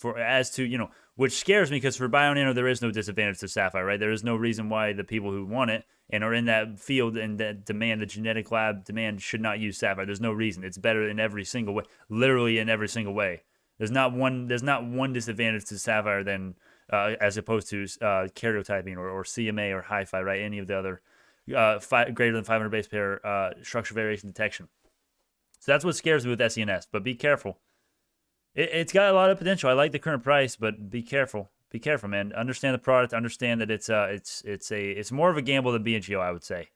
Which scares me, because for BioNano there is no disadvantage to Sapphire, right? There is no reason why the people who want it and are in that field and that demand, the genetic lab demand, should not use Sapphire. There's no reason. It's better in every single way, literally in every single way. There's not one disadvantage to Sapphire than as opposed to karyotyping or CMA or Hi-Fi, right? Any of the other greater than 500 base pair structure variation detection. So that's what scares me with SENS. But be careful. It's got a lot of potential. I like the current price, but be careful. Be careful, man. Understand the product. Understand that it's more of a gamble than BNGO, I would say.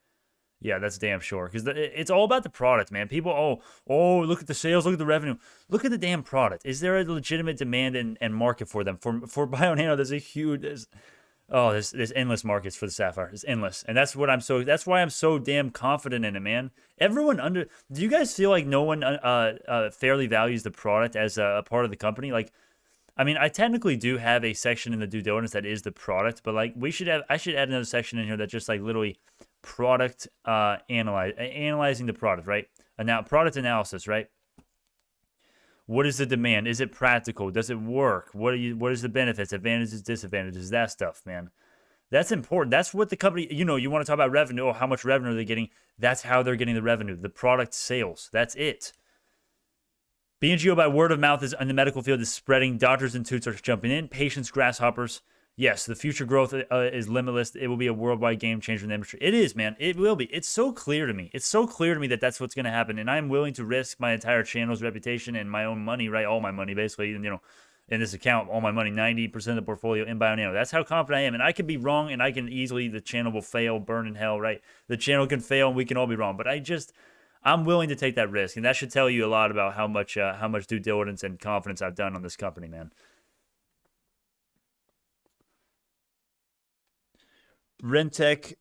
Yeah, that's damn sure. Because it's all about the product, man. People, look at the sales, look at the revenue. Look at the damn product. Is there a legitimate demand and market for them? For BioNano, there's a huge... There's endless markets for the Sapphire. It's endless. And that's why I'm so damn confident in it, man. Do you guys feel like no one fairly values the product as a part of the company? Like, I mean, I technically do have a section in the due diligence that is the product, but like I should add another section in here that's just like literally product analyzing the product, right? And now product analysis, right? What is the demand? Is it practical? Does it work? What is the benefits, advantages, disadvantages? That stuff, man. That's important. That's what the company, you want to talk about revenue. How much revenue are they getting? That's how they're getting the revenue. The product sales. That's it. BNGO by word of mouth is in the medical field is spreading. Doctors and toots are jumping in. Patients, grasshoppers. Yes, the future growth is limitless. It will be a worldwide game changer in the industry. It is, man. It will be. It's so clear to me. It's so clear to me that that's what's going to happen. And I'm willing to risk my entire channel's reputation and my own money, right? All my money, basically. And, in this account, all my money, 90% of the portfolio in BioNano. That's how confident I am. And I can be wrong, and the channel will fail, burn in hell, right? The channel can fail, and we can all be wrong. But I'm willing to take that risk. And that should tell you a lot about how much due diligence and confidence I've done on this company, man. Rentec.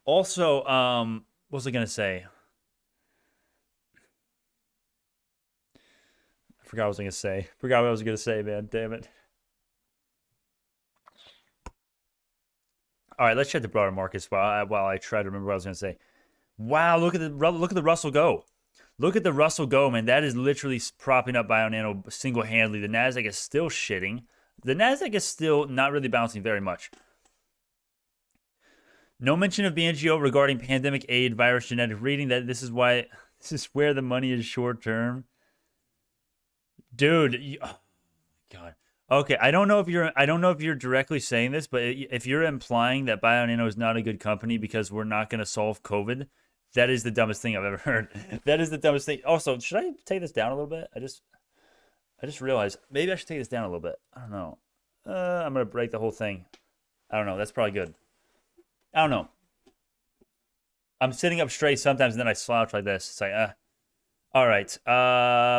Also, what was I going to say? I forgot what I was going to say, man. Damn it. All right, let's check the broader markets while I try to remember what I was going to say. Wow, look at the Russell go. Look at the Russell go, man. That is literally propping up BioNano single-handedly. The Nasdaq is still shitting. The Nasdaq is still not really bouncing very much. No mention of BNGO regarding pandemic aid, virus genetic reading. That this is where the money is short term. Dude, oh my God. Okay, I don't know if you're directly saying this, but if you're implying that BioNano is not a good company because we're not going to solve COVID, that is the dumbest thing I've ever heard. That is the dumbest thing. Also, should I take this down a little bit? I just realized maybe I should take this down a little bit. I don't know. I'm going to break the whole thing. I don't know. That's probably good. I don't know. I'm sitting up straight sometimes, and then I slouch like this. It's like, all right.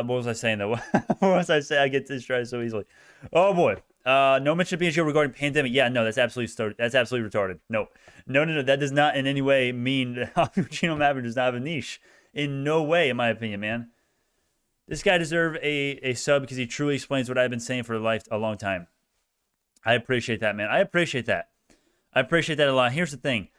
What was I saying though? What was I saying? I get distracted so easily. Oh boy. No mention of BNGO regarding pandemic. Yeah, no, that's absolutely retarded. No. That does not in any way mean that genome average does not have a niche. In no way, in my opinion, man. This guy deserves a sub because he truly explains what I've been saying for a long time. I appreciate that, man. I appreciate that. I appreciate that a lot. Here's the thing.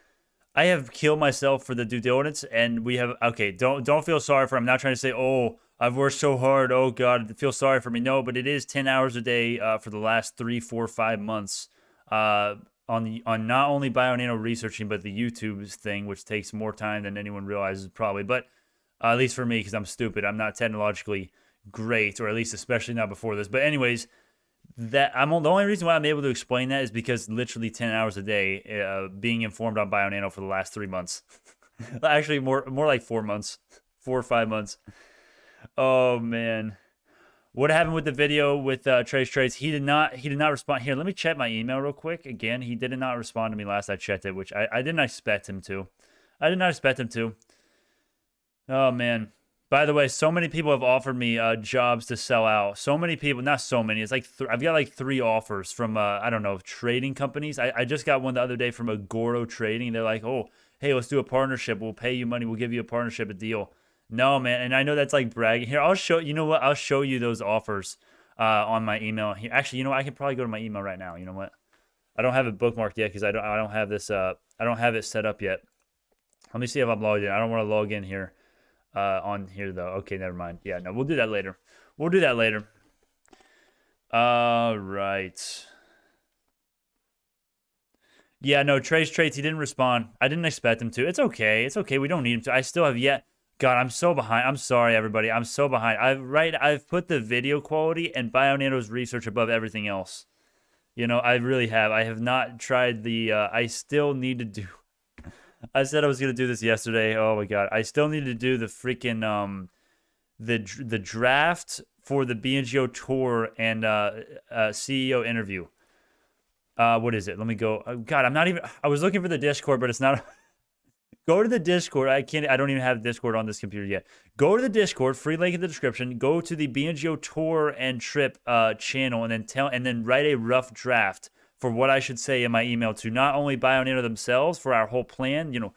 I have killed myself for the due diligence, and we have, okay, don't feel sorry for him. I'm not trying to say, oh, I've worked so hard. Oh, God, feel sorry for me. No, but it is 10 hours a day for the last 3, 4, 5 months on not only BioNano researching, but the YouTube thing, which takes more time than anyone realizes probably. But at least for me, because I'm stupid. I'm not technologically great, or at least especially not before this. But anyways, the only reason why I'm able to explain that is because literally 10 hours a day being informed on BioNano for the last 3 months. Actually, more like 4 months. 4 or 5 months. Oh, man. What happened with the video with Trades? He did not respond. Here, let me check my email real quick. Again, he did not respond to me last I checked it, which I didn't expect him to. I did not expect him to. Oh, man. By the way, so many people have offered me jobs to sell out. So many people, not so many. It's like I've got like 3 offers from, I don't know, trading companies. I just got one the other day from Agoro Trading. They're like, oh, hey, let's do a partnership. We'll pay you money. We'll give you a partnership, a deal. No, man. And I know that's like bragging. Here, I'll show you know what? I'll show you those offers on my email. Here, actually, you know what? I can probably go to my email right now. You know what? I don't have it bookmarked yet because I don't have this. I don't have it set up yet. Let me see if I'm logged in. I don't want to log in here. On here though. Okay, never mind. Yeah, no, we'll do that later. We'll do that later. Right. Yeah, no, Trades, he didn't respond. I didn't expect him to. It's okay. It's okay. We don't need him to. I still have yet. God, I'm so behind. I'm sorry, everybody. I'm so behind. I've put the video quality and BioNano's research above everything else. You know, I really have. I have not tried the, I still need to do. I said I was going to do this yesterday. Oh, my God. I still need to do the freaking, the draft for the BNGO tour and CEO interview. What is it? Let me go. Oh, God, I'm not even, I was looking for the Discord, but it's not. Go to the Discord. I don't even have Discord on this computer yet. Go to the Discord, free link in the description. Go to the BNGO tour and trip channel and then write a rough draft for what I should say in my email to not only BioNano themselves for our whole plan, you know,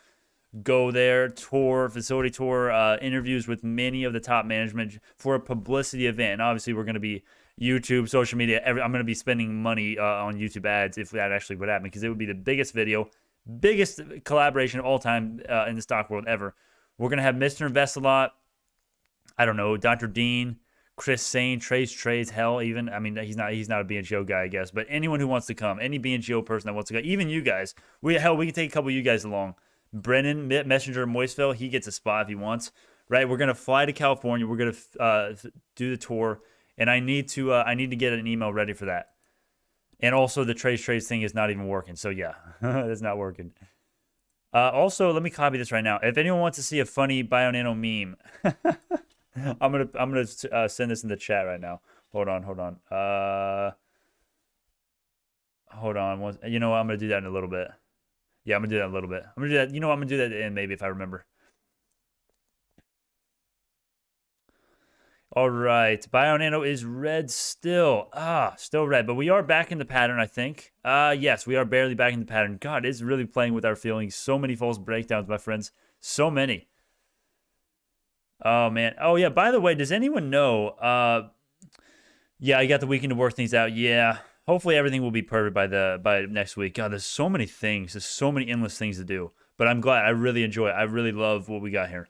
go there, tour, facility tour, interviews with many of the top management for a publicity event. And obviously, we're going to be YouTube, social media. I'm going to be spending money on YouTube ads if that actually would happen, because it would be the biggest video, biggest collaboration of all time in the stock world ever. We're going to have Mr. Invest a lot. I don't know, Dr. Dean, Chris Sane, Trades, hell, even. I mean, he's not a BNGO guy, I guess. But anyone who wants to come, any BNGO person that wants to go, even you guys. We can take a couple of you guys along. Brennan, Messenger, Moistville, he gets a spot if he wants. Right? We're gonna fly to California. We're gonna do the tour, and I need to get an email ready for that. And also, the trades thing is not even working. So yeah, it's not working. Also, let me copy this right now. If anyone wants to see a funny BioNano meme. I'm gonna send this in the chat right now. Hold on. Hold on. You know what? I'm gonna do that in a little bit. Yeah, I'm gonna do that in a little bit. I'm gonna do that. You know what? I'm gonna do that in maybe if I remember. All right, BioNano is red still. Still red, but we are back in the pattern, I think. Yes, we are barely back in the pattern. God, it's really playing with our feelings. So many false breakdowns, my friends. So many. Oh, man. Oh, yeah, by the way, does anyone know? Yeah, I got the weekend to work things out. Yeah, hopefully everything will be perfect by next week. God, there's so many things. There's so many endless things to do. But I'm glad. I really enjoy it. I really love what we got here.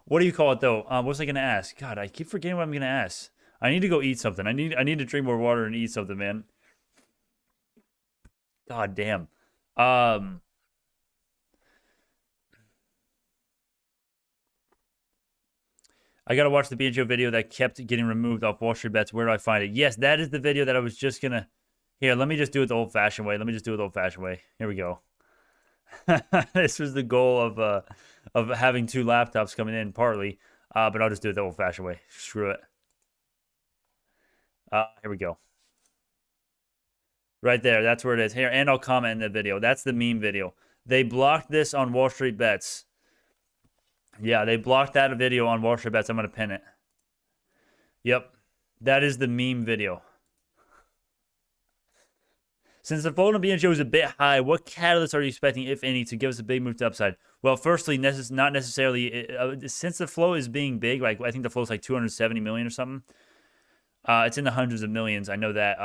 What do you call it, though? What was I going to ask? God, I keep forgetting what I'm going to ask. I need to go eat something. I need to drink more water and eat something, man. God damn. I got to watch the BNGO video that kept getting removed off Wall Street Bets. Where do I find it? Yes, that is the video that I was just going to... Here, let me just do it the old-fashioned way. Here we go. This was the goal of having 2 laptops coming in, partly. But I'll just do it the old-fashioned way. Screw it. Here we go. Right there. That's where it is. Here, and I'll comment in the video. That's the meme video. They blocked this on Wall Street Bets. Yeah, they blocked that video on Wall Street Bets. I'm going to pin it. Yep. That is the meme video. Since the flow on BNGO is a bit high, what catalysts are you expecting, if any, to give us a big move to upside? Well, firstly, not necessarily. Since the flow is being big, like I think the flow is like 270 million or something. It's in the hundreds of millions. I know that.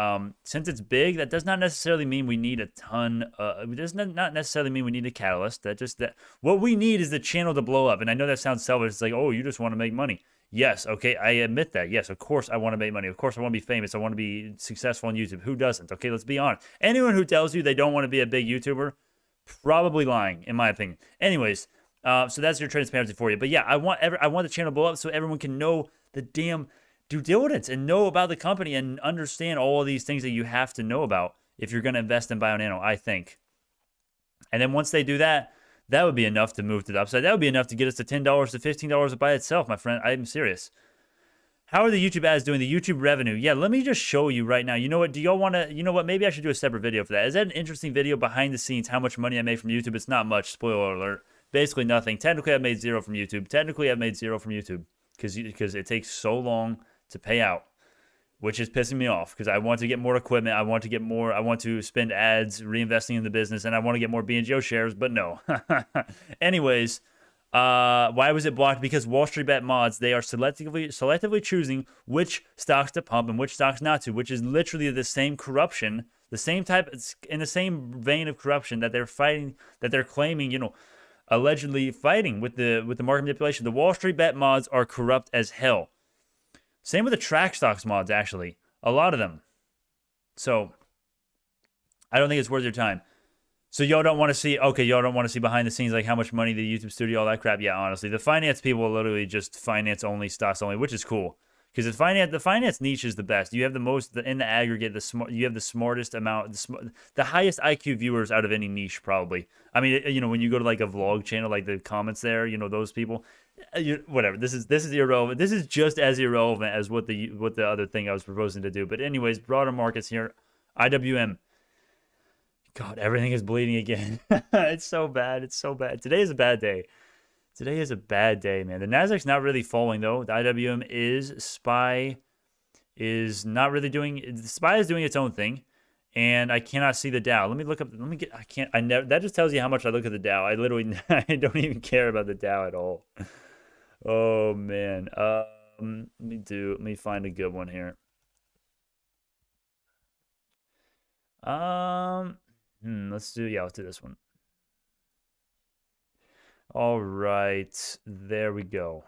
Since it's big, that does not necessarily mean we need a ton. It does not necessarily mean we need a catalyst. That what we need is the channel to blow up. And I know that sounds selfish. It's like, oh, you just want to make money. Yes, okay, I admit that. Yes, of course I want to make money. Of course I want to be famous. I want to be successful on YouTube. Who doesn't? Okay, let's be honest. Anyone who tells you they don't want to be a big YouTuber, probably lying, in my opinion. Anyways, so that's your transparency for you. But yeah, I want the channel to blow up so everyone can know the damn due diligence and know about the company and understand all of these things that you have to know about if you're going to invest in BioNano, I think. And then once they do that, that would be enough to move to the upside. That would be enough to get us to $10 to $15 by itself, my friend. I'm serious. How are the YouTube ads doing? The YouTube revenue. Yeah, let me just show you right now. You know what? Do y'all want to, you know what? Maybe I should do a separate video for that. Is that an interesting video behind the scenes, how much money I made from YouTube? It's not much. Spoiler alert. Basically nothing. Technically, I made zero from YouTube. Because it takes so long to pay out, which is pissing me off because I want to get more equipment. I want to spend ads, reinvesting in the business, and I want to get more BNGO shares, but no. Anyways, why was it blocked? Because Wall Street Bet mods, they are selectively choosing which stocks to pump and which stocks not to, which is literally the same corruption, the same type, in the same vein of corruption that they're fighting, that they're claiming, you know, allegedly fighting with the market manipulation. The Wall Street Bet mods are corrupt as hell. Same with the track stocks mods, actually. A lot of them. So, I don't think it's worth your time. So, y'all don't want to see, okay, y'all don't want to see behind the scenes, like how much money the YouTube studio, all that crap. Yeah, honestly. The finance people are literally just finance only, stocks only, which is cool. Because the finance niche is the best. You have the most, in the aggregate, you have the smartest amount, the highest IQ viewers out of any niche, probably. I mean, you know, when you go to like a vlog channel, like the comments there, you know, those people. Whatever. This is irrelevant. This is just as irrelevant as what the other thing I was proposing to do. But anyways, broader markets here. IWM. God, everything is bleeding again. It's so bad. It's so bad. Today is a bad day. Today is a bad day, man. The Nasdaq's not really falling though. The IWM is SPY is not really doing. SPY is doing its own thing, and I cannot see the Dow. Let me look up. Let me get. I can't. I never. That just tells you how much I look at the Dow. I literally. I don't even care about the Dow at all. Oh man. Let me find a good one here. Let's do this one. All right, there we go.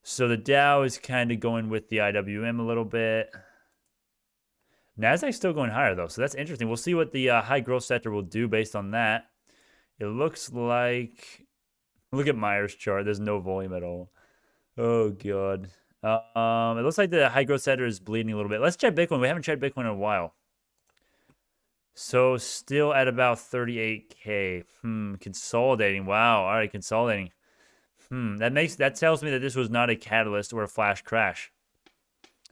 So the Dow is kind of going with the IWM a little bit. Nasdaq's still going higher though, so that's interesting. We'll see what the high growth sector will do based on that. It looks like, look at Myers' chart. There's no volume at all. Oh god. It looks like the high growth sector is bleeding a little bit. Let's check Bitcoin. We haven't checked Bitcoin in a while. So still at about 38K. Consolidating. Wow. All right, consolidating. That tells me that this was not a catalyst or a flash crash.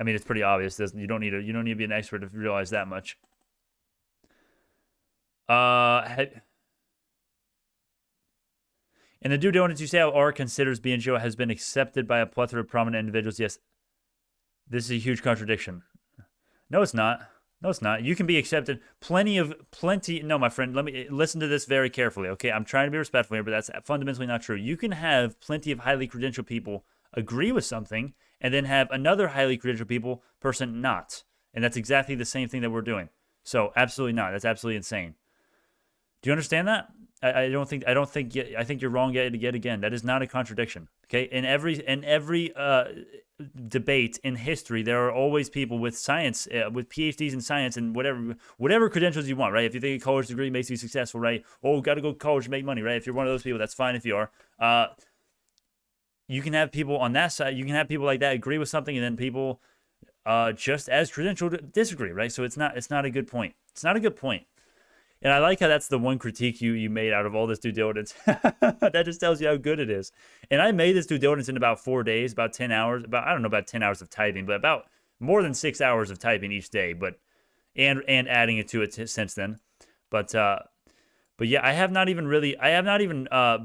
I mean, it's pretty obvious. You don't need to be an expert to realize that much. In the due diligence, you say how R considers BNGO has been accepted by a plethora of prominent individuals. Yes, this is a huge contradiction. No, it's not. No, it's not. You can be accepted. Plenty. No, my friend, let me listen to this very carefully, okay? I'm trying to be respectful here, but that's fundamentally not true. You can have plenty of highly credentialed people agree with something and then have another highly credentialed person not. And that's exactly the same thing that we're doing. So, absolutely not. That's absolutely insane. Do you understand that? I think you're wrong yet again. That is not a contradiction. Okay? In every debate in history, there are always people with science, with PhDs in science and whatever credentials you want, right? If you think a college degree makes you successful, right? Oh, got to go to college to make money, right? If you're one of those people, that's fine if you are. You can have people on that side. You can have people like that agree with something, and then people just as credentialed disagree, right? So it's not a good point. It's not a good point. And I like how that's the one critique you made out of all this due diligence. That just tells you how good it is. And I made this due diligence in about 4 days, about 10 hours, I don't know about 10 hours of typing, but about more than 6 hours of typing each day. But and adding it to it since then. But yeah, I have not even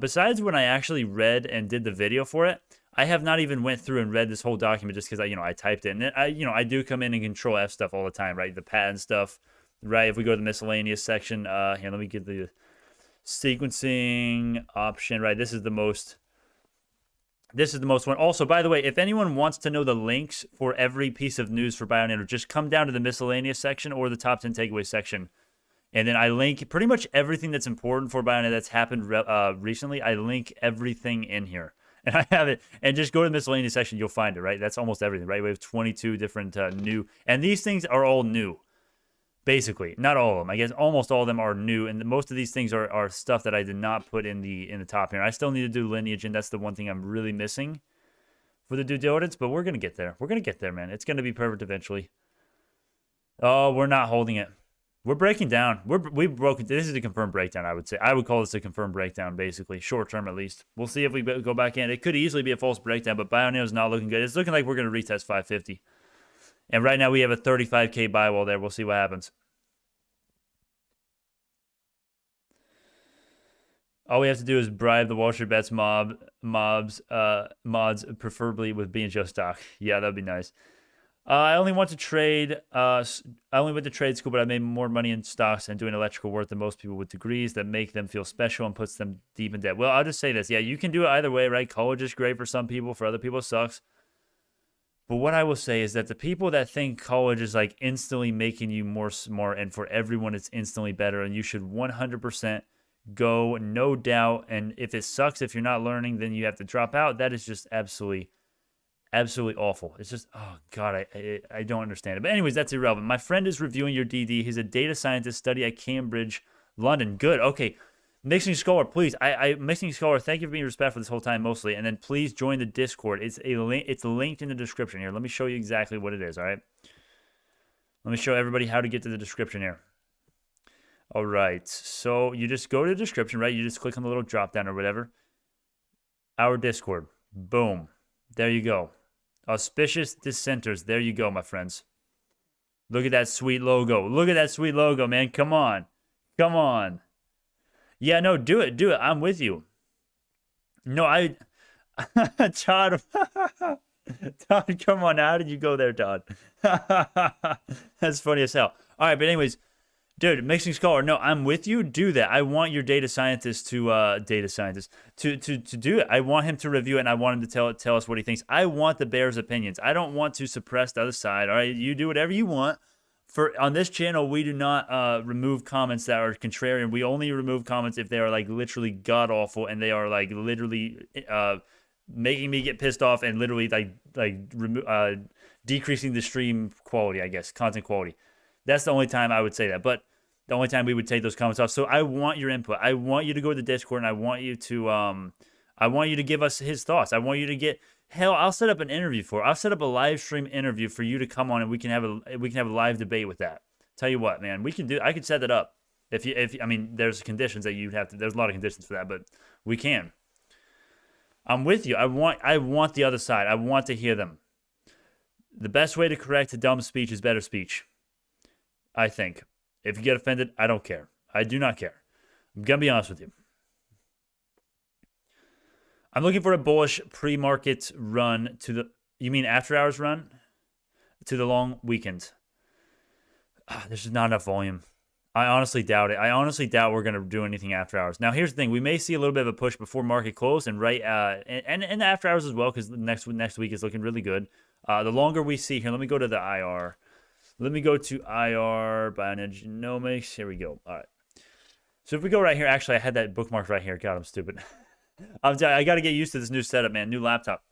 besides when I actually read and did the video for it, I have not even went through and read this whole document just because I typed it. And I do come in and control F stuff all the time, right? The patent stuff, right? If we go to the miscellaneous section, here, let me get the sequencing option, right? This is the most one. Also, by the way, if anyone wants to know the links for every piece of news for BioNano, just come down to the miscellaneous section or the top 10 takeaway section. And then I link pretty much everything that's important for BioNano that's happened recently. I link everything in here. And I have it. And just go to the miscellaneous section. You'll find it, right? That's almost everything, right? We have 22 different new. And these things are all new, basically. Not all of them. I guess almost all of them are new. And most of these things are stuff that I did not put in the top here. I still need to do lineage, and that's the one thing I'm really missing for the due diligence. But we're going to get there. We're going to get there, man. It's going to be perfect eventually. Oh, we're not holding it. We're breaking down. We've broken. This is a confirmed breakdown, I would say. I would call this a confirmed breakdown, basically. Short term, at least. We'll see if we go back in. It could easily be a false breakdown, but BioNano is not looking good. It's looking like we're going to retest 550. And right now we have a 35K buy wall there. We'll see what happens. All we have to do is bribe the Wall Street Bets mods, preferably with BNGO stock. Yeah, that'd be nice. I only went to trade school, but I made more money in stocks and doing electrical work than most people with degrees that make them feel special and puts them deep in debt. Well, I'll just say this. Yeah, you can do it either way, right? College is great for some people. For other people, it sucks. But what I will say is that the people that think college is like instantly making you more smart and for everyone it's instantly better and you should 100% go, no doubt. And if it sucks, if you're not learning, then you have to drop out. That is just absolutely awful. It's just, oh God, I don't understand it. But anyways, that's irrelevant. My friend is reviewing your DD. He's a data scientist, study at Cambridge, London. Good. Okay. Mixing Scholar, please. Mixing Scholar, thank you for being respectful this whole time mostly. And then please join the Discord. It's linked in the description here. Let me show you exactly what it is, all right? Let me show everybody how to get to the description here. All right. So you just go to the description, right? You just click on the little drop down or whatever. Our Discord. Boom. There you go. Auspicious dissenters. There you go, my friends. Look at that sweet logo. Look at that sweet logo, man. Come on. Come on. Yeah, no, do it. Do it. I'm with you. No, Todd. Todd, come on. How did you go there, Todd? That's funny as hell. All right, but anyways, dude, Mixing Scholar. No, I'm with you. Do that. I want your data scientist to do it. I want him to review it, and I want him to tell us what he thinks. I want the bear's opinions. I don't want to suppress the other side. All right, you do whatever you want. On this channel, we do not remove comments that are contrarian. We only remove comments if they are like literally god awful and they are like literally making me get pissed off and literally decreasing the stream quality, I guess, content quality. That's the only time I would say that. But the only time we would take those comments off. So I want your input. I want you to go to the Discord and I want you to give us his thoughts. I want you to get. Hell, I'll set up an interview I'll set up a live stream interview for you to come on and we can have a live debate with that. Tell you what, man, I could set that up. I mean, there's conditions that you'd have to. There's a lot of conditions for that, but we can. I'm with you. I want the other side. I want to hear them. The best way to correct a dumb speech is better speech. I think. If you get offended, I don't care. I do not care. I'm gonna be honest with you. I'm looking for a bullish pre-market run to the... You mean after-hours run? To the long weekend. There's just not enough volume. I honestly doubt it. I honestly doubt we're going to do anything after hours. Now, here's the thing. We may see a little bit of a push before market close and and after hours as well because next week is looking really good. The longer we see... Here, let me go to the IR. Let me go to IR, Genomics. Here we go. All right. So if we go right here... Actually, I had that bookmarked right here. God, I'm stupid. I got to get used to this new setup, man. New laptop,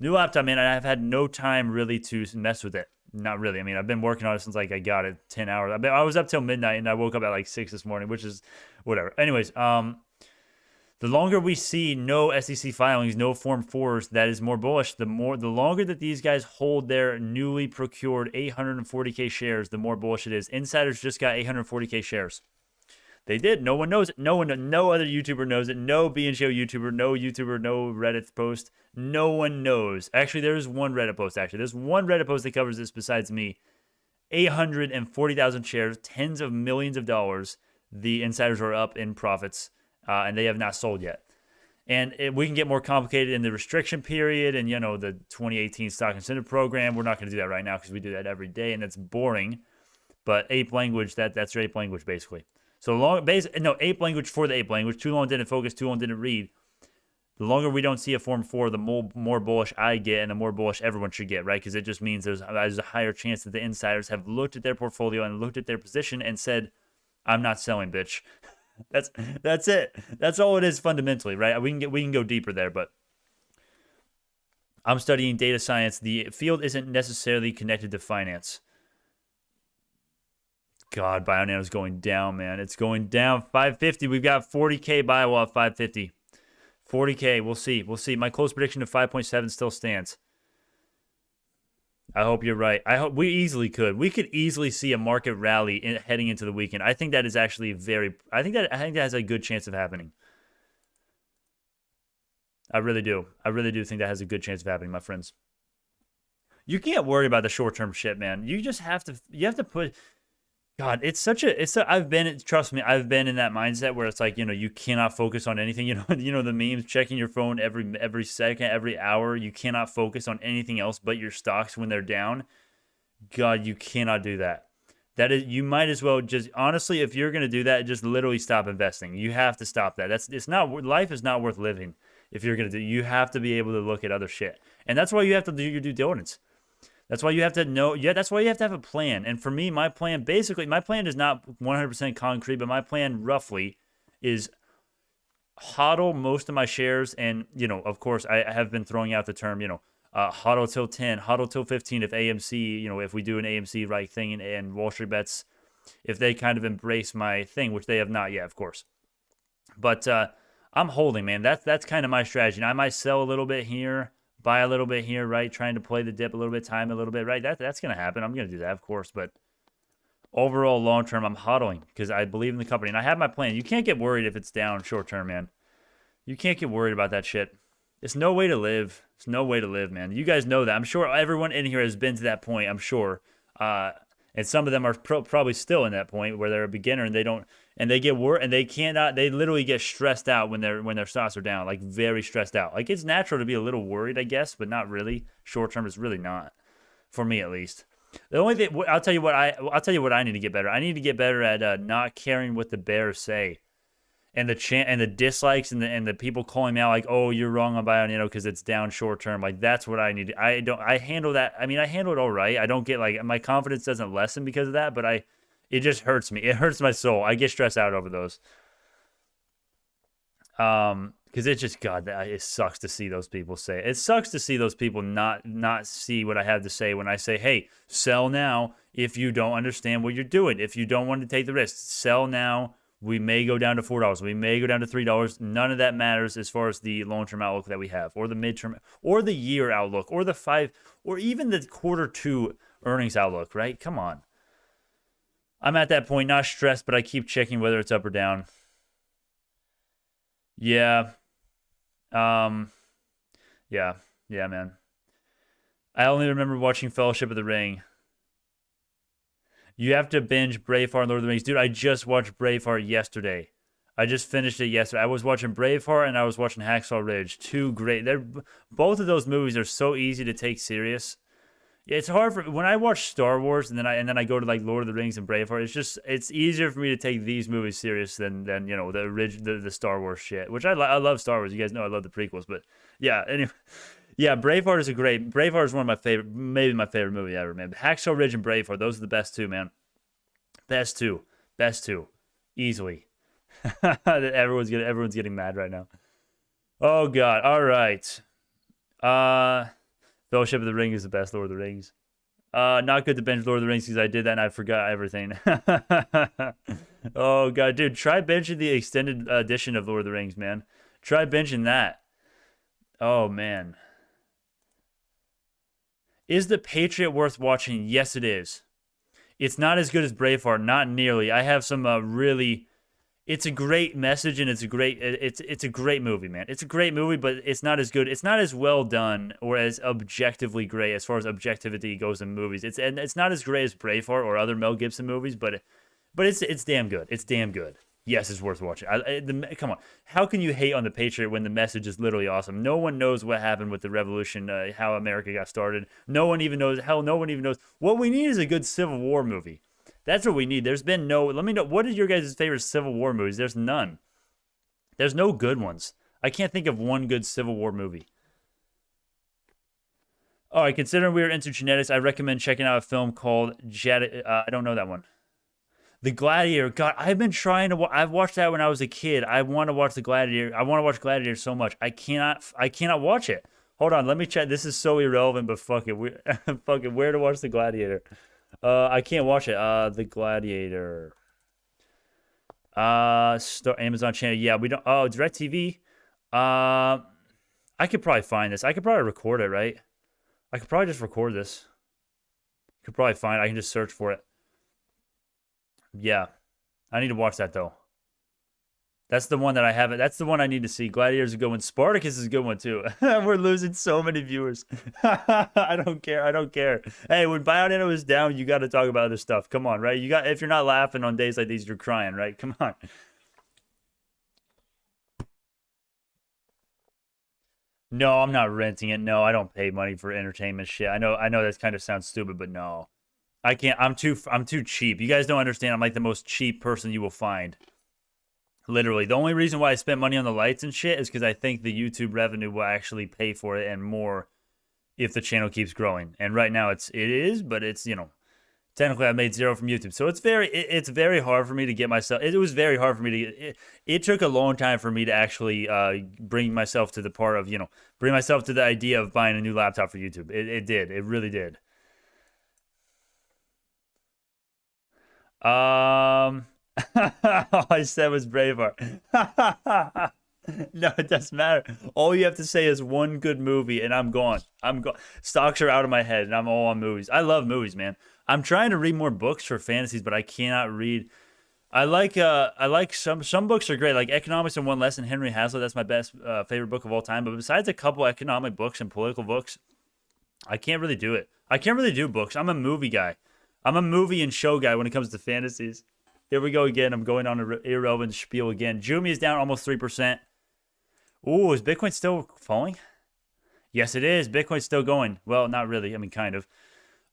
man. And I've had no time really to mess with it. Not really. I mean, I've been working on it since like I got it 10 hours. I was up till midnight and I woke up at like 6 this morning, which is whatever. Anyways, the longer we see no SEC filings, no Form 4s, that is more bullish. The longer that these guys hold their newly procured 840K shares, the more bullish it is. Insiders just got 840K shares. They did. No one knows it. No other YouTuber knows it. No BNGO YouTuber, no Reddit post. No one knows. Actually, there's one Reddit post. There's one Reddit post that covers this besides me. 840,000 shares, tens of millions of dollars. The insiders are up in profits, and they have not sold yet. And we can get more complicated in the restriction period and, the 2018 stock incentive program. We're not going to do that right now because we do that every day, and it's boring. But ape language, that's your ape language, basically. So ape language for the ape language. Too long didn't focus, too long didn't read. The longer we don't see a Form 4, the more bullish I get and the more bullish everyone should get, right? Because it just means there's a higher chance that the insiders have looked at their portfolio and looked at their position and said, I'm not selling, bitch. That's it. That's all it is fundamentally, right? We can go deeper there, but I'm studying data science. The field isn't necessarily connected to finance. God, BioNano is going down, man. It's going down. 550. We've got 40K BIOL at 550. 40K. We'll see. My close prediction of 5.7 still stands. I hope you're right. I hope we easily could. We could easily see a market rally heading into the weekend. I think that is actually I think that has a good chance of happening. I really do. I really do think that has a good chance of happening, my friends. You can't worry about the short-term shit, man. You just have to put. God, trust me, I've been in that mindset where it's like, you cannot focus on anything. The memes, checking your phone every second, every hour. You cannot focus on anything else but your stocks when they're down. God, you cannot do that. You might as well just, honestly, if you're going to do that, just literally stop investing. You have to stop that. Life is not worth living if you're going to you have to be able to look at other shit. And that's why you have to do your due diligence. That's why you have to know. Yeah, that's why you have to have a plan. And for me, my plan is not 100% concrete, but my plan roughly is hodl most of my shares. And, of course, I have been throwing out the term, hodl till 10, hodl till 15 if AMC, if we do an AMC right thing and Wall Street Bets, if they kind of embrace my thing, which they have not yet, of course. But I'm holding, man. That's kind of my strategy. And I might sell a little bit here. Buy a little bit here, right? Trying to play the dip a little bit, time a little bit, right? That's going to happen. I'm going to do that, of course. But overall, long term, I'm hodling because I believe in the company. And I have my plan. You can't get worried if it's down short term, man. You can't get worried about that shit. It's no way to live. It's no way to live, man. You guys know that. I'm sure everyone in here has been to that point, I'm sure. And some of them are probably still in that point where they're a beginner and they get worried and they literally get stressed out when their stocks are down, like very stressed out. Like it's natural to be a little worried, I guess, but not really. Short term is really not, for me at least. The only thing I'll tell you what I need to get better. I need to get better at not caring what the bears say, and the dislikes and the people calling me out like, oh, you're wrong on BioNano because it's down short term. Like that's what I need. I handle that. I mean, I handle it all right. I don't get like my confidence doesn't lessen because of that, but it just hurts me. It hurts my soul. I get stressed out over those. Because it just, God, it sucks to see those people say it. It sucks to see those people not see what I have to say when I say, hey, sell now if you don't understand what you're doing. If you don't want to take the risk, sell now. We may go down to $4. We may go down to $3. None of that matters as far as the long-term outlook that we have, or the midterm, or the year outlook, or the 5, or even the Q2 earnings outlook, right? Come on. I'm at that point, not stressed, but I keep checking whether it's up or down. Yeah. Yeah, man. I only remember watching Fellowship of the Ring. You have to binge Braveheart and Lord of the Rings. Dude, I just watched Braveheart yesterday. I just finished it yesterday. I was watching Braveheart and I was watching Hacksaw Ridge. Two great. Both of those movies are so easy to take serious. Yeah, it's hard for when I watch Star Wars and then I go to like Lord of the Rings and Braveheart. It's easier for me to take these movies serious than the Star Wars shit. Which I love Star Wars. You guys know I love the prequels, but yeah. Anyway, yeah, Braveheart is one of my favorite, maybe my favorite movie ever, man. Hacksaw Ridge and Braveheart, those are the best two, man. Best two, easily. Everyone's getting mad right now. Oh God! All right. Fellowship of the Ring is the best Lord of the Rings. Not good to binge Lord of the Rings because I did that and I forgot everything. Oh God, dude, try binging the extended edition of Lord of the Rings, man. Try binging that. Oh man. Is The Patriot worth watching? Yes, it is. It's not as good as Braveheart, not nearly. I have some it's a great message and it's a great movie, man. It's a great movie, but it's not as good. It's not as well done or as objectively great as far as objectivity goes in movies. It's not as great as Braveheart or other Mel Gibson movies, but it's damn good. It's damn good. Yes, it's worth watching. Come on, how can you hate on the Patriot when the message is literally awesome? No one knows what happened with the revolution, how America got started. No one even knows. Hell, no one even knows. What we need is a good Civil War movie. That's what we need. There's been no. Let me know. What are your guys' favorite Civil War movies? There's none. There's no good ones. I can't think of one good Civil War movie. All right, considering we are into genetics, I recommend checking out a film called I don't know that one. The Gladiator. God, I've been trying to. I've watched that when I was a kid. I want to watch The Gladiator. I want to watch Gladiator so much. I cannot watch it. Hold on, let me check. This is so irrelevant, but fuck it. Fuck it. Where to watch The Gladiator? I can't watch it. The Gladiator. Amazon channel. Yeah, we don't. Oh, DirecTV. I could probably find this. I could probably record it, right? I could probably just record this. Could probably find it. I can just search for it. Yeah. I need to watch that, though. That's the one that I haven't. That's the one I need to see. Gladiator's a good one. Spartacus is a good one, too. We're losing so many viewers. I don't care. I don't care. Hey, when Bionetto is down, you got to talk about other stuff. Come on, right? If you're not laughing on days like these, you're crying, right? Come on. No, I'm not renting it. No, I don't pay money for entertainment shit. I know that kind of sounds stupid, but no. I can't. I'm too cheap. You guys don't understand. I'm like the most cheap person you will find. Literally. The only reason why I spent money on the lights and shit is because I think the YouTube revenue will actually pay for it and more if the channel keeps growing. And right now it is, but it's, technically I made zero from YouTube. So it's very hard for me to get myself. It was very hard for me to it took a long time for me to actually bring myself to the part of, bring myself to the idea of buying a new laptop for YouTube. It did. It really did. All I said was Braveheart. No, it doesn't matter. All you have to say is one good movie, and I'm gone. Stocks are out of my head, and I'm all on movies. I love movies, man. I'm trying to read more books for fantasies, but I cannot read. I like some books are great, like Economics in One Lesson, Henry Hazlitt. That's my best favorite book of all time. But besides a couple economic books and political books, I can't really do it. I can't really do books. I'm a movie guy. I'm a movie and show guy when it comes to fantasies. Here we go again. I'm going on an irrelevant spiel again. JMIA is down almost 3%. Ooh, is Bitcoin still falling? Yes, it is. Bitcoin's still going. Well, not really. I mean, kind of.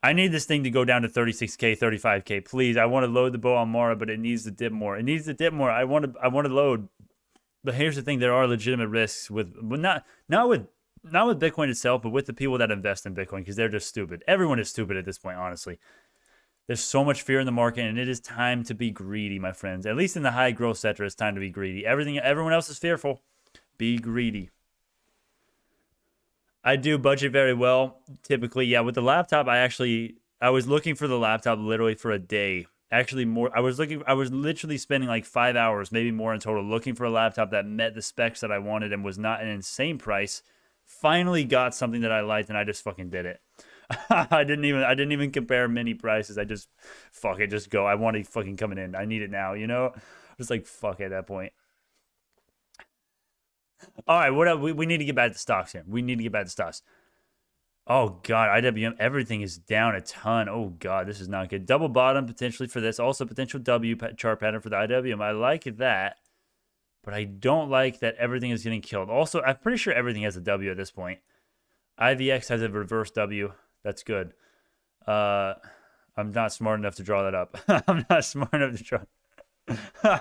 I need this thing to go down to 36K, 35K. Please, I want to load the bow on Mara, but it needs to dip more. It needs to dip more. I want to load. But here's the thing. There are legitimate risks with not with Bitcoin itself, but with the people that invest in Bitcoin because they're just stupid. Everyone is stupid at this point, honestly. There's so much fear in the market, and it is time to be greedy, my friends. At least in the high growth sector, it's time to be greedy. Everyone else is fearful. Be greedy. I do budget very well, typically. Yeah, with the laptop, I was looking for the laptop literally for a day. Actually, more. I was literally spending like 5 hours, maybe more in total, looking for a laptop that met the specs that I wanted and was not an insane price. Finally got something that I liked, and I just fucking did it. I didn't even compare many prices. I just fuck it, just go. I want it fucking coming in. I need it now, Just like fuck at that point. All right, what up? We need to get back to stocks here. We need to get back to stocks. Oh god, IWM, everything is down a ton. Oh god, this is not good. Double bottom potentially for this. Also potential W chart pattern for the IWM. I like that, but I don't like that everything is getting killed. Also, I'm pretty sure everything has a W at this point. IVX has a reverse W. That's good. I'm not smart enough to draw that up. I'm not smart enough to draw.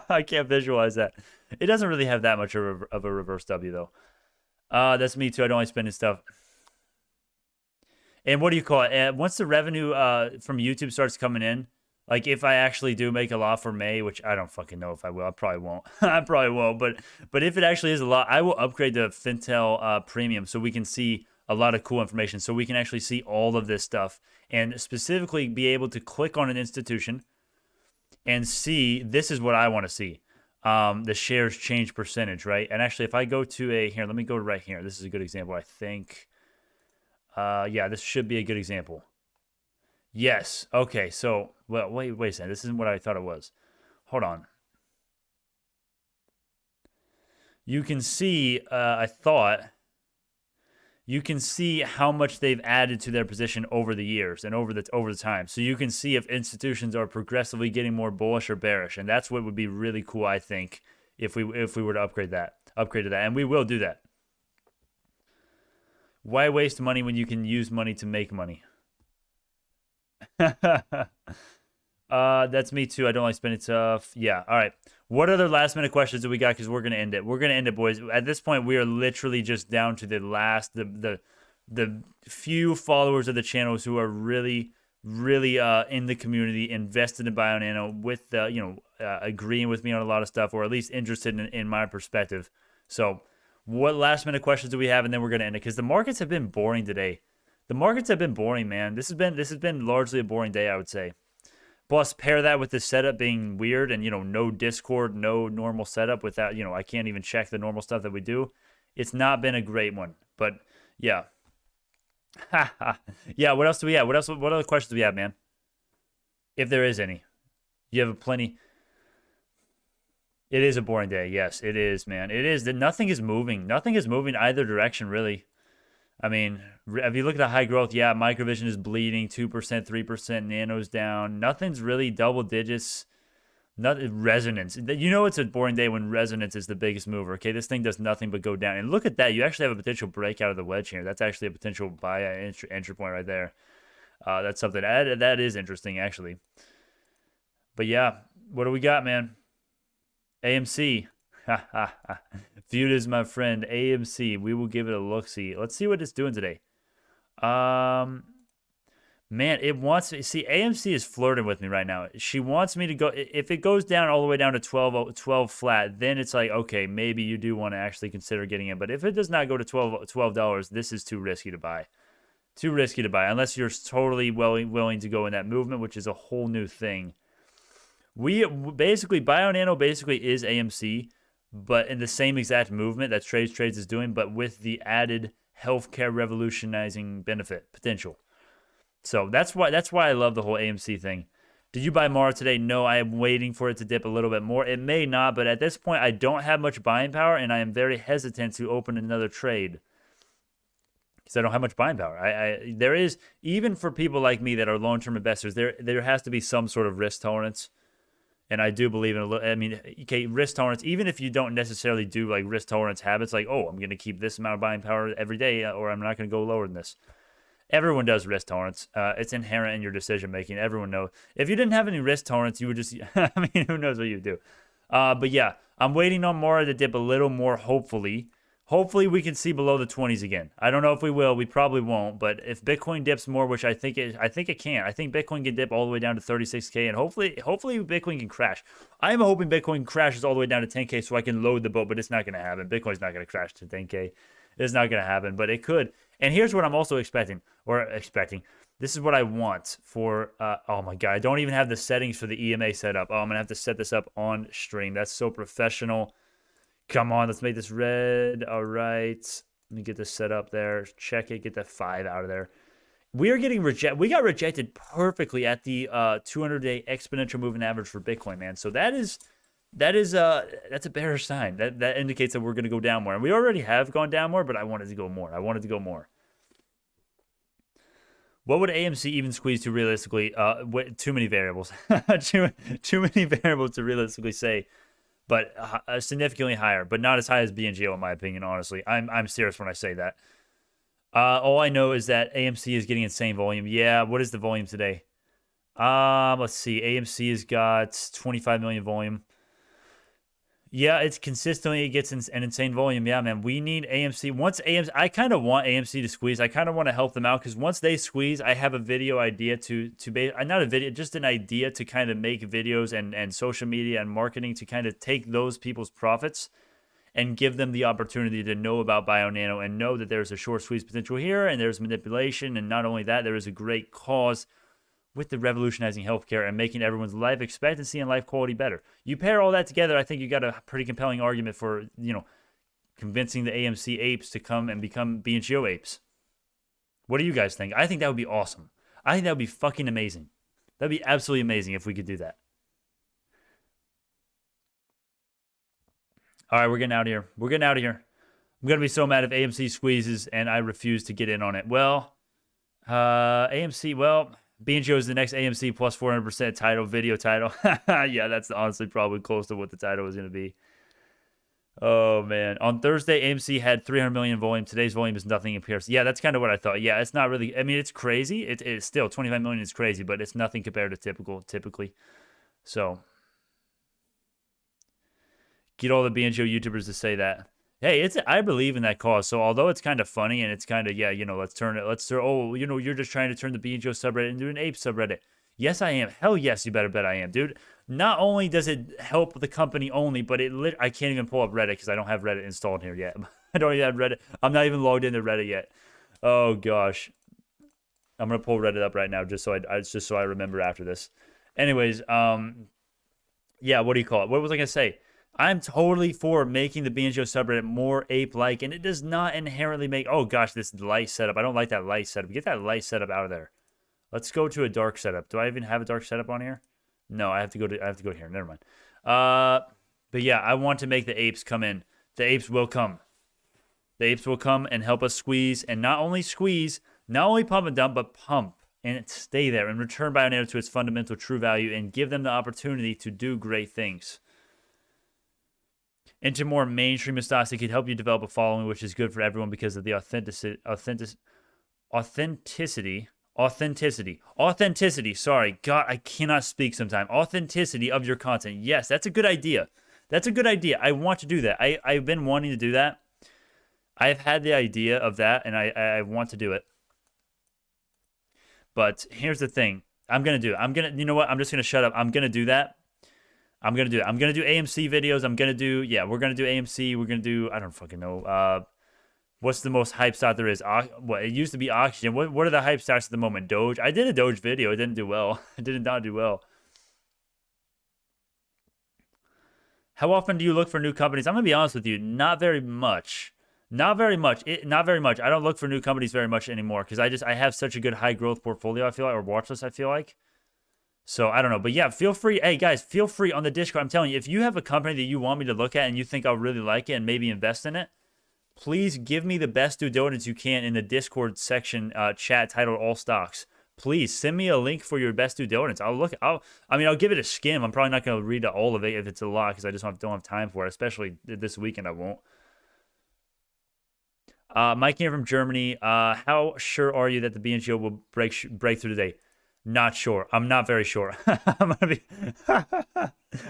I can't visualize that. It doesn't really have that much of a reverse W, though. That's me, too. I don't like spending stuff. And what do you call it? Once the revenue from YouTube starts coming in, like if I actually do make a lot for May, which I don't fucking know if I will. I probably won't. I probably won't. But if it actually is a lot, I will upgrade to Fintel Premium so we can see a lot of cool information. So we can actually see all of this stuff and specifically be able to click on an institution and see, this is what I want to see. The shares change percentage, right? And actually, if I go to here, let me go right here. This is a good example, I think. Yeah, this should be a good example. Yes. Okay, so, well, wait a second. This isn't what I thought it was. Hold on. you can see, I thought, you can see how much they've added to their position over the years and over the time. So you can see if institutions are progressively getting more bullish or bearish, and that's what would be really cool, I think, if we were to upgrade to that, and we will do that. Why waste money when you can use money to make money? That's me too. I don't like spending stuff. Yeah. All right. What other last minute questions do we got? Because we're gonna end it. We're gonna end it, boys. At this point, we are literally just down to the last, the few followers of the channels who are really in the community, invested in BioNano, with agreeing with me on a lot of stuff, or at least interested in my perspective. So, what last minute questions do we have? And then we're gonna end it, because the markets have been boring today. The markets have been boring, man. This has been largely a boring day, I would say. Plus, pair that with the setup being weird and, no Discord, no normal setup without, I can't even check the normal stuff that we do. It's not been a great one. But, yeah. Yeah, what else do we have? What other questions do we have, man? If there is any. You have plenty. It is a boring day. Yes, it is, man. It is. Nothing is moving. Nothing is moving either direction, really. I mean, if you look at the high growth, yeah, microvision is bleeding, 2%, 3%, nano's down. Nothing's really double digits. Resonance. It's a boring day when resonance is the biggest mover. Okay, this thing does nothing but go down. And look at that. You actually have a potential breakout of the wedge here. That's actually a potential buy entry point right there. That's something that is interesting, actually. But yeah, what do we got, man? AMC. Viewed as my friend. AMC. We will give it a look-see. Let's see what it's doing today. Man, it wants to see. AMC is flirting with me right now. She wants me to go. If it goes down all the way down to 12 flat, then it's like, okay, maybe you do want to actually consider getting it. But if it does not go to $12, this is too risky to buy. Too risky to buy, unless you're totally willing to go in that movement, which is a whole new thing. BioNano basically is AMC, but in the same exact movement that Trades is doing, but with the added healthcare revolutionizing benefit potential. So that's why I love the whole AMC thing. Did you buy Mara today? No, I am waiting for it to dip a little bit more. It may not, but at this point, I don't have much buying power, and I am very hesitant to open another trade because I don't have much buying power. There is, even for people like me that are long-term investors, there has to be some sort of risk tolerance. And I do believe in a little, okay, risk tolerance, even if you don't necessarily do like risk tolerance habits, like, oh, I'm going to keep this amount of buying power every day, or I'm not going to go lower than this. Everyone does risk tolerance. It's inherent in your decision making. Everyone knows. If you didn't have any risk tolerance, you would just, who knows what you do. But yeah, I'm waiting on Mara to dip a little more, hopefully. Hopefully we can see below the 20s again. I don't know if we will. We probably won't. But if Bitcoin dips more, which I think it can. I think Bitcoin can dip all the way down to 36K, and hopefully Bitcoin can crash. I'm hoping Bitcoin crashes all the way down to 10K so I can load the boat, but it's not going to happen. Bitcoin's not going to crash to 10K. It's not going to happen, but it could. And here's what I'm also expecting. This is what I want for, oh my God, I don't even have the settings for the EMA set up. Oh, I'm going to have to set this up on stream. That's so professional. Come on, let's make this red. All right. Let me get this set up there. Check it. Get that 5 out of there. We are getting rejected. We got rejected perfectly at the 200-day exponential moving average for Bitcoin, man. So that's a bearish sign. That indicates that we're going to go down more. And we already have gone down more, but I wanted to go more. What would AMC even squeeze to realistically? Too many variables. too many variables to realistically say. But significantly higher, but not as high as BNGO in my opinion, honestly. I'm serious when I say that. All I know is that AMC is getting insane volume. Yeah, what is the volume today? Let's see. AMC has got 25 million volume. Yeah, it gets an insane volume. Yeah, man, we need AMC. Once AMC, I kind of want AMC to squeeze. I kind of want to help them out because once they squeeze, I have a video idea not a video, just an idea to kind of make videos and social media and marketing to kind of take those people's profits and give them the opportunity to know about BioNano and know that there's a short squeeze potential here and there's manipulation. And not only that, there is a great cause with the revolutionizing healthcare and making everyone's life expectancy and life quality better. You pair all that together, I think you got a pretty compelling argument for, convincing the AMC apes to come and become BNGO apes. What do you guys think? I think that would be awesome. I think that would be fucking amazing. That'd be absolutely amazing if we could do that. All right, we're getting out of here. We're getting out of here. I'm going to be so mad if AMC squeezes and I refuse to get in on it. Well, AMC, well, BNGO is the next AMC plus 400% title, video title. Yeah, that's honestly probably close to what the title was going to be. Oh, man. On Thursday, AMC had 300 million volume. Today's volume is nothing in comparison. Yeah, that's kind of what I thought. Yeah, it's not really, I mean, it's crazy. It's still 25 million is crazy, but it's nothing compared to typically. So, get all the BNGO YouTubers to say that. Hey, I believe in that cause. So although it's kind of funny and it's kind of, yeah, you know, oh, you know, you're just trying to turn the BNGO subreddit into an ape subreddit. Yes, I am. Hell yes, you better bet I am, dude. Not only does it help the company only, but I can't even pull up Reddit because I don't have Reddit installed here yet. I don't even have Reddit. I'm not even logged into Reddit yet. Oh gosh. I'm gonna pull Reddit up right now just so I remember after this. Anyways, yeah, what do you call it? What was I gonna say? I'm totally for making the BNGO subreddit more ape-like, and it does not inherently make... Oh, gosh, this light setup. I don't like that light setup. Get that light setup out of there. Let's go to a dark setup. Do I even have a dark setup on here? No, I have to go here. Never mind. But yeah, I want to make the apes come in. The apes will come. The apes will come and help us squeeze, and not only squeeze, not only pump and dump, but pump and stay there and return BioNano to its fundamental true value and give them the opportunity to do great things. Into more mainstream stocks that could help you develop a following, which is good for everyone because of the authenticity. Sorry, God, I cannot speak sometimes. Authenticity of your content. Yes, that's a good idea. That's a good idea. I want to do that. I've been wanting to do that. I've had the idea of that, and I want to do it. But here's the thing. I'm going to do it. You know what? I'm just going to shut up. I'm going to do that. I'm going to do it. I'm going to do AMC videos. I'm going to do, yeah, we're going to do AMC. We're going to do, I don't fucking know. What's the most hype stock there is? What, it used to be Oxygen. What are the hype stocks at the moment? Doge. I did a Doge video. It didn't do well. It did not do well. How often do you look for new companies? I'm going to be honest with you. Not very much. Not very much. Not very much. I don't look for new companies very much anymore because I have such a good high growth portfolio, I feel like, or watch list, I feel like. So, I don't know. But yeah, feel free. Hey, guys, feel free on the Discord. I'm telling you, if you have a company that you want me to look at and you think I'll really like it and maybe invest in it, please give me the best due diligence you can in the Discord section chat titled All Stocks. Please send me a link for your best due diligence. I'll give it a skim. I'm probably not going to read all of it if it's a lot because I just don't have time for it, especially this weekend I won't. Mike here from Germany. How sure are you that the BNGO will break through today? Not sure. I'm not very sure. I'm gonna be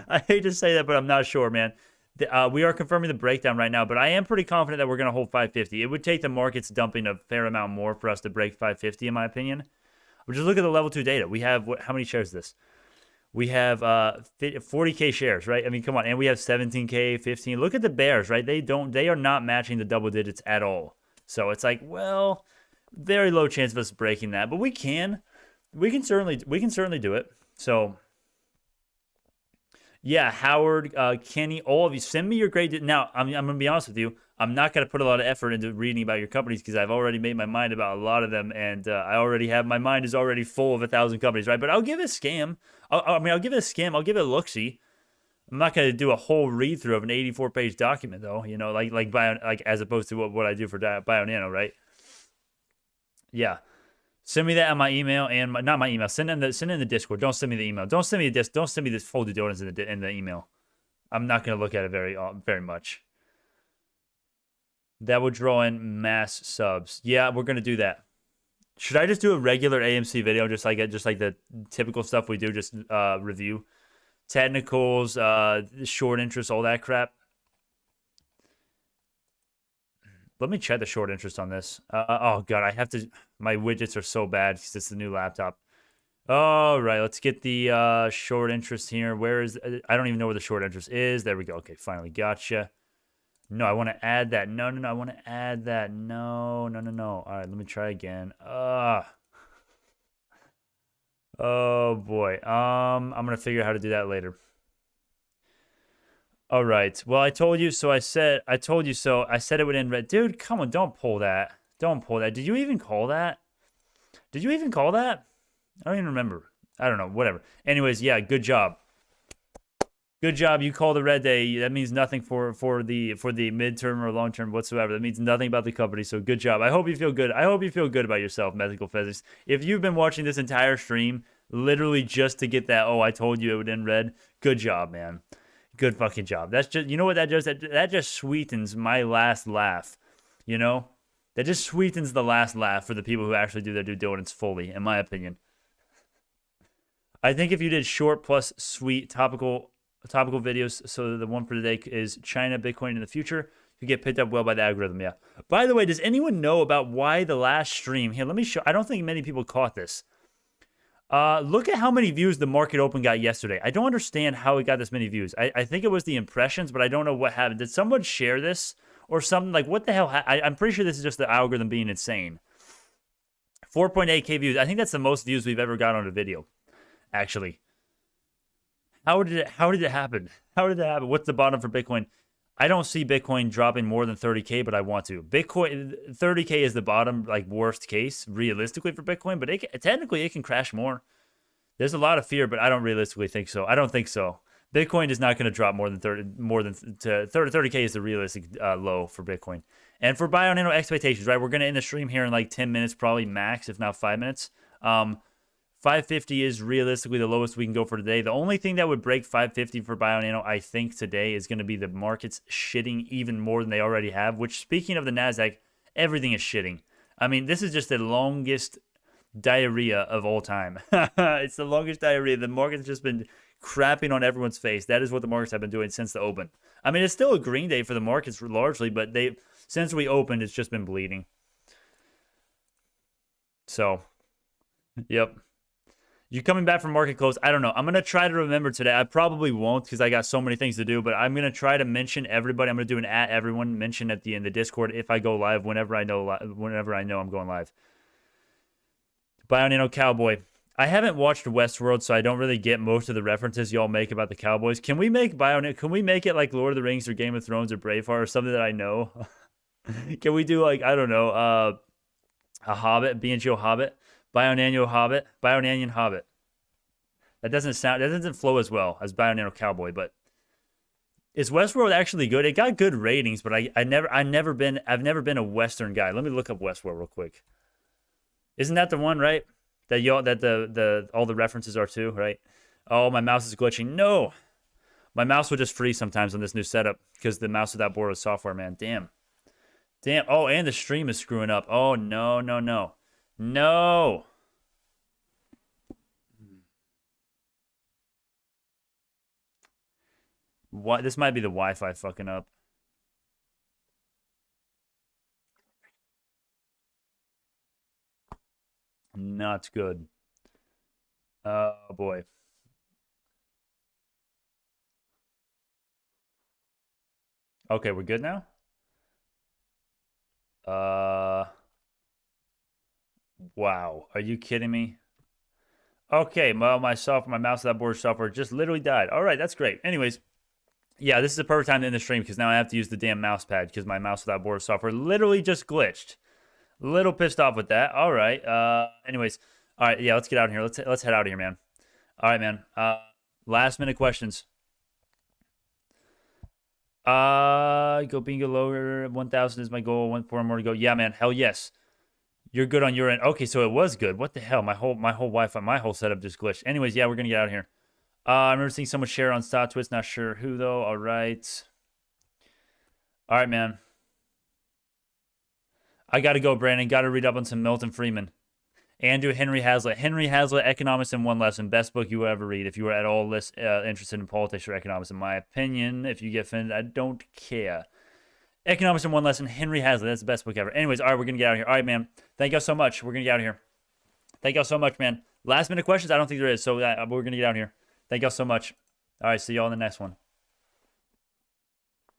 I hate to say that, but I'm not sure, man. We are confirming the breakdown right now, but I am pretty confident that we're going to hold 550. It would take the markets dumping a fair amount more for us to break 550, in my opinion. But just look at the level 2 data. We have, how many shares is this? We have 40K shares, right? I mean, come on. And we have 17K, 15. Look at the bears, right? They are not matching the double digits at all. So it's like, well, very low chance of us breaking that, but we can certainly do it. So yeah, Howard, Kenny, all of you, send me your grade. Now, I'm going to be honest with you. I'm not going to put a lot of effort into reading about your companies because I've already made my mind about a lot of them, and my mind is already full of 1,000 companies, right? But I'll give it a scam. I'll give it a scam. I'll give it a look-see. I'm not going to do a whole read-through of an 84-page document, though, you know, like as opposed to what I do for BioNano, right? Yeah. Send me that on my email and not my email. Send in the Discord. Don't send me the email. Don't send me this full due diligence in the email. I'm not going to look at it very much. That would draw in mass subs. Yeah, we're going to do that. Should I just do a regular AMC video, just like the typical stuff we do, just review technicals, short interest, all that crap? Let me check the short interest on this. Oh, God, I have to... My widgets are so bad because it's the new laptop. All right, let's get the short interest here. Where is... I don't even know where the short interest is. There we go. Okay, finally gotcha. No, I want to add that. No, I want to add that. No. All right, let me try again. Oh, boy. I'm going to figure out how to do that later. All right. Well, I told you so. I told you so. I said it would end red. Dude, come on. Don't pull that. Don't pull that. Did you even call that? I don't even remember. I don't know. Whatever. Anyways, yeah, good job. Good job. You called a red day. That means nothing for the midterm or long term whatsoever. That means nothing about the company. So good job. I hope you feel good. I hope you feel good about yourself, Mythical Physics. If you've been watching this entire stream literally just to get that, oh, I told you it would end red. Good job, man. Good fucking job. That's just, you know what that does? That just sweetens my last laugh. You know, that just sweetens the last laugh for the people who actually do their due diligence fully, in my opinion. I think if you did short plus sweet topical videos, so the one for today is China, Bitcoin in the future, you get picked up well by the algorithm, yeah. By the way, does anyone know about why the last stream, here, let me show, I don't think many people caught this. Look at how many views the market open got yesterday. I don't understand how it got this many views. I think it was the impressions, but I don't know what happened. Did someone share this or something? Like, what the hell? I'm pretty sure this is just the algorithm being insane. 4.8K views. I think that's the most views we've ever got on a video, actually. How did it happen? How did that happen? What's the bottom for Bitcoin? I don't see Bitcoin dropping more than 30K, but I want to. Bitcoin, 30K is the bottom, like, worst case, realistically, for Bitcoin, but technically it can crash more. There's a lot of fear, but I don't realistically think so. I don't think so. Bitcoin is not going to drop more than 30K is the realistic low for Bitcoin. And for BioNano expectations, right, we're going to end the stream here in like 10 minutes, probably max, if not 5 minutes. 550 is realistically the lowest we can go for today. The only thing that would break 550 for BioNano, I think, today is going to be the markets shitting even more than they already have, which, speaking of the NASDAQ, everything is shitting. I mean, this is just the longest diarrhea of all time. It's the longest diarrhea. The market's just been crapping on everyone's face. That is what the markets have been doing since the open. I mean, it's still a green day for the markets largely, but since we opened, it's just been bleeding. So, yep. You coming back from market close? I don't know. I'm going to try to remember today. I probably won't because I got so many things to do, but I'm going to try to mention everybody. I'm going to do an @everyone mention in the Discord if I go live whenever I know I'm going live. BioNano Cowboy. I haven't watched Westworld, so I don't really get most of the references y'all make about the Cowboys. Can we make Can we make it like Lord of the Rings or Game of Thrones or Braveheart or something that I know? Can we do, like, I don't know, a Hobbit, BNGO Hobbit? BioNano Hobbit, BioNanian Hobbit. That doesn't flow as well as BioNano Cowboy, but is Westworld actually good? It got good ratings, but I've never been a Western guy. Let me look up Westworld real quick. Isn't that the one, right? That all the references are to, right? Oh, my mouse is glitching. No, my mouse will just freeze sometimes on this new setup because the mouse without borrowed software, man. Damn. Oh, and the stream is screwing up. Oh no. No. What? This might be the Wi-Fi fucking up. Not good. Oh boy. Okay, we're good now? Wow. Are you kidding me? Okay, well, my mouse without border software just literally died. All right, that's great. Anyways, yeah, this is the perfect time to end the stream because now I have to use the damn mouse pad because my mouse without border software literally just glitched. Little pissed off with that. All right. Anyways, all right. Yeah, let's get out of here. Let's head out of here, man. All right, man. Last minute questions. Go bingo lower. 1,000 is my goal. 4 more to go. Yeah, man. Hell yes. You're good on your end. Okay, so it was good. What the hell? My whole Wi-Fi, my whole setup just glitched. Anyways, yeah, we're gonna get out of here. I remember seeing someone share on StockTwits. Not sure who though. All right. All right, man. I gotta go, Brandon. Gotta read up on some Milton Friedman. Andrew Henry Hazlitt. Henry Hazlitt, Economics in One Lesson. Best book you will ever read if you were at all interested in politics or economics, in my opinion. If you get offended, I don't care. Economics in One Lesson. Henry Hazlitt. That's the best book ever. Anyways, all right, we're going to get out of here. All right, man. Thank y'all so much. We're going to get out of here. Thank y'all so much, man. Last minute questions? I don't think there is. So we're going to get out of here. Thank y'all so much. All right, see y'all in the next one.